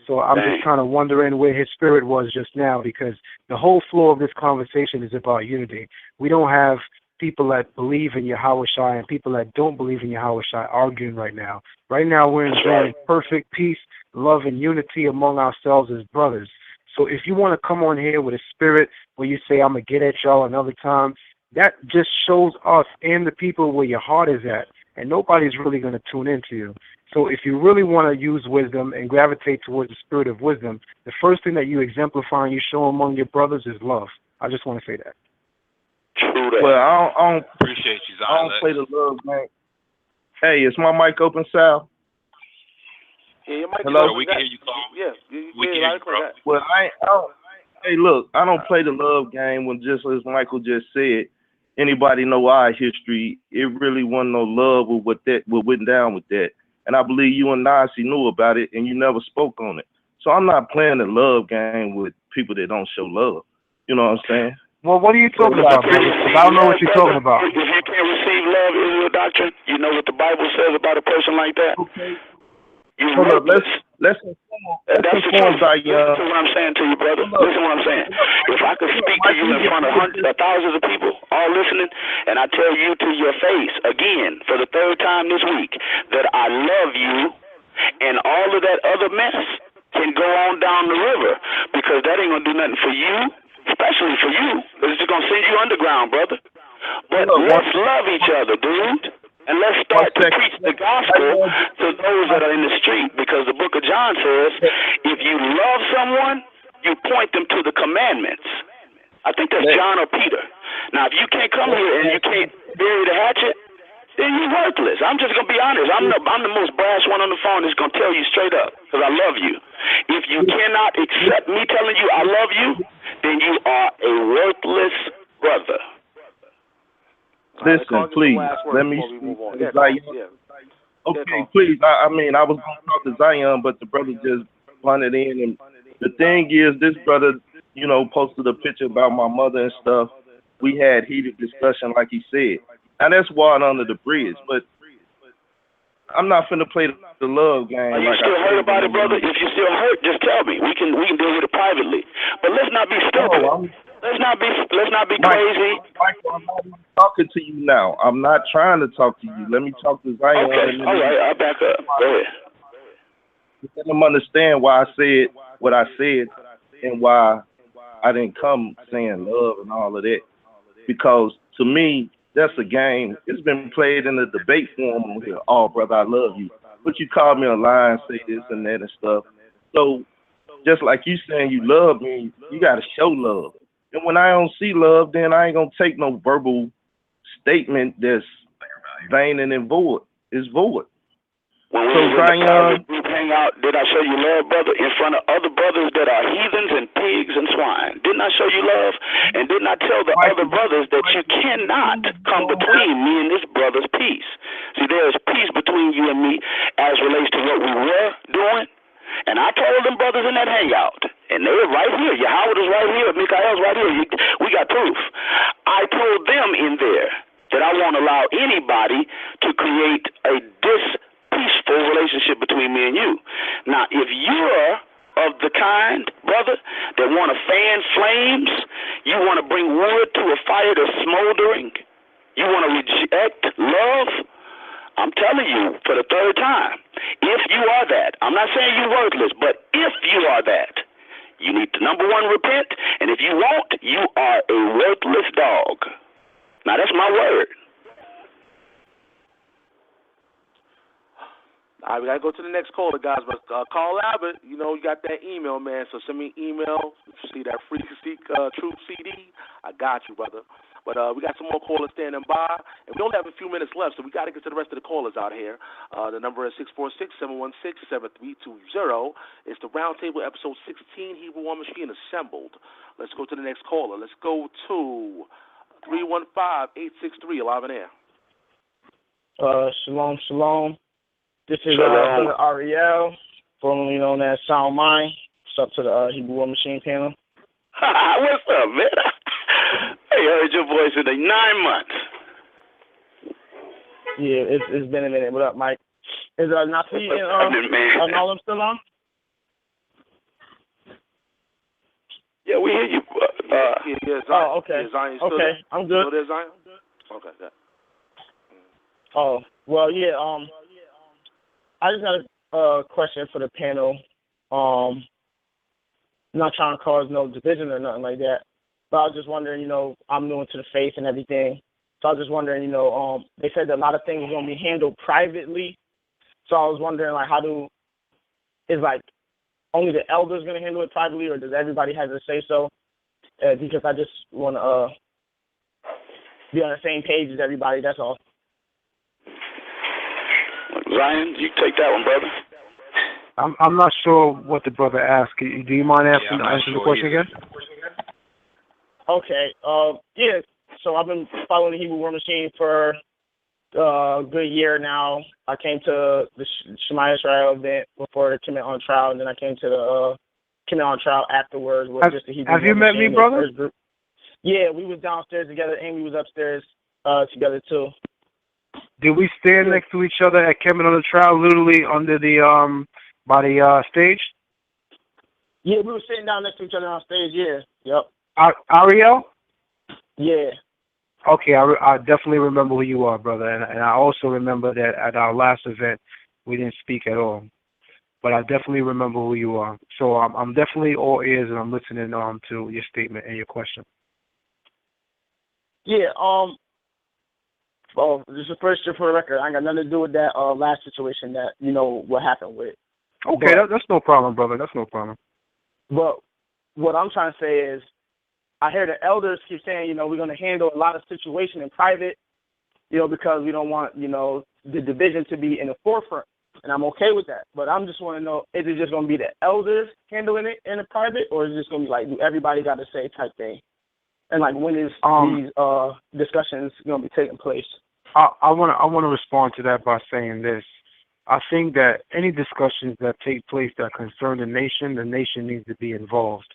So I'm just kind of wondering where his spirit was just now, because the whole flow of this conversation is about unity. We don't have people that believe in Yahweh Shai and people that don't believe in Yahweh Shai arguing right now. Right now we're enjoying perfect peace, love, and unity among ourselves as brothers. So if you want to come on here with a spirit where you say, I'm going to get at y'all another time, that just shows us and the people where your heart is at, and nobody's really going to tune into you. So if you really want to use wisdom and gravitate towards the spirit of wisdom, the first thing that you exemplify and you show among your brothers is love. I just want to say that. True that. Well, I don't appreciate you, Zion. I don't play the love game. Hey, is my mic open, Sal? Yeah, your mic is Hello? open. We can hear you, Carl. Yeah, We can hear you, bro. Well, hey, look, I don't play the love game when, just as Michael just said, anybody know our history, it really wasn't no love with what went down with that. And I believe you and Nasi knew about it, and you never spoke on it. So I'm not playing the love game with people that don't show love. You know what I'm saying? Well, what are you talking about, brother? 'Cause I don't know what you're talking about. If you can't receive love, Israel doctrine, you know what the Bible says about a person like that? Okay. You're Hold up, worthless. let's That's the inform truth. Zion. Listen to what I'm saying to you, brother. Listen to what I'm saying. If I could speak to you in front of hundreds of thousands of people all listening, and I tell you to your face again for the third time this week that I love you, and all of that other mess can go on down the river, because that ain't gonna do nothing for you, especially for you. It's just gonna send you underground, brother. But let's love each other, dude. And let's start to preach the gospel to those that are in the street, because the book of John says, if you love someone, you point them to the commandments. I think that's John or Peter. Now, if you can't come here and you can't bury the hatchet, then you're worthless. I'm just going to be honest. I'm the most brash one on the phone that's going to tell you straight up, because I love you. If you cannot accept me telling you I love you, then you are a worthless brother. Listen, please, let me see. Okay, please. I mean, I was going to talk to Zion, but the brother just blunted in. And the thing is, this brother, you know, posted a picture about my mother and stuff. We had heated discussion, like he said. Now, that's water under the bridge, but I'm not finna play the love game. Are you still hurt about it, brother? If you're still hurt, just tell me. We can deal with it privately. But let's not be stupid. Let's not be crazy. Michael, I'm not even talking to you now. I'm not trying to talk to you. Let me talk to Zion. Okay, all right, I'll back up. Go ahead. Let them understand why I said what I said and why I didn't come saying love and all of that. Because to me, that's a game. It's been played in the debate form on here. Oh, brother, I love you. But you call me a liar, say this and that and stuff. So just like you saying you love me, you got to show love. And when I don't see love, then I ain't going to take no verbal statement that's vain and void. It's void. When we was in the private group hangout, did I show you love, brother, in front of other brothers that are heathens and pigs and swine? Didn't I show you love? And didn't I tell the other brothers that you cannot come between me and this brother's peace? See, there is peace between you and me as relates to what we were doing. And I told them brothers in that hangout, and they were right here. Yahweh is right here. Mikael's right here. We got proof. I told them in there that I won't allow anybody to create a peaceful relationship between me and you. Now, if you're of the kind, brother, that want to fan flames, you want to bring wood to a fire that's smoldering, you want to reject love, I'm telling you for the third time, if you are that, I'm not saying you're worthless, but if you are that, you need to, number one, repent, and if you won't, you are a worthless dog. Now, that's my word. All right, we got to go to the next caller, guys. But Carl Abbott, you know, you got that email, man. So send me an email. See that free Truth CD? I got you, brother. But we got some more callers standing by. And we only have a few minutes left, so we got to get to the rest of the callers out here. The number is 646-716-7320. It's the Roundtable episode 16, Hebrew War Machine Assembled. Let's go to the next caller. Let's go to 315-863, live in air. Shalom, shalom. This is Brother Ariel, formerly known as Sound Mind. What's up to the Hebrew War Machine panel? What's up, man? I heard your voice in 9 months. Yeah, it's been a minute. What up, Mike? Is Nasi and all them still on? Yeah, we hear you. Oh, okay. Zion okay, there? I'm good. Still there, Zion? Okay, good. Oh, well, yeah. I just got a question for the panel. I'm not trying to cause no division or nothing like that, but I was just wondering, you know, I'm new into the faith and everything, so I was just wondering, you know, they said that a lot of things are going to be handled privately, so I was wondering, like, is only the elders going to handle it privately, or does everybody have to say so? Because I just want to be on the same page as everybody, that's all. Zion, you take that one, brother. I'm not sure what the brother asked. Do you mind answering the question again? Okay. Yeah. So I've been following the Hebrew War Machine for a good year now. I came to the Shema Israel event before the Commit on Trial, and then I came to the Commit on Trial afterwards. With just the Hebrew have you met me, brother? Yeah, we was downstairs together, and we was upstairs together too. Did we stand next to each other at Kevin on the Trial, literally under the by the stage? Yeah, we were sitting down next to each other on stage. Yeah. Yep. Ariel? Yeah. Okay, I definitely remember who you are, brother, and I also remember that at our last event we didn't speak at all. But I definitely remember who you are. So I'm definitely all ears, and I'm listening to your statement and your question. Yeah. Well, this is for the record. I ain't got nothing to do with that last situation that what happened with. Okay, that's no problem, brother. That's no problem. But what I'm trying to say is, I hear the elders keep saying, we're going to handle a lot of situation in private, because we don't want, the division to be in the forefront. And I'm okay with that. But I'm just want to know, is it just going to be the elders handling it in the private, or is it just going to be like, do everybody got to say type thing? And like, when is these discussions going to be taking place? I want to respond to that by saying this. I think that any discussions that take place that concern the nation needs to be involved.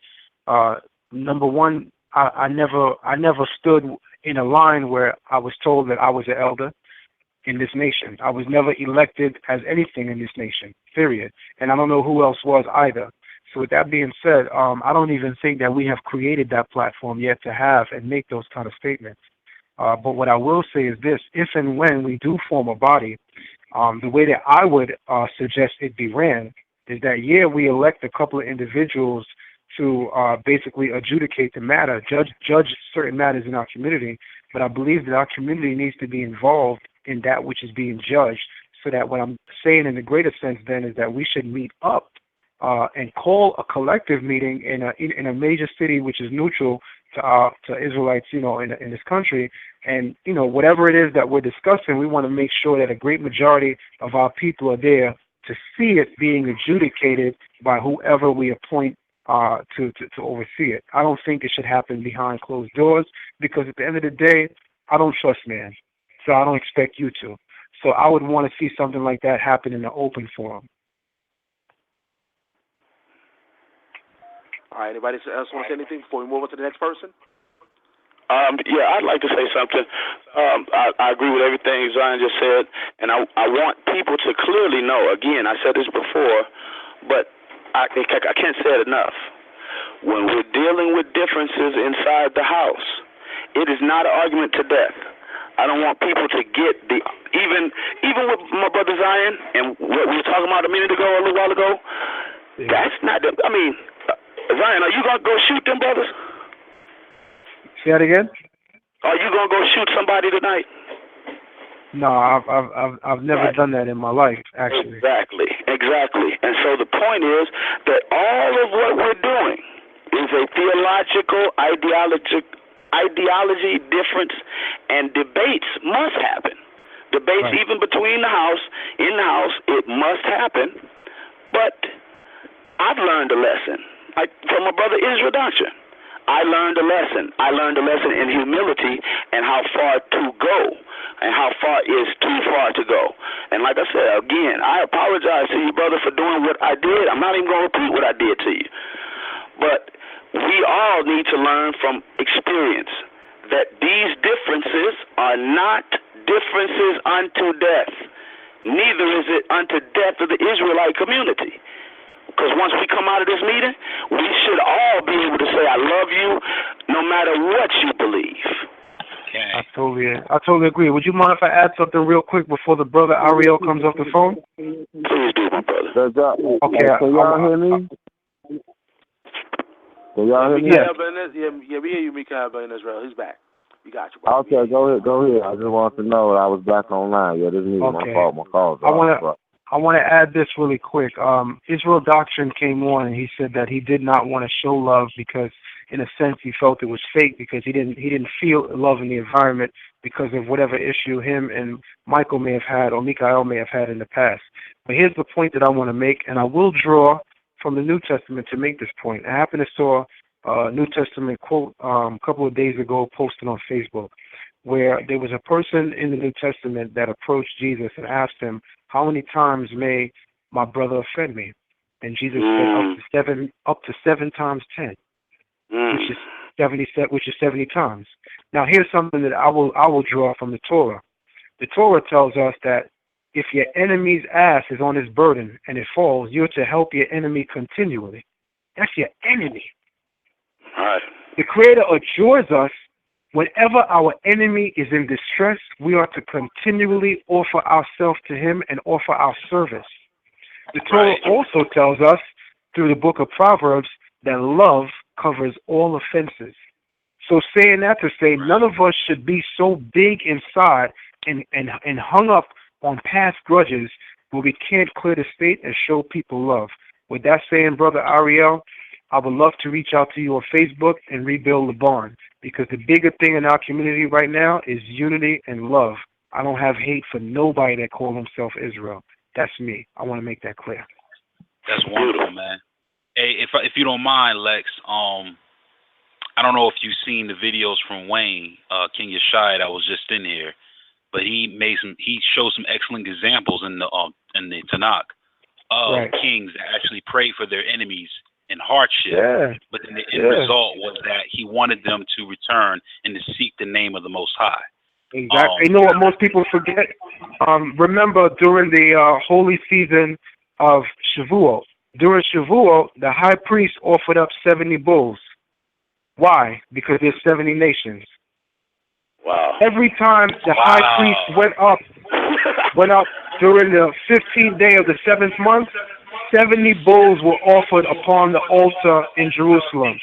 Number one, I never stood in a line where I was told that I was an elder in this nation. I was never elected as anything in this nation, period. And I don't know who else was either. So with that being said, I don't even think that we have created that platform yet to have and make those kind of statements. But what I will say is this: if and when we do form a body, the way that I would suggest it be ran is that, we elect a couple of individuals to basically adjudicate the matter, judge certain matters in our community, but I believe that our community needs to be involved in that which is being judged, so that what I'm saying in the greater sense then is that we should meet up and call a collective meeting in a major city which is neutral to Israelites, in this country, and whatever it is that we're discussing, we want to make sure that a great majority of our people are there to see it being adjudicated by whoever we appoint to oversee it. I don't think it should happen behind closed doors, because at the end of the day, I don't trust man, so I don't expect you to. So I would want to see something like that happen in the open forum. All right, anybody else want to say anything before we move on to the next person? I'd like to say something. I agree with everything Zion just said, and I want people to clearly know, again, I said this before, but I can't say it enough. When we're dealing with differences inside the house, it is not an argument to death. I don't want people to get even with my brother Zion and what we were talking about a little while ago, that's not Zion, are you going to go shoot them brothers? Say that again? Are you going to go shoot somebody tonight? No, I've never done that in my life, actually. Exactly. And so the point is that all of what we're doing is a theological, ideology difference, and debates must happen. Debates even between in the house, it must happen. But I've learned a lesson. From my brother Israel Doctrine, I learned a lesson. I learned a lesson in humility and how far to go and how far is too far to go. And like I said, again, I apologize to you, brother, for doing what I did. I'm not even going to repeat what I did to you. But we all need to learn from experience that these differences are not differences unto death. Neither is it unto death of the Israelite community. Because once we come out of this meeting, we should all be able to say, I love you, no matter what you believe. Okay. I totally agree. Would you mind if I add something real quick before the brother Ariel comes off the phone? Please do, my brother. Okay. Can y'all hear me? Can y'all hear me? Yeah, we hear you, Mikael Ben Israel. He's back. We got you, brother. Okay, go ahead. I just wanted to know that I was back online. Yeah, this is me. Okay. My call. I want to add this really quick. Israel Doctrine came on and he said that he did not want to show love because, in a sense, he felt it was fake because he didn't feel love in the environment because of whatever issue him and Michael may have had or Mikael may have had in the past. But here's the point that I want to make, and I will draw from the New Testament to make this point. I happened to saw a New Testament quote a couple of days ago posted on Facebook, where there was a person in the New Testament that approached Jesus and asked him, how many times may my brother offend me? And Jesus said up to 7 times 10, which is which is 70 times. Now, here's something that I will draw from the Torah. The Torah tells us that if your enemy's ass is on his burden and it falls, you're to help your enemy continually. That's your enemy. All right. The Creator adjures us whenever our enemy is in distress, we are to continually offer ourselves to him and offer our service. The Torah also tells us through the book of Proverbs that love covers all offenses. So saying that to say, none of us should be so big inside and hung up on past grudges where we can't clear the state and show people love. With that saying, Brother Ariel, I would love to reach out to you on Facebook and rebuild the barn, because the bigger thing in our community right now is unity and love. I don't have hate for nobody that calls himself Israel. That's me. I want to make that clear. That's wonderful, man. Hey, if you don't mind, Lex, I don't know if you've seen the videos from Wayne, King Yeshai, that was just in here, but he showed some excellent examples in the Tanakh of kings that actually prayed for their enemies in hardship, but then the end result was that he wanted them to return and to seek the name of the Most High. Exactly. You know what most people forget? Remember during the holy season of Shavuot, during Shavuot, the high priest offered up 70 bulls. Why? Because there's 70 nations. Wow. Every time the high priest went up during the 15th day of the 7th month, 70 bulls were offered upon the altar in Jerusalem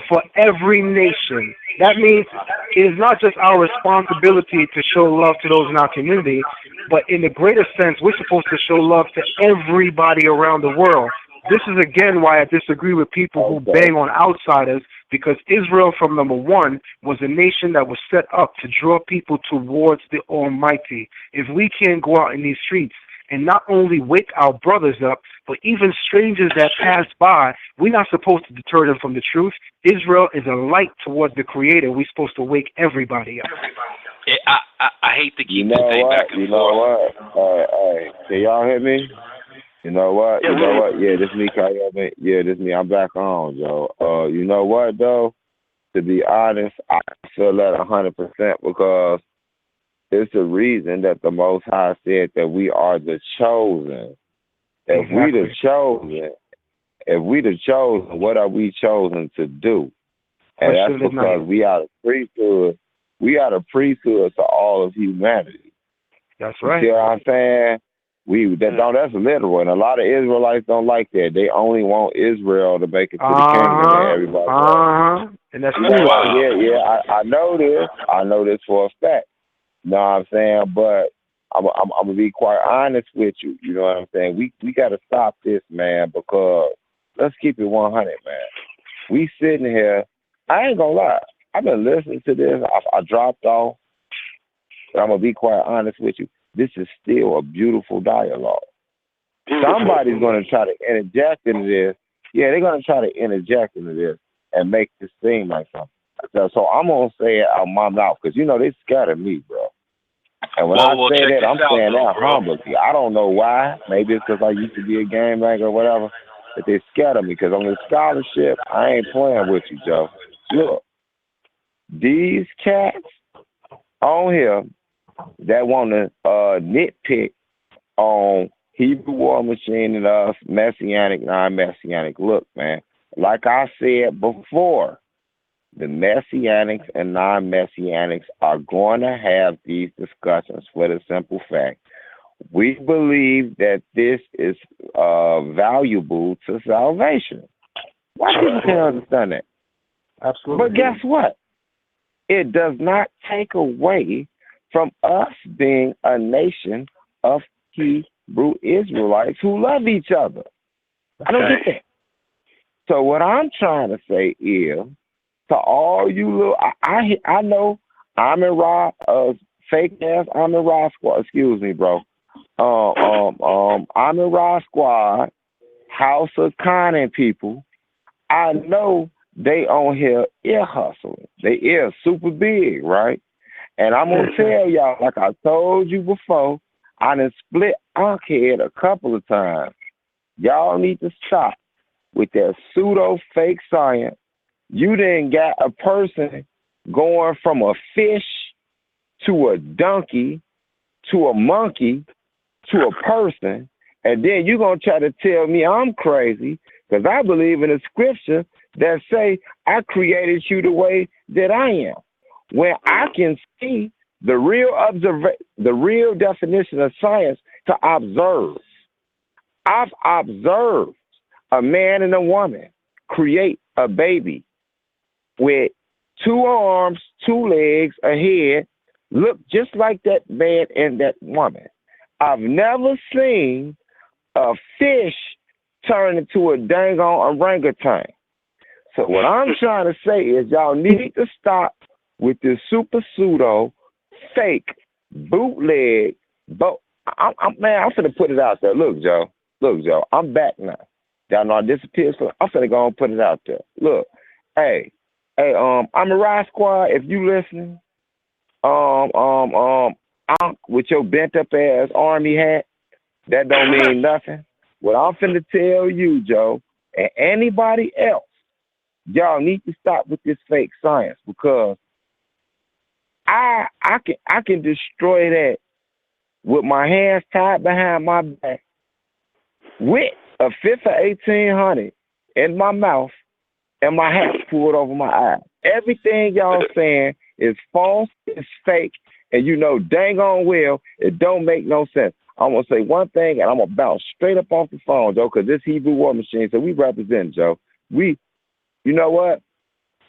for every nation. That means it is not just our responsibility to show love to those in our community, but in the greater sense, we're supposed to show love to everybody around the world. This is again why I disagree with people who bang on outsiders, because Israel, from number one, was a nation that was set up to draw people towards the Almighty. If we can't go out in these streets and not only wake our brothers up, but even strangers that pass by, we're not supposed to deter them from the truth. Israel is a light towards the Creator. We're supposed to wake everybody up. I hate to keep you know this thing what? back and You know forth. what? Hey, can y'all hear me? You know what? You know what? Yeah, this me, Kyle. Yeah, this me. I'm back on, Joe. You know what, though? To be honest, I feel that 100% because it's the reason that the Most High said that we are the chosen. If we the chosen, what are we chosen to do? And that's because we are the priesthood. We are the priesthood to all of humanity. That's right. You see what I'm saying? That's literal, and a lot of Israelites don't like that. They only want Israel to make it to the kingdom and everybody. And that's cool. I know this. I know this for a fact. You know what I'm saying? But I'm gonna be quite honest with you. You know what I'm saying? We gotta stop this, man, because let's keep it 100, man. We sitting here. I ain't gonna lie. I've been listening to this. I dropped off. But I'm gonna be quite honest with you. This is still a beautiful dialogue. Somebody's going to try to interject into this. Yeah, they're going to try to interject into this and make this seem like something. So I'm going to say it out my mouth because, you know, they scared of me, bro. And when I say that, I'm saying that humbly. I don't know why. Maybe it's because I used to be a game banker or whatever, but they scared of me because on the scholarship, I ain't playing with you, Joe. Look, these cats on here that want to nitpick on Hebrew War Machine and us, Messianic, non-Messianic. Look, man, like I said before, the Messianics and non-Messianics are going to have these discussions for the simple fact we believe that this is valuable to salvation. Why people can't understand that? Absolutely. But guess what? It does not take away from us being a nation of Hebrew Israelites who love each other. I don't get that. So what I'm trying to say is, to all you little, I know I'm in fake ass I'm in Raw Squad. Excuse me, bro. I'm in Raw Squad, House of Conning people. I know they on here ear hustling. They ear super big, right? And I'm going to tell y'all, like I told you before, I done split Ankhead a couple of times. Y'all need to stop with that pseudo fake science. You then got a person going from a fish to a donkey to a monkey to a person, and then you're going to try to tell me I'm crazy because I believe in a scripture that say I created you the way that I am. When I can see the real definition of science to observe. I've observed a man and a woman create a baby with 2 arms, 2 legs, a head, look just like that man and that woman. I've never seen a fish turn into a dang on orangutan. So what I'm trying to say is y'all need to stop with this super pseudo, fake, bootleg, I'm finna put it out there. Look, Joe, I'm back now. Y'all know I disappeared, so I'm finna go and put it out there. Look, hey, I'm a Ride Squad. If you listening, with your bent up ass army hat, that don't mean nothing. What I'm finna tell you, Joe, and anybody else, y'all need to stop with this fake science because I can destroy that with my hands tied behind my back with a fifth of 1800 in my mouth and my hat pulled over my eyes. Everything y'all saying is false, it's fake, and you know dang on well it don't make no sense. I'm going to say one thing, and I'm going to bounce straight up off the phone, Joe, because this Hebrew War Machine, so we represent, Joe. You know what?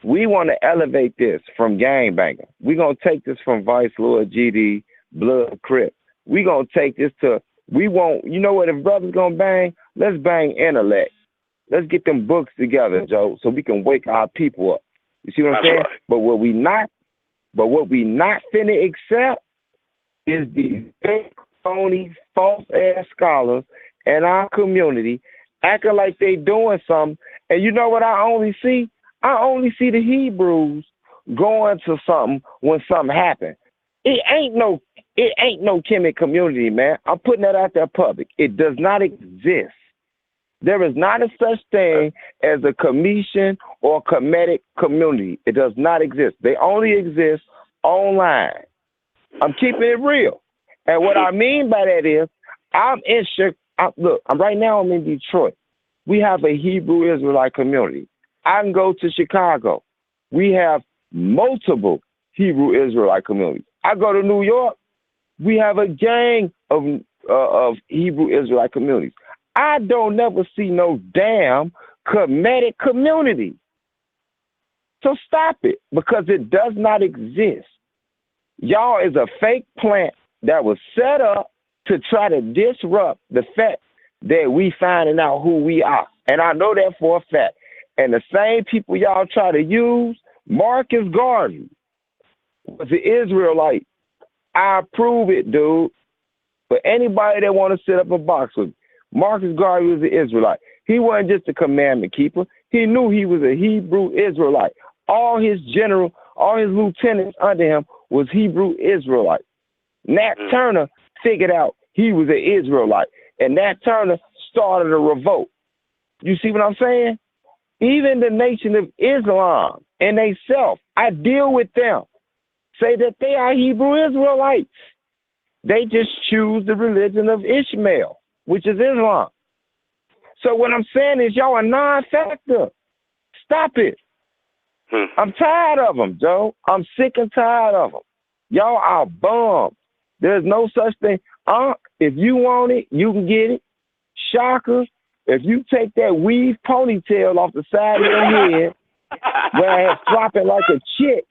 We want to elevate this from gangbanger. We're going to take this from Vice Lord, GD, Blood, Crip. We're going to take this to, you know what, if brothers going to bang, let's bang intellect. Let's get them books together, Joe, so we can wake our people up. You see what I'm saying? Right. But what we not finna accept is these fake, phony, false-ass scholars in our community acting like they doing something. And you know what I only see? I only see the Hebrews going to something when something happens. It ain't no Kemet community, man. I'm putting that out there public. It does not exist. There is not a such thing as a Commission or Kemetic community. It does not exist. They only exist online. I'm keeping it real. And what I mean by that is, I'm in Detroit. We have a Hebrew Israelite community. I can go to Chicago. We have multiple Hebrew Israelite communities. I go to New York. We have a gang of Hebrew Israelite communities. I don't never see no damn Kemetic community. So stop it, because it does not exist. Y'all is a fake plant that was set up to try to disrupt the fact that we finding out who we are. And I know that for a fact. And the same people y'all try to use, Marcus Garvey was an Israelite. I approve it, dude. For anybody that want to sit up and box with me, Marcus Garvey was an Israelite. He wasn't just a commandment keeper. He knew he was a Hebrew Israelite. All his lieutenants under him was Hebrew Israelite. Nat Turner figured out he was an Israelite. And Nat Turner started a revolt. You see what I'm saying? Even the Nation of Islam and they self, I deal with them, say that they are Hebrew Israelites. They just choose the religion of Ishmael, which is Islam. So what I'm saying is y'all are non-factor. Stop it. I'm tired of them, Joe. I'm sick and tired of them. Y'all are bums. There's no such thing. If you want it, you can get it. Shocker. If you take that weave ponytail off the side of your head, where it's flopping like a chick,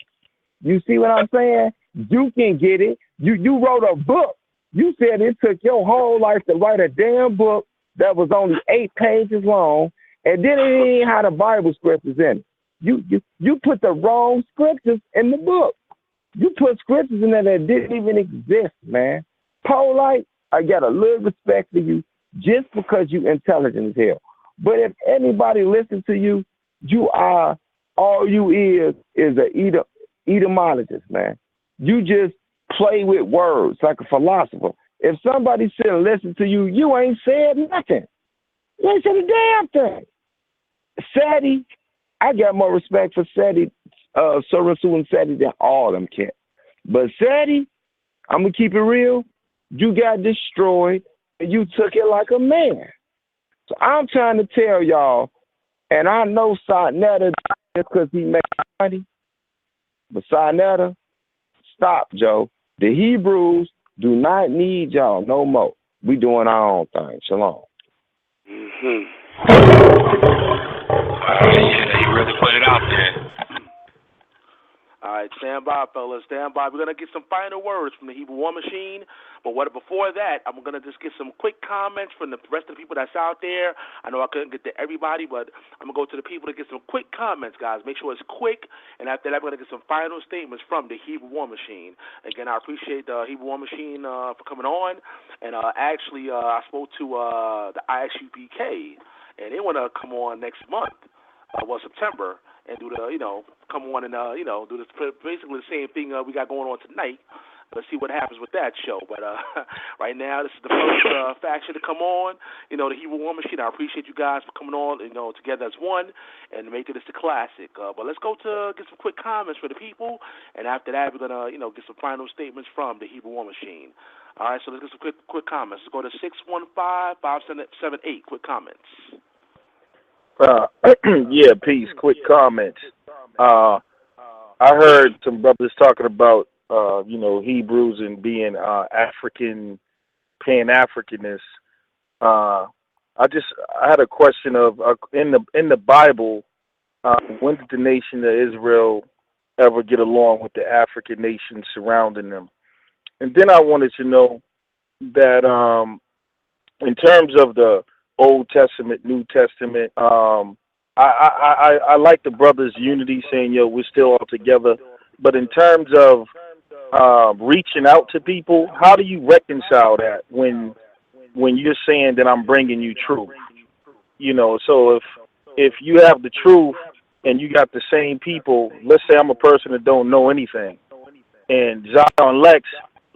you see what I'm saying? You can get it. You wrote a book. You said it took your whole life to write a damn book that was only 8 pages long, and then it ain't had the Bible scriptures in it. You put the wrong scriptures in the book. You put scriptures in there that didn't even exist, man. Polite, I got a little respect for you just because you intelligent as hell. But if anybody listens to you, all you is a etymologist, man. You just play with words like a philosopher. If somebody sit and listen to you, you ain't said nothing. You ain't said a damn thing. Sadie, I got more respect for Seti, Sir Rasul and Seti than all them cats. But Seti, I'm going to keep it real. You got destroyed, and you took it like a man. So I'm trying to tell y'all, and I know Sarnetta just because he makes money, but Sarnetta, stop, Joe. The Hebrews do not need y'all no more. We doing our own thing. Shalom. Mm-hmm. Yeah, you really put it out there. All right, stand by, fellas. Stand by. We're going to get some final words from the Hebrew War Machine. But before that, I'm going to just get some quick comments from the rest of the people that's out there. I know I couldn't get to everybody, but I'm going to go to the people to get some quick comments, guys. Make sure it's quick. And after that, we're going to get some final statements from the Hebrew War Machine. Again, I appreciate the Hebrew War Machine for coming on. And actually, I spoke to the ISUPK, and they want to come on next month, September, and do the, come on and, do this, basically the same thing we got going on tonight. Let's see what happens with that show. But right now, this is the first faction to come on, the Hebrew War Machine. I appreciate you guys for coming on, together as one and making this a classic. But let's go to get some quick comments for the people. And after that, we're going to, get some final statements from the Hebrew War Machine. All right, so let's get some quick comments. Let's go to 615-5778. Quick comments. Yeah, peace. Quick comments. I heard some brothers talking about, Hebrews and being African, Pan-Africanist. I had a question of in the Bible, when did the nation of Israel ever get along with the African nations surrounding them? And then I wanted to know that in terms of the Old Testament, New Testament, I like the brothers' unity, saying, we're still all together. But in terms of reaching out to people, how do you reconcile that when you're saying that I'm bringing you truth? So if you have the truth and you got the same people, let's say I'm a person that don't know anything, and Zion Lexx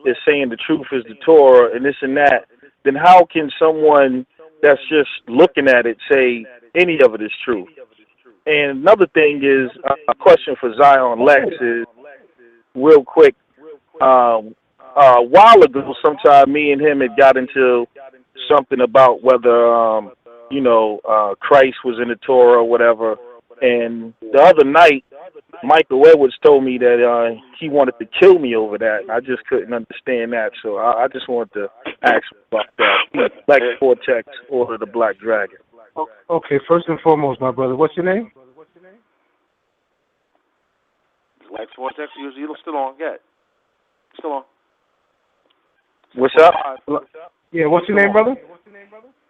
is saying the truth is the Torah and this and that, then how can someone that's just looking at it say any of it is true? And another thing is, a question for Zion Lexx is, real quick, a while ago, sometime me and him had got into something about whether, Christ was in the Torah or whatever. And the other night, Michael Edwards told me that he wanted to kill me over that. I just couldn't understand that. So I just wanted to ask about that. Black Vortex or the Black Dragon. Okay, first and foremost, my brother, what's your name? Lexx Vortex, you're still on. Yeah. Still on. What's up? Yeah, what's your name, brother?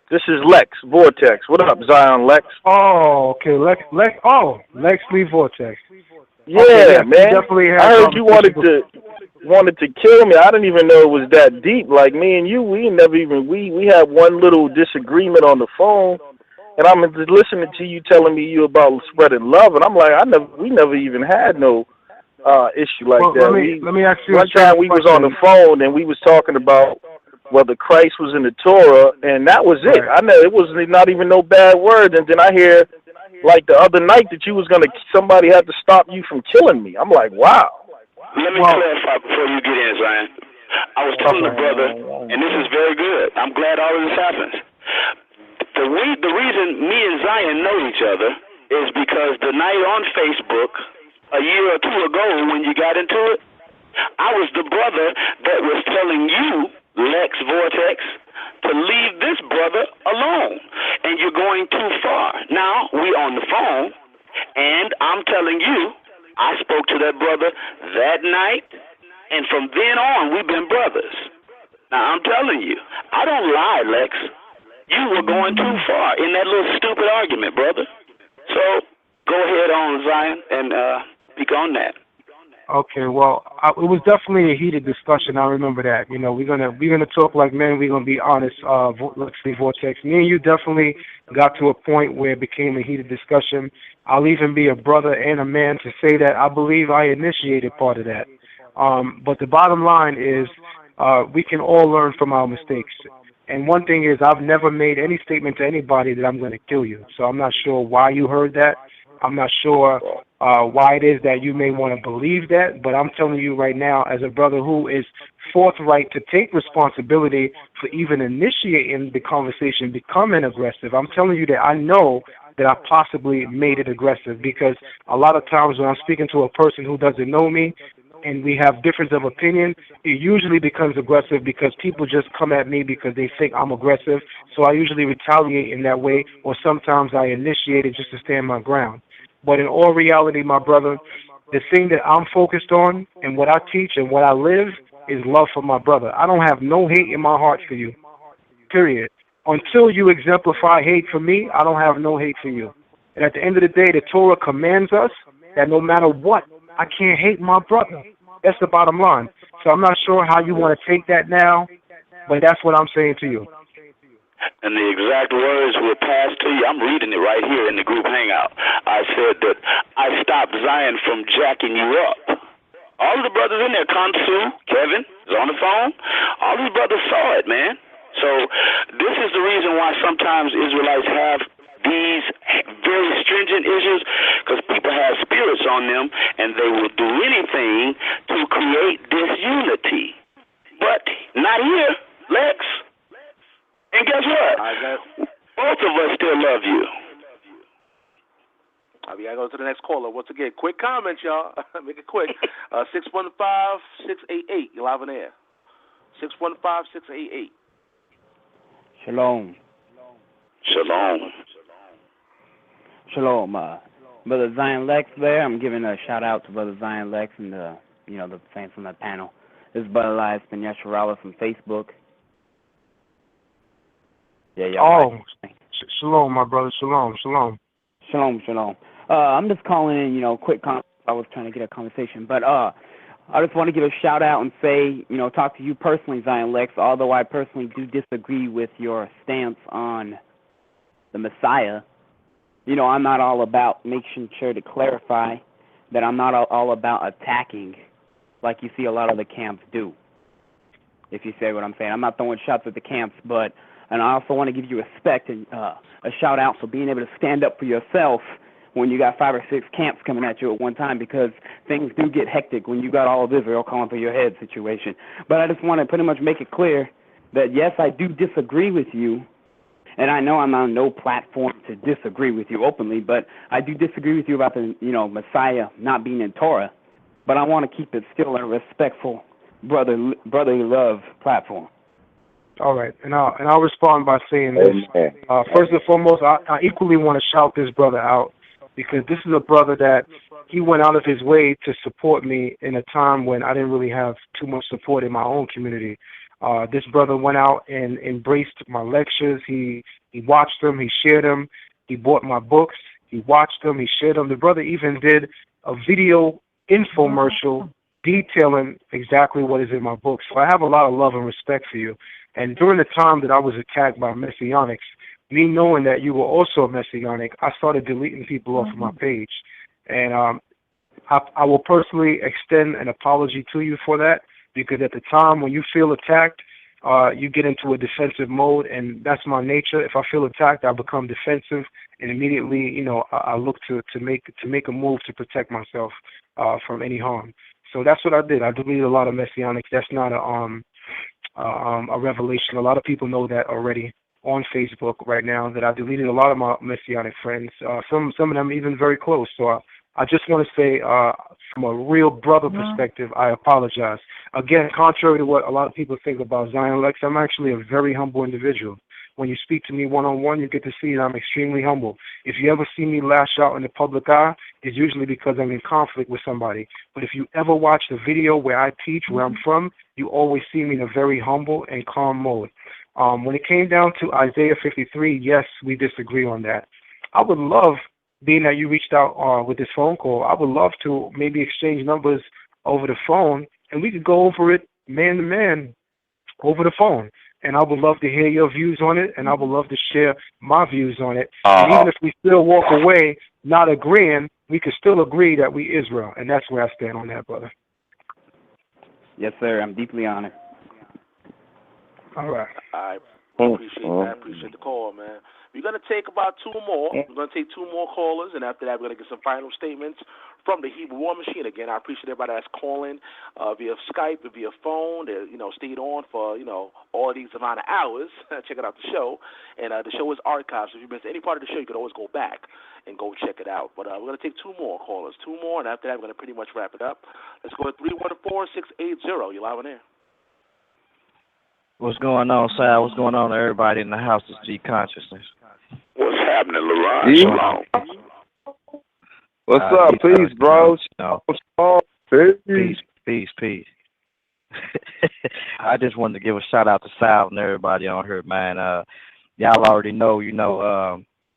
This is Lexx Vortex. What up, Zion Lexx? Oh, okay. Lexx Lee Vortex. Yeah, okay, man. I heard you wanted to kill me. I didn't even know it was that deep. Like me and you, we had one little disagreement on the phone, and I'm just listening to you telling me you about spreading love, and I'm like, we never even had no issue like that. Let me ask you. One time we was on the phone and we was talking about whether Christ was in the Torah, and that was it. I know it was not even no bad word. And then I hear, like the other night, that somebody had to stop you from killing me. I'm like, wow. Let me clarify before you get in, Zion. I was telling the brother, and this is very good. I'm glad all of this happens. The reason me and Zion know each other is because the night on Facebook, a year or two ago when you got into it, I was the brother that was telling you, Lexx Vortex, to leave this brother alone. And you're going too far. Now, we on the phone, and I'm telling you, I spoke to that brother that night, and from then on, we've been brothers. Now, I'm telling you, I don't lie, Lexx. You were going too far in that little stupid argument, brother. So, go ahead on, Zion, and speak on that. Okay, well, it was definitely a heated discussion. I remember that. We're gonna talk like men. We're gonna be honest. Let's see, Vortex. Me and you definitely got to a point where it became a heated discussion. I'll even be a brother and a man to say that I believe I initiated part of that. But the bottom line is, we can all learn from our mistakes. And one thing is, I've never made any statement to anybody that I'm going to kill you. So I'm not sure why you heard that. I'm not sure why it is that you may want to believe that, but I'm telling you right now, as a brother who is forthright to take responsibility for even initiating the conversation, becoming aggressive, I'm telling you that I know that I possibly made it aggressive, because a lot of times when I'm speaking to a person who doesn't know me and we have difference of opinion, it usually becomes aggressive because people just come at me because they think I'm aggressive. So I usually retaliate in that way, or sometimes I initiate it just to stand my ground. But in all reality, my brother, the thing that I'm focused on and what I teach and what I live is love for my brother. I don't have no hate in my heart for you, period. Until you exemplify hate for me, I don't have no hate for you. And at the end of the day, the Torah commands us that no matter what, I can't hate my brother. That's the bottom line. So I'm not sure how you want to take that now, but that's what I'm saying to you. And the exact words were passed to you. I'm reading it right here in the group hangout. I said that I stopped Zion from jacking you up. All of the brothers in there, Kansu, Kevin is on the phone. All these brothers saw it, man. So this is the reason why sometimes Israelites have these very stringent issues, because people have spirits on them and they will do anything to create disunity. But not here, Lex. And guess what? Both of us still love you. We gotta go to the next caller. Once again, quick comments, y'all. Make it quick. 615-688. You're live on air. 615-688. Shalom. Shalom. Shalom. Brother Zion Lex there. I'm giving a shout out to Brother Zion Lex and the fans from that panel. This is Brother Elias Ben Yashuvel from Facebook. Yeah, y'all. Oh, shalom, my brother. Shalom, shalom. Shalom. I'm just calling in, quick comment. I was trying to get a conversation, but I just want to give a shout out and say, talk to you personally, Zion Lex, although I personally do disagree with your stance on the Messiah. I'm not all about making sure to clarify that I'm not all about attacking like you see a lot of the camps do, if you say what I'm saying. I'm not throwing shots at the camps, and I also want to give you respect and a shout out for being able to stand up for yourself when you got 5 or 6 camps coming at you at one time, because things do get hectic when you got all of Israel calling for your head situation. But I just want to pretty much make it clear that, yes, I do disagree with you, and I know I'm on no platform to disagree with you openly, but I do disagree with you about the, Messiah not being in Torah, but I want to keep it still in a respectful brotherly love platform. All right, and I'll respond by saying this. First and foremost, I equally want to shout this brother out, because this is a brother that he went out of his way to support me in a time when I didn't really have too much support in my own community. This brother went out and embraced my lectures. He watched them. He shared them. He bought my books. He watched them. He shared them. The brother even did a video infomercial detailing exactly what is in my books. So I have a lot of love and respect for you. And during the time that I was attacked by Messianics, me knowing that you were also a Messianic, I started deleting people off of my page. And I will personally extend an apology to you for that, because at the time when you feel attacked, you get into a defensive mode, and that's my nature. If I feel attacked, I become defensive, and immediately, I look to make a move to protect myself from any harm. So that's what I did. I deleted a lot of Messianics. That's not a revelation. A lot of people know that already on Facebook right now, that I deleted a lot of my Messianic friends. Some of them even very close. So I just want to say, from a real brother perspective, I apologize. Again, contrary to what a lot of people think about Zion Lex, I'm actually a very humble individual. When you speak to me one-on-one, you get to see that I'm extremely humble. If you ever see me lash out in the public eye, it's usually because I'm in conflict with somebody. But if you ever watch the video where I teach, where I'm from, you always see me in a very humble and calm mode. When it came down to Isaiah 53, yes, we disagree on that. I would love, being that you reached out with this phone call, I would love to maybe exchange numbers over the phone, and we could go over it man to man over the phone. And I would love to hear your views on it, and I would love to share my views on it. And even if we still walk away not agreeing, we could still agree that we Israel, and that's where I stand on that, brother. Yes, sir. I'm deeply honored. All right. I appreciate that. I appreciate the call, man. We're going to take about two more. We're going to take two more callers, and after that, we're going to get some final statements from the Hebrew War Machine. Again, I appreciate everybody that's calling via Skype and via phone. They, stayed on for, all these amount of hours. Check out the show. And the show is archived, so if you missed any part of the show, you can always go back and go check it out. But we're going to take two more callers. Two more, and after that, we're going to pretty much wrap it up. Let's go at 314-680. You're live on air. What's going on, Sal? What's going on to everybody in the house? Is G Consciousness. What's happening, LeRon? What's up? Peace, bro. Peace. I just wanted to give a shout out to Sal and everybody on here, man. Y'all already know,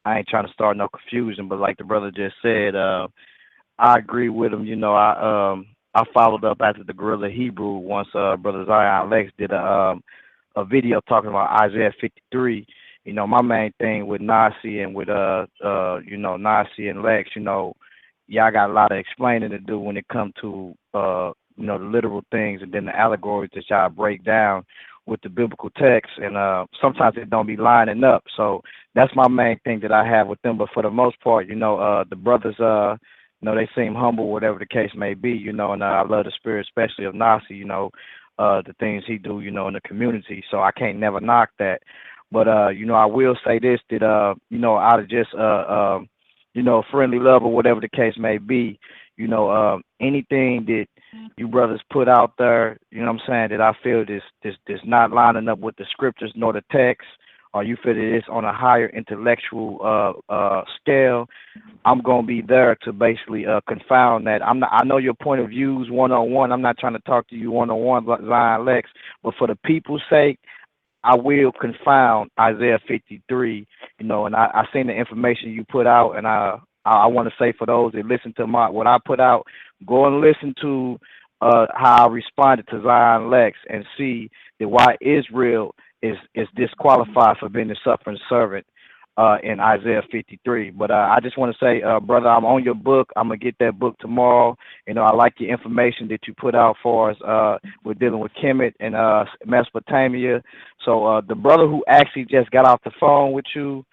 I ain't trying to start no confusion, but like the brother just said, I agree with him. I followed up after the Gorilla Hebrew once Brother Zion Lexx did a video talking about Isaiah 53. My main thing with Nasi and with Nasi and Lexx, y'all got a lot of explaining to do when it comes to the literal things and then the allegories that y'all break down with the biblical text, and sometimes it don't be lining up. So that's my main thing that I have with them. But for the most part, the brothers, they seem humble, whatever the case may be, and I love the spirit, especially of Nasi, the things he do, in the community. So I can't never knock that. But, I will say this, that, out of just, friendly love or whatever the case may be, anything that you brothers put out there, that I feel this not lining up with the scriptures nor the text, or you feel that it's on a higher intellectual scale, I'm gonna be there to basically confound that. I know your point of views one-on-one. I'm not trying to talk to you one-on-one, Zion Lexx, but for the people's sake, I will confound Isaiah 53. And I seen the information you put out, and I want to say for those that listen to what I put out, go and listen to how I responded to Zion Lexx and see that why Israel is disqualified for being a suffering servant in Isaiah 53. But I just want to say, brother, I'm on your book. I'm going to get that book tomorrow. I like your information that you put out for us. We're dealing with Kemet and Mesopotamia. So the brother who actually just got off the phone with you,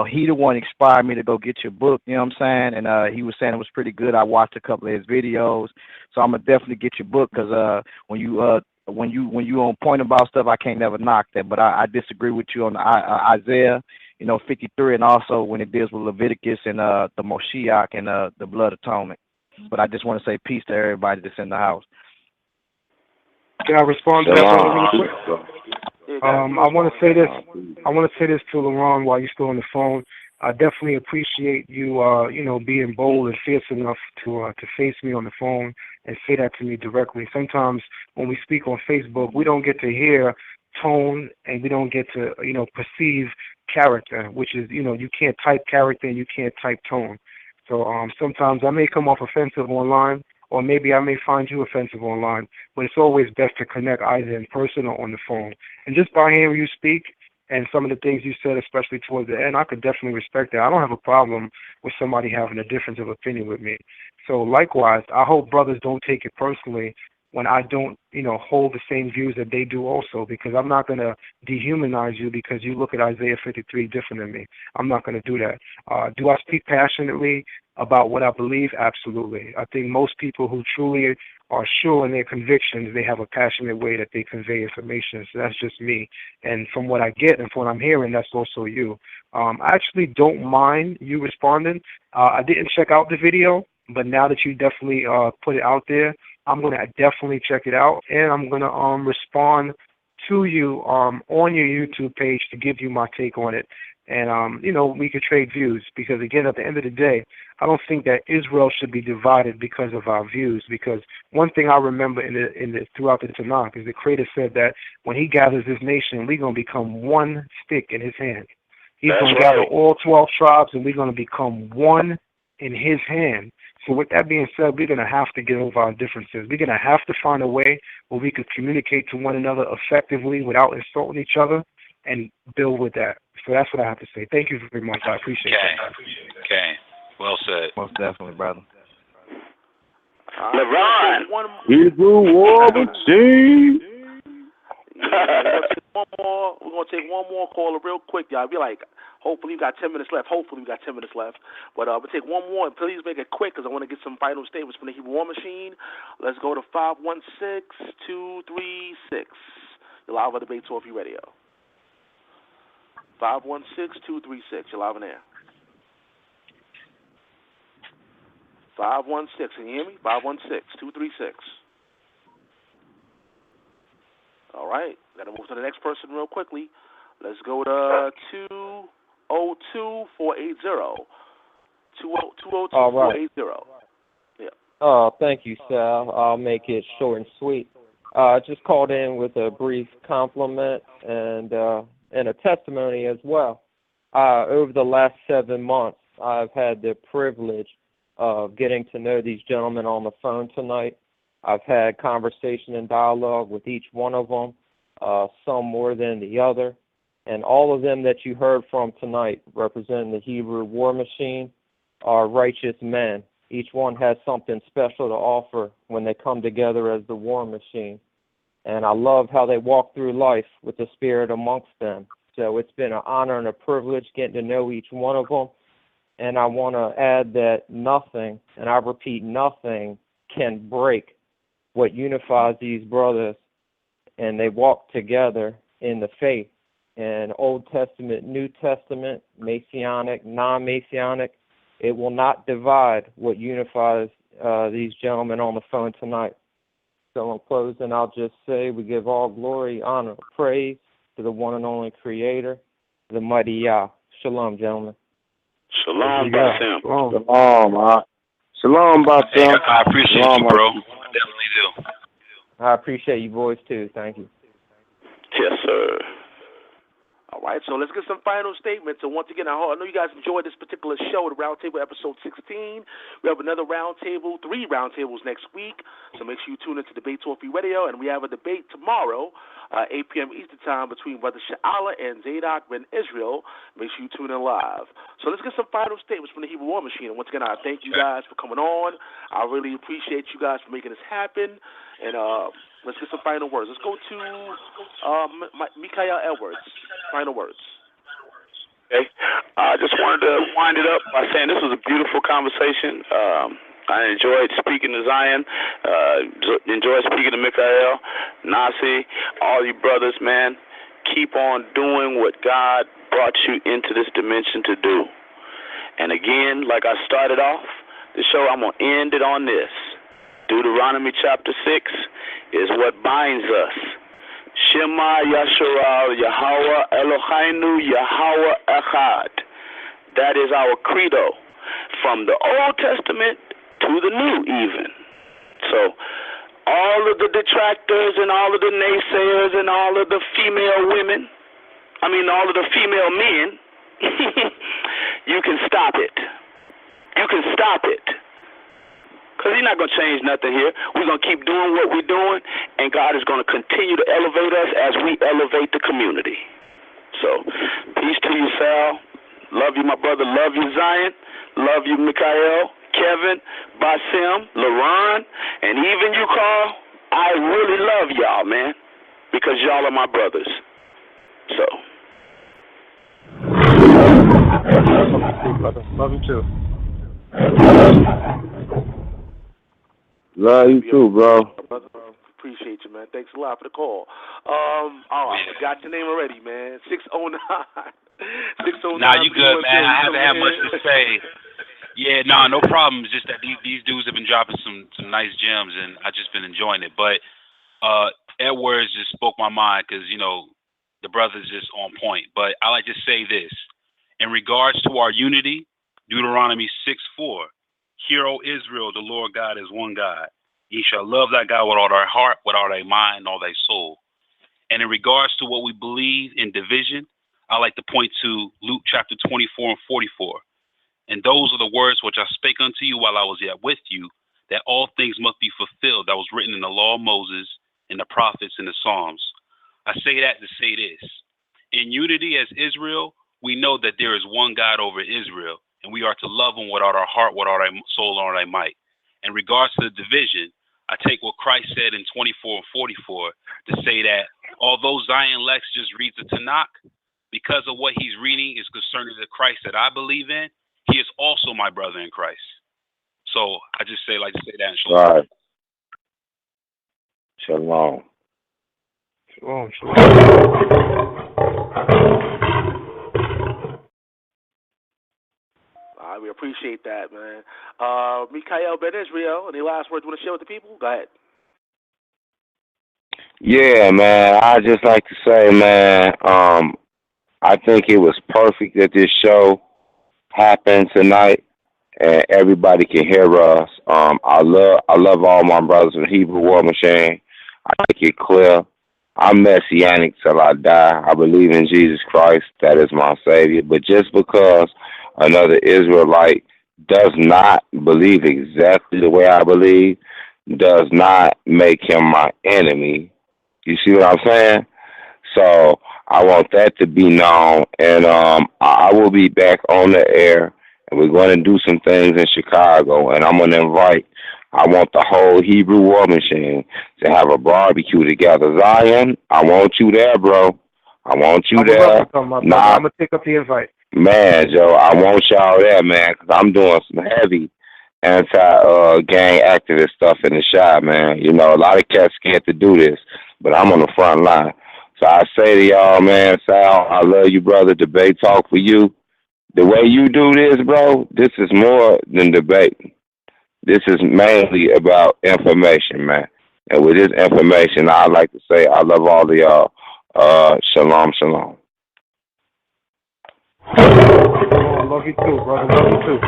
he the one inspired me to go get your book, you know what I'm saying? And he was saying it was pretty good. I watched a couple of his videos. So I'm going to definitely get your book because when you on point about stuff, I can't never knock that. But I disagree with you on Isaiah, 53, and also when it deals with Leviticus and the Moshiach and the blood atonement. But I just want to say peace to everybody that's in the house. Can I respond to that really quick? I want to say this. I want to say this to LeRon while you're still on the phone. I definitely appreciate you, being bold and fierce enough to face me on the phone and say that to me directly. Sometimes when we speak on Facebook, we don't get to hear tone and we don't get to, perceive character, which is, you can't type character and you can't type tone. So sometimes I may come off offensive online, or maybe I may find you offensive online, but it's always best to connect either in person or on the phone. And just by hearing you speak and some of the things you said, especially towards the end, I could definitely respect that. I don't have a problem with somebody having a difference of opinion with me. So likewise, I hope brothers don't take it personally when I don't, hold the same views that they do also, because I'm not going to dehumanize you because you look at Isaiah 53 different than me. I'm not going to do that. Do I speak passionately about what I believe? Absolutely. I think most people who truly are sure in their convictions, they have a passionate way that they convey information. So that's just me. And from what I get and from what I'm hearing, that's also you. I actually don't mind you responding. I didn't check out the video, but now that you definitely put it out there, I'm going to definitely check it out, and I'm going to respond to you on your YouTube page to give you my take on it. And, we could trade views because, again, at the end of the day, I don't think that Israel should be divided because of our views, because one thing I remember throughout the Tanakh is the Creator said that when he gathers his nation, we're going to become one stick in his hand. He's going to gather all 12 tribes, and we're going to become one in his hand. So with that being said, we're going to have to get over our differences. We're going to have to find a way where we can communicate to one another effectively without insulting each other and build with that. So that's what I have to say. Thank you very much. I appreciate it. Okay. Well said. Most definitely, brother. LeRon. Hebrew War Machine. We're going to take one more caller real quick, y'all. Be like, Hopefully, we got 10 minutes left. But we'll take one more, and please make it quick because I want to get some final statements from the Hebrew War Machine. Let's go to 516-236. You're live on the Debate Talk Radio. 516-236. You're live on air. 516. Can you hear me? 516-236. All right. Got to move to the next person real quickly. Let's go to 202-480. 202-480. Yeah. Thank you, Sal. I'll make it short and sweet. Just called in with a brief compliment and a testimony as well. Over the last 7 months, I've had the privilege of getting to know these gentlemen on the phone tonight. I've had conversation and dialogue with each one of them, some more than the other. And all of them that you heard from tonight representing the Hebrew War Machine are righteous men. Each one has something special to offer when they come together as the War Machine. And I love how they walk through life with the Spirit amongst them. So it's been an honor and a privilege getting to know each one of them. And I want to add that nothing, and I repeat, nothing can break what unifies these brothers. And they walk together in the faith. And Old Testament, New Testament, Messianic, non-Messianic, it will not divide what unifies these gentlemen on the phone tonight. So in closing, I'll just say we give all glory, honor, praise to the one and only Creator, the mighty Yah. Shalom, gentlemen. Shalom, Basim. Shalom, Basim. I appreciate you, bro. I definitely do. I appreciate you boys, too. Thank you. Yes, sir. All right, so let's get some final statements. And once again, I know you guys enjoyed this particular show, the Roundtable episode 16. We have another roundtable, 3 roundtables next week. So make sure you tune into Debate Talk Radio. And we have a debate tomorrow, 8 p.m. Eastern Time, between Brother Sha'ala and Zadok Ben Israel. Make sure you tune in live. So let's get some final statements from the Hebrew War Machine. And once again, I thank you guys for coming on. I really appreciate you guys for making this happen. And let's get some final words. Let's go to Mikael Edwards. Final words. Okay. I just wanted to wind it up by saying this was a beautiful conversation. I enjoyed speaking to Zion, enjoyed speaking to Mikael, Nasi, all you brothers, man. Keep on doing what God brought you into this dimension to do. And again, like I started off the show, I'm going to end it on this. Deuteronomy chapter 6 is what binds us. Shema Yashuvel, Yahweh Eloheinu, Yahweh Echad. That is our credo, from the Old Testament to the New even. So all of the detractors and all of the naysayers and all of the female all of the female men, you can stop it. You can stop it. Because he's not going to change nothing here. We're going to keep doing what we're doing, and God is going to continue to elevate us as we elevate the community. So, peace to you, Sal. Love you, my brother. Love you, Zion. Love you, Mikael, Kevin, Basim, LaRon, and even you, Carl. I really love y'all, man, because y'all are my brothers. So. Love you, too. Love you too, bro. Appreciate you, man. Thanks a lot for the call. I forgot your name already, man. 609. 609. Nah, you good, man. I haven't had much to say. Yeah, no problem. It's just that these dudes have been dropping some nice gems, and I've just been enjoying it. But Edwards just spoke my mind because, the brother's just on point. But I like to say this. In regards to our unity, Deuteronomy 6:4. Hear, O Israel, the Lord God is one God. Ye shall love thy God with all thy heart, with all thy mind, and all thy soul. And in regards to what we believe in division, I like to point to Luke chapter 24 and 44. And those are the words which I spake unto you while I was yet with you, that all things must be fulfilled that was written in the law of Moses, in the prophets, and the Psalms. I say that to say this. In unity as Israel, we know that there is one God over Israel, and we are to love him with all our heart, with all our soul, and all our might. In regards to the division, I take what Christ said in 24 and 44 to say that although Zion Lexx just reads the Tanakh, because of what he's reading is concerning the Christ that I believe in, he is also my brother in Christ. So I just like to say that in shalom. Right. Shalom. Shalom. We appreciate that, man. Mikael Ben Israel, any last words you want to share with the people? Go ahead. Yeah, man. I just like to say, man, I think it was perfect that this show happened tonight and everybody can hear us. I love all my brothers in Hebrew War Machine. I make it clear. I'm messianic till I die. I believe in Jesus Christ. That is my Savior. But just because another Israelite does not believe exactly the way I believe does not make him my enemy. You see what I'm saying? So I want that to be known. And I will be back on the air. And we're going to do some things in Chicago. And I'm going to I want the whole Hebrew War Machine to have a barbecue together. Zion, I want you there, bro. I want you there. I'm going to take up the invite. Man, Joe, I want y'all there, man, because I'm doing some heavy anti-gang activist stuff in the shop, man. You know, a lot of cats scared to do this, but I'm on the front line. So I say to y'all, man, Sal, I love you, brother. Debate talk for you. The way you do this, bro, this is more than debate. This is mainly about information, man. And with this information, I'd like to say I love all of y'all. Shalom, shalom. Oh, love you too, brother. Love you too.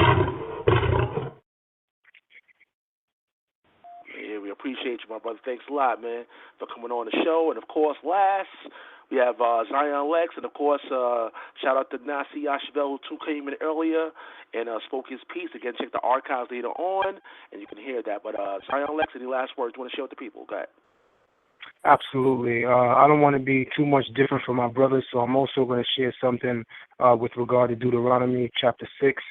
Yeah, we appreciate you, my brother. Thanks a lot, man, for coming on the show. And, of course, last, we have Zion Lexx. And, of course, shout out to Nasi Yashuvel, who came in earlier and spoke his piece. Again, check the archives later on, and you can hear that. But Zion Lexx, any last words you want to share with the people? Go ahead. Absolutely. I don't want to be too much different from my brothers, so I'm also going to share something with regard to Deuteronomy chapter 6.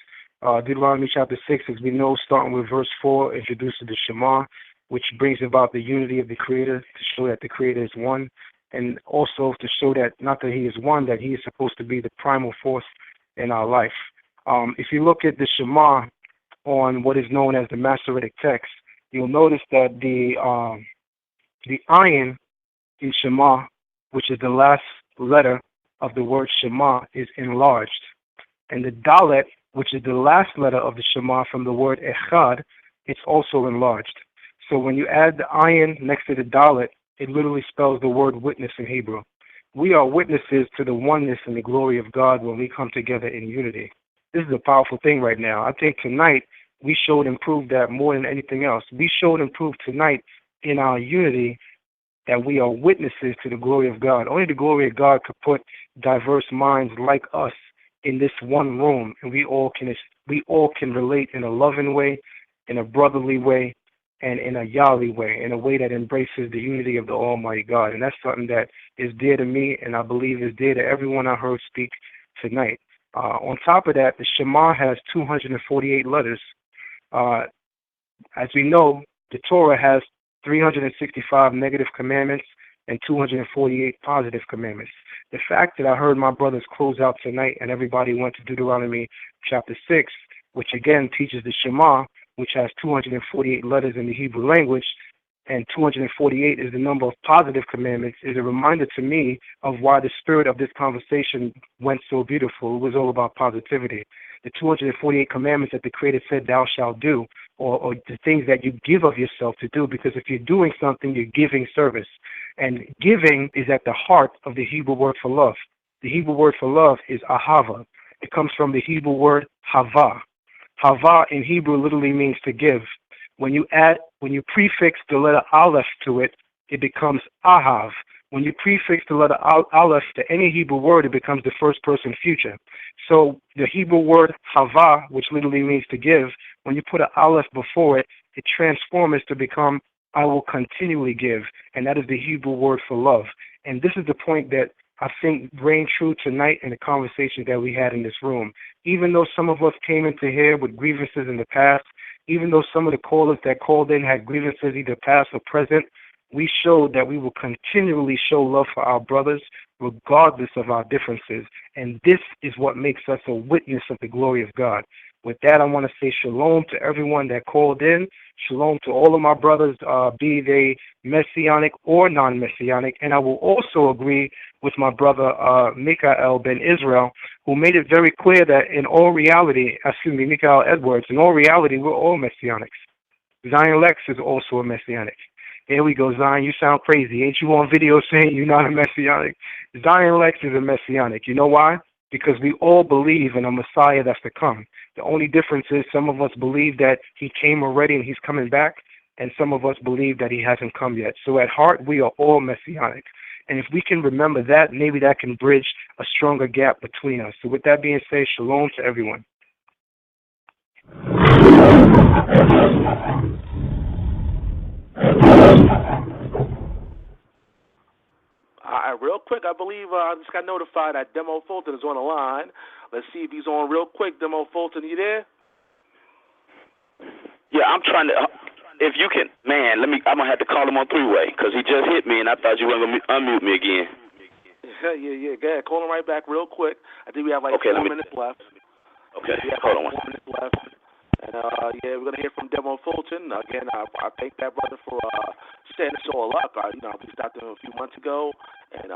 Deuteronomy chapter 6, as we know, starting with verse 4, introduces the Shema, which brings about the unity of the Creator, to show that the Creator is one, and also to show that not that He is one, that He is supposed to be the primal force in our life. If you look at the Shema on what is known as the Masoretic text, you'll notice that the ayin in Shema, which is the last letter of the word Shema, is enlarged. And the Dalet, which is the last letter of the Shema from the word Echad, it's also enlarged. So when you add the ayin next to the Dalet, it literally spells the word witness in Hebrew. We are witnesses to the oneness and the glory of God when we come together in unity. This is a powerful thing right now. I think tonight we showed and proved that more than anything else. We showed and proved tonight in our unity that we are witnesses to the glory of God. Only the glory of God could put diverse minds like us in this one room, and we all can relate in a loving way, in a brotherly way, and in a Yahweh way, in a way that embraces the unity of the Almighty God. And that's something that is dear to me, and I believe is dear to everyone I heard speak tonight. On top of that, the Shema has 248 letters. As we know, the Torah has 365 negative commandments and 248 positive commandments. The fact that I heard my brothers close out tonight and everybody went to Deuteronomy chapter 6, which again teaches the Shema, which has 248 letters in the Hebrew language, and 248 is the number of positive commandments, is a reminder to me of why the spirit of this conversation went so beautiful. It was all about positivity. The 248 commandments that the Creator said thou shalt do, or the things that you give of yourself to do, because if you're doing something, you're giving service. And giving is at the heart of the Hebrew word for love. The Hebrew word for love is ahava. It comes from the Hebrew word hava. Hava in Hebrew literally means to give. When you prefix the letter aleph to it, it becomes ahav. When you prefix the letter aleph to any Hebrew word, it becomes the first person future. So the Hebrew word hava, which literally means to give, when you put an aleph before it, it transforms to become I will continually give. And that is the Hebrew word for love. And this is the point that I think reigned true tonight in the conversation that we had in this room. Even though some of us came into here with grievances in the past, even though some of the callers that called in had grievances either past or present, we showed that we will continually show love for our brothers regardless of our differences. And this is what makes us a witness of the glory of God. With that, I want to say shalom to everyone that called in. Shalom to all of my brothers, be they Messianic or non-Messianic. And I will also agree with my brother Mikael Ben Israel, who made it very clear that in all reality, Mikael Edwards, in all reality, we're all Messianics. Zion Lexx is also a Messianic. Here we go, Zion, you sound crazy. Ain't you on video saying you're not a Messianic? Zion Lexx is a Messianic. You know why? Because we all believe in a Messiah that's to come. The only difference is some of us believe that he came already and he's coming back, and some of us believe that he hasn't come yet. So at heart, we are all Messianic. And if we can remember that, maybe that can bridge a stronger gap between us. So with that being said, shalom to everyone. Real quick, I believe I just got notified that Demo Fulton is on the line. Let's see if he's on real quick. Demo Fulton, you there? Yeah, I'm trying to. If you can, man, I'm gonna have to call him on three-way because he just hit me, and I thought you were gonna unmute me again. Yeah. Go ahead, call him right back real quick. I think we have like 4 minutes left. Okay, we have hold on. 4 minutes left. And we're gonna hear from Demo Fulton again. I thank that brother for setting us all up. We stopped him a few months ago, and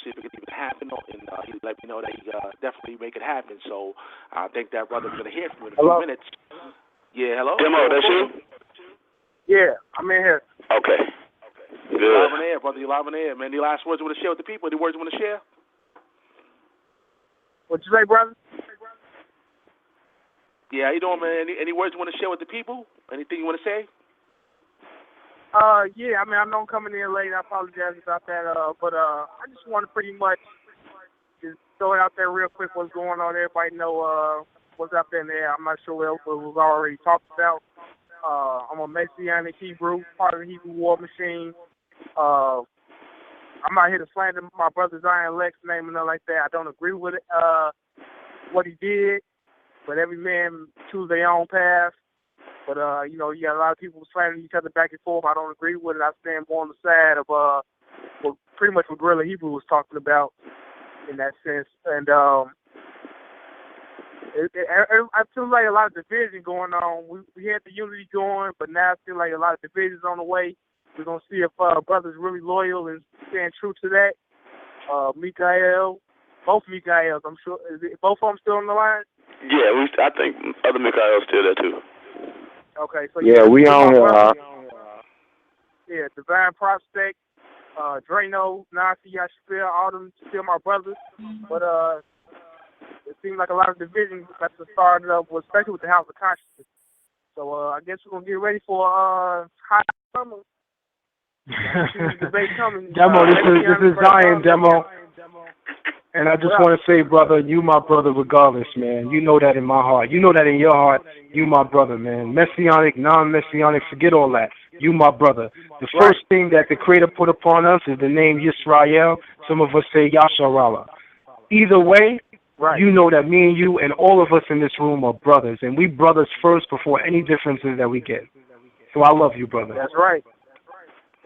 see if it could even happen. And he let me know that he definitely make it happen. So I thank that brother. We're gonna hear from him in a few minutes. Yeah, hello. Demo, that's you? Yeah, I'm in here. Okay. Good. You're live on air, brother. You're live on air, man. Any last words you want to share with the people? Any words you want to share? What you say, brother? Yeah, how you doing, man? Any words you want to share with the people? Anything you want to say? Yeah, I know I'm coming in late. I apologize about that. But I just want to pretty much just throw it out there real quick what's going on. Everybody know what's up in there. I'm not sure what was already talked about. I'm a Messianic Hebrew, part of the Hebrew war machine. I'm not here to slander my brother Zion Lexx name or nothing like that. I don't agree with it, what he did. But every man choose their own path. But, you got a lot of people slandering each other back and forth. I don't agree with it. I stand more on the side of pretty much what Guerrilla Hebrew was talking about in that sense. And I feel like a lot of division going on. We had the unity going, but now I feel like a lot of divisions on the way. We're going to see if brothers really loyal and staying true to that. Mikael, both Mikaels, I'm sure. Both of them still on the line? Yeah, I think other Mikael's still there too. Okay, so yeah, we on here. Yeah, Divine Prospect, Drano, Nasi Yashuvel, all them still my brothers. But it seems like a lot of division that's started up, especially with the House of Consciousness. So I guess we're gonna get ready for hot summer. Debate coming. Demo, this is Zion, Demo. And I just want to say, brother, you my brother regardless, man. You know that in my heart. You know that in your heart. You my brother, man. Messianic, non-Messianic, forget all that. You my brother. The first thing that the Creator put upon us is the name Yisrael. Some of us say Yasharallah. Either way, you know that me and you and all of us in this room are brothers. And we brothers first before any differences that we get. So I love you, brother. That's right.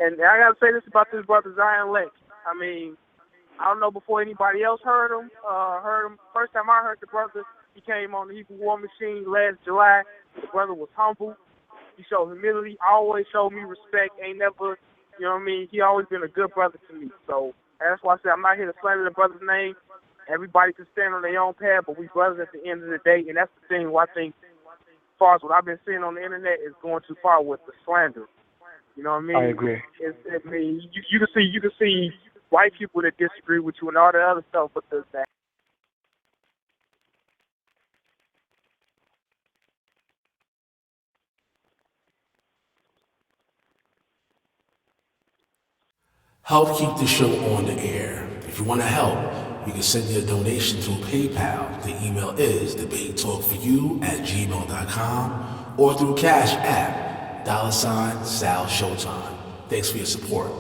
And I got to say this about this brother Zion Lexx. I don't know before anybody else heard him. First time I heard the brother, he came on the Hebrew War Machine last July. The brother was humble. He showed humility, always showed me respect. Ain't never, he always been a good brother to me. So that's why I said I'm not here to slander the brother's name. Everybody can stand on their own path, but we brothers at the end of the day. And that's the thing I think, as far as what I've been seeing on the internet, is going too far with the slander. You know what I mean? I agree. You can see white people that disagree with you and all the other stuff, but that. Help keep the show on the air. If you want to help, you can send your donation through PayPal. The email is debatetalkforyou@gmail.com or through Cash App, $Sal Showtime. Thanks for your support.